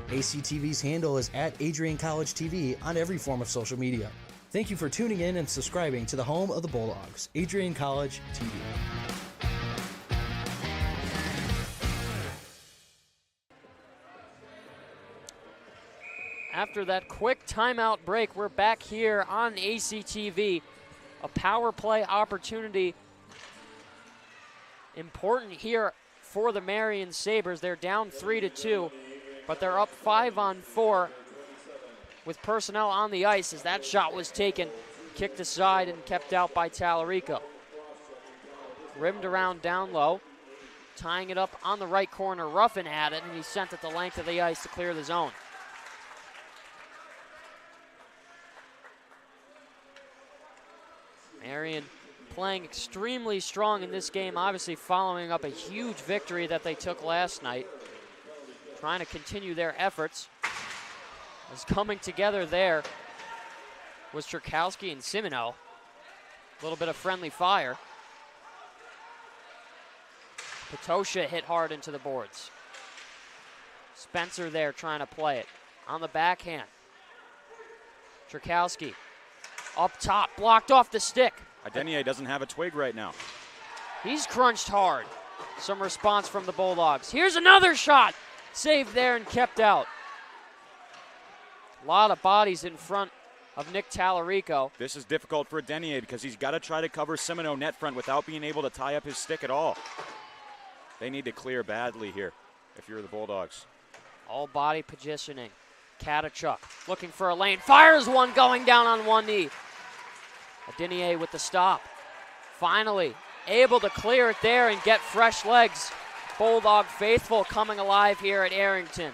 ACTV's handle is at Adrian College TV on every form of social media. Thank you for tuning in and subscribing to the home of the Bulldogs, Adrian College TV. After that quick timeout break, we're back here on ACTV. A power play opportunity. Important here for the Marian Sabres. They're down 3-2, but they're up 5-on-4 with personnel on the ice as that shot was taken, kicked aside and kept out by Tallarico. Rimmed around down low, tying it up on the right corner. Ruffin had it, and he sent it the length of the ice to clear the zone. Marian playing extremely strong in this game, obviously following up a huge victory that they took last night. Trying to continue their efforts. Is coming together there was Cherkowski and Simino. A little bit of friendly fire. Potosha hit hard into the boards. Spencer there trying to play it. On the backhand. Cherkowski up top, blocked off the stick. Adenier doesn't have a twig right now. He's crunched hard. Some response from the Bulldogs. Here's another shot. Saved there and kept out. A lot of bodies in front of Nick Tallarico. This is difficult for Adenier because he's got to try to cover Simino net front without being able to tie up his stick at all. They need to clear badly here if you're the Bulldogs. All body positioning. Katachuk looking for a lane. Fires one going down on one knee. Adenier with the stop. Finally able to clear it there and get fresh legs. Bulldog faithful coming alive here at Arrington.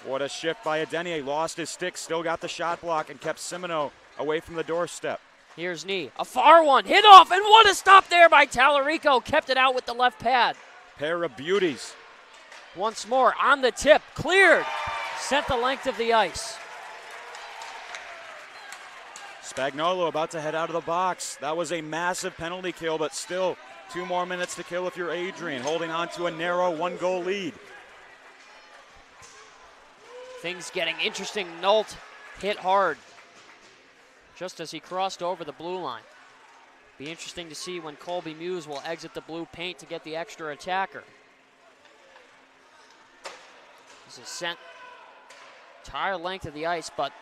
What a shift by Adenier. Lost his stick, still got the shot block, and kept Simino away from the doorstep. Here's knee. A far one. Hit off, and what a stop there by Tallarico. Kept it out with the left pad. Pair of beauties. Once more on the tip. Cleared. Sent the length of the ice. Spagnuolo about to head out of the box. That was a massive penalty kill, but still 2 more minutes to kill if you're Adrian, holding on to a narrow 1-goal lead. Things getting interesting. Nolt hit hard just as he crossed over the blue line. Be interesting to see when Colby Muse will exit the blue paint to get the extra attacker. This is sent entire length of the ice, but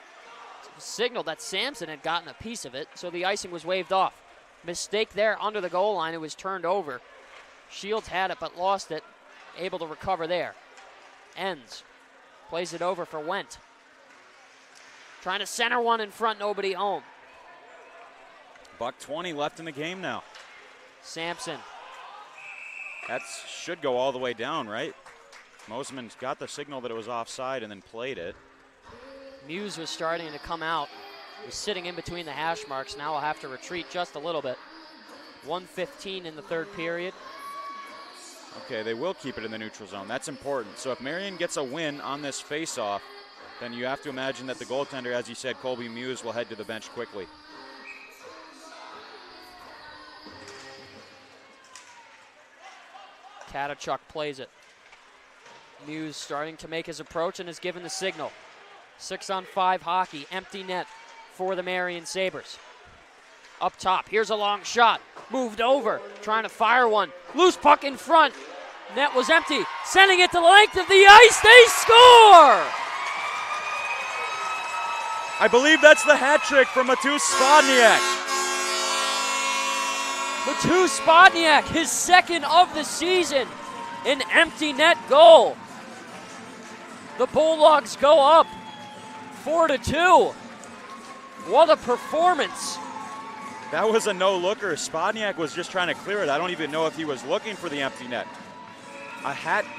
signaled that Sampson had gotten a piece of it, so the icing was waved off. Mistake there under the goal line. It was turned over. Shields had it but lost it. Able to recover there. Ends. Plays it over for Wendt. Trying to center one in front, nobody home. $1:20 left in the game now. Sampson. That should go all the way down, right? Mosman got the signal that it was offside and then played it. Muse was starting to come out. He was sitting in between the hash marks. Now will have to retreat just a little bit. 1:15 in the third period. Okay, they will keep it in the neutral zone. That's important. So if Marian gets a win on this face-off, then you have to imagine that the goaltender, as you said, Colby Muse, will head to the bench quickly. Katachuk plays it. Muse starting to make his approach and is given the signal. 6-on-5 hockey, empty net for the Marian Sabres. Up top, here's a long shot. Moved over, trying to fire one. Loose puck in front. Net was empty. Sending it to the length of the ice. They score! I believe that's the hat trick from Matus Spodniak. Matus Spodniak, his second of the season. An empty net goal. The Bulldogs go up 4-2. What a performance. That was a no-looker. Spodniak was just trying to clear it. I don't even know if he was looking for the empty net.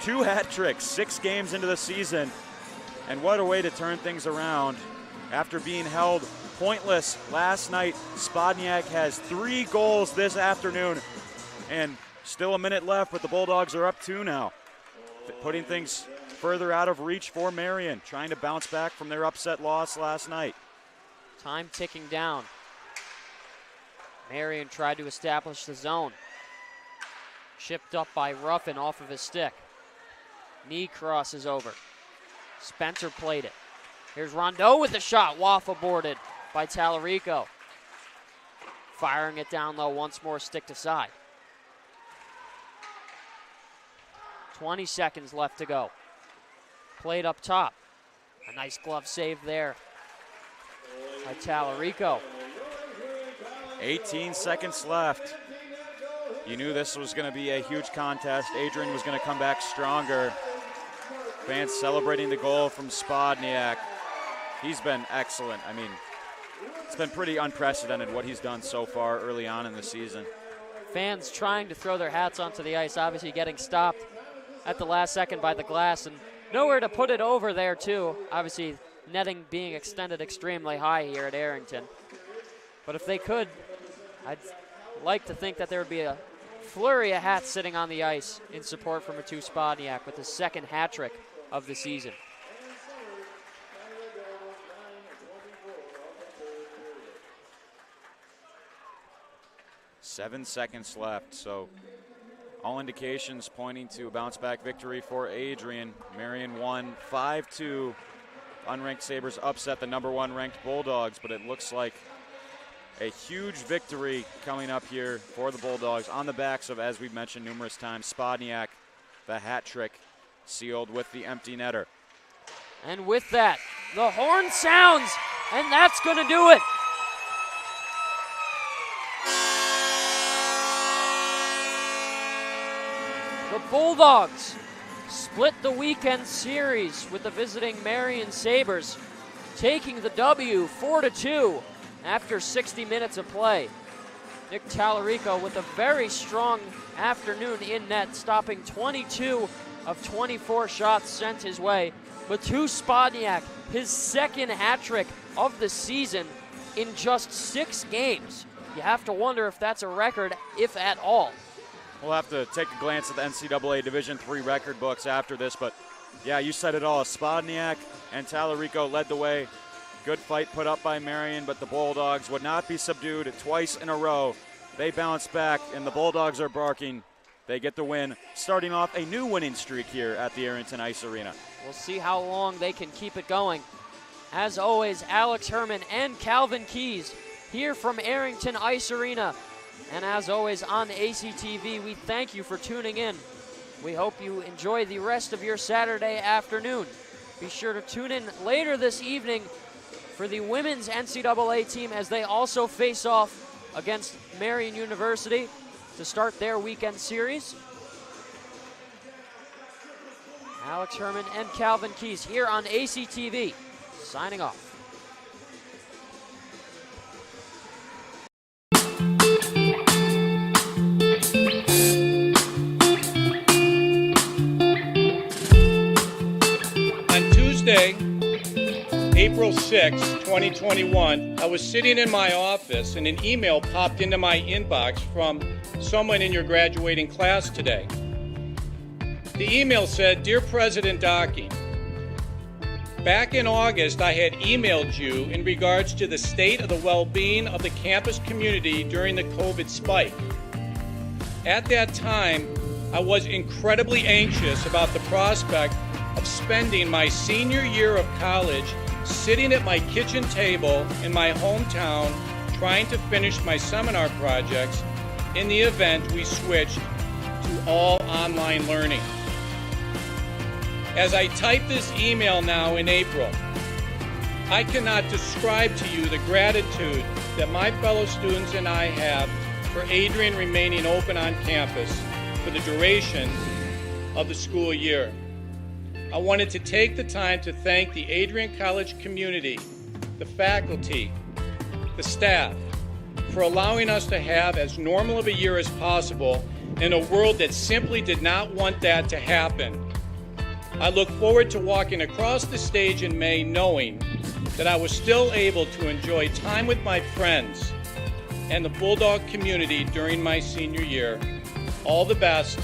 Two hat tricks, 6 games into the season. And what a way to turn things around. After being held pointless last night, Spodniak has 3 goals this afternoon. And still a minute left, but the Bulldogs are up 2 now. Putting things further out of reach for Marian, trying to bounce back from their upset loss last night. Time ticking down. Marian tried to establish the zone. Chipped up by Ruffin off of his stick. Knee crosses over. Spencer played it. Here's Rondeau with the shot. Waffle boarded by Tallarico. Firing it down low once more, stick to side. 20 seconds left to go. Played up top. A nice glove save there by Tallarico. 18 seconds left. You knew this was going to be a huge contest. Adrian was going to come back stronger. Fans celebrating the goal from Spodniak. He's been excellent. I mean, it's been pretty unprecedented what he's done so far early on in the season. Fans trying to throw their hats onto the ice, obviously getting stopped at the last second by the glass, and nowhere to put it over there too. Obviously, netting being extended extremely high here at Arrington. But if they could, I'd like to think that there would be a flurry of hats sitting on the ice in support for Matus Spodniak with his second hat trick of the season. 7 seconds left, so all indications pointing to a bounce-back victory for Adrian. Marian won 5-2. Unranked Sabres upset the number 1 ranked Bulldogs, but it looks like a huge victory coming up here for the Bulldogs on the backs of, as we've mentioned numerous times, Spodniak, the hat trick, sealed with the empty netter. And with that, the horn sounds, and that's going to do it. The Bulldogs split the weekend series with the visiting Marian Sabres, taking the W 4-2 after 60 minutes of play. Nick Tallarico with a very strong afternoon in net, stopping 22 of 24 shots sent his way. Matthew Spodniak, his second hat trick of the season in just 6 games. You have to wonder if that's a record, if at all. We'll have to take a glance at the NCAA Division III record books after this, but yeah, you said it all. Spodniak and Tallarico led the way. Good fight put up by Marian, but the Bulldogs would not be subdued twice in a row. They bounced back, and the Bulldogs are barking. They get the win, starting off a new winning streak here at the Arrington Ice Arena. We'll see how long they can keep it going. As always, Alex Herman and Calvin Keys here from Arrington Ice Arena. And as always on ACTV, we thank you for tuning in. We hope you enjoy the rest of your Saturday afternoon. Be sure to tune in later this evening for the women's NCAA team as they also face off against Marian University to start their weekend series. Alex Herman and Calvin Keys here on ACTV, signing off. On Tuesday, April 6, 2021, I was sitting in my office and an email popped into my inbox from someone in your graduating class today. The email said, "Dear President Docking, back in August I had emailed you in regards to the state of the well-being of the campus community during the COVID spike. At that time, I was incredibly anxious about the prospect of spending my senior year of college sitting at my kitchen table in my hometown trying to finish my seminar projects in the event we switched to all online learning. As I type this email now in April, I cannot describe to you the gratitude that my fellow students and I have for Adrian remaining open on campus for the duration of the school year. I wanted to take the time to thank the Adrian College community, the faculty, the staff, for allowing us to have as normal of a year as possible in a world that simply did not want that to happen. I look forward to walking across the stage in May knowing that I was still able to enjoy time with my friends and the Bulldog community during my senior year. All the best,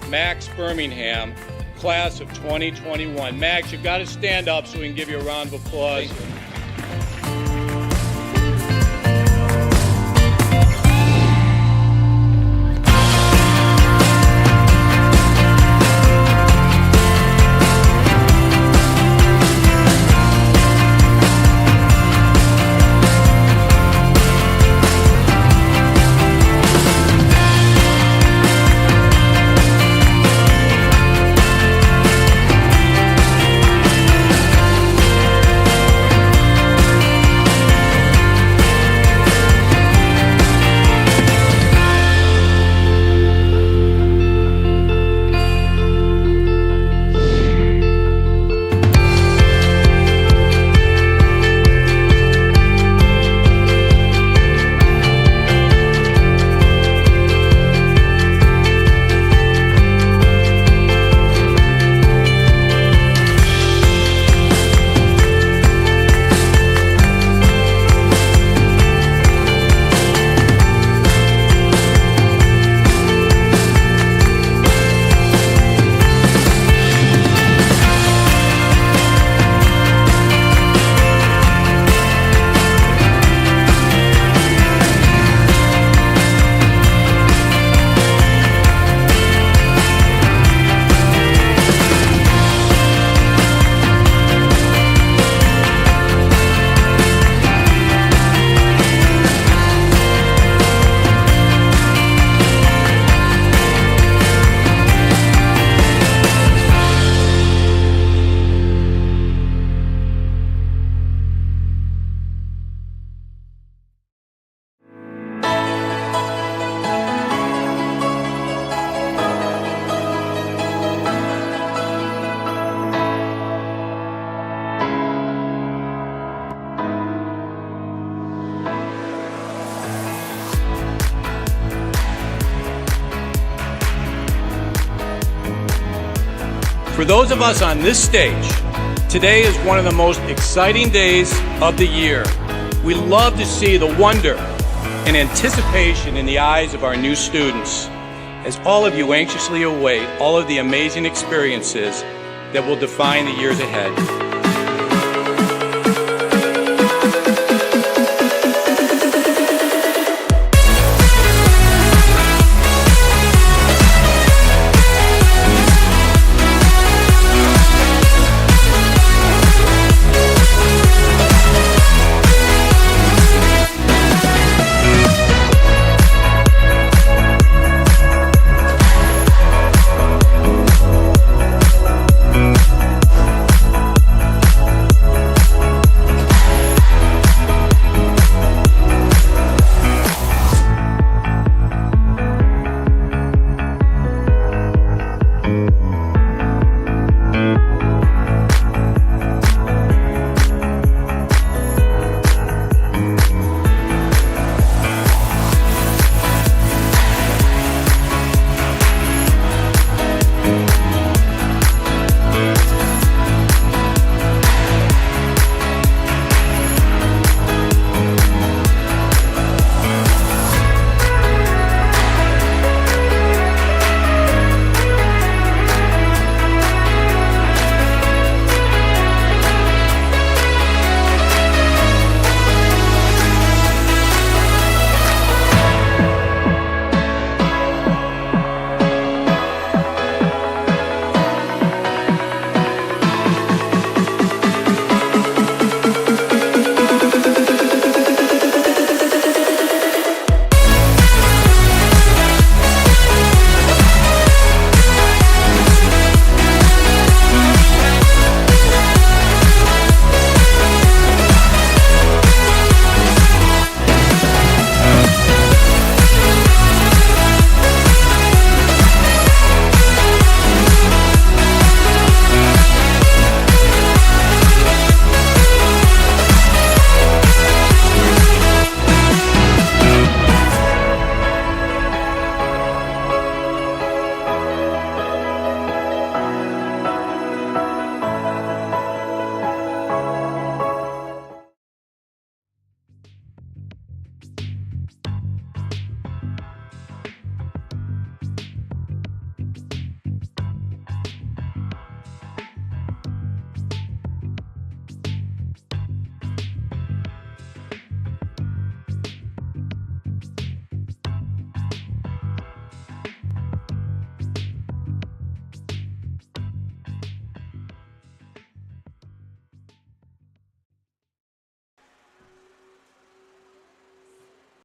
Max Birmingham, class of 2021. Max, you've got to stand up so we can give you a round of applause. For those of us on this stage, today is one of the most exciting days of the year. We love to see the wonder and anticipation in the eyes of our new students, as all of you anxiously await all of the amazing experiences that will define the years ahead.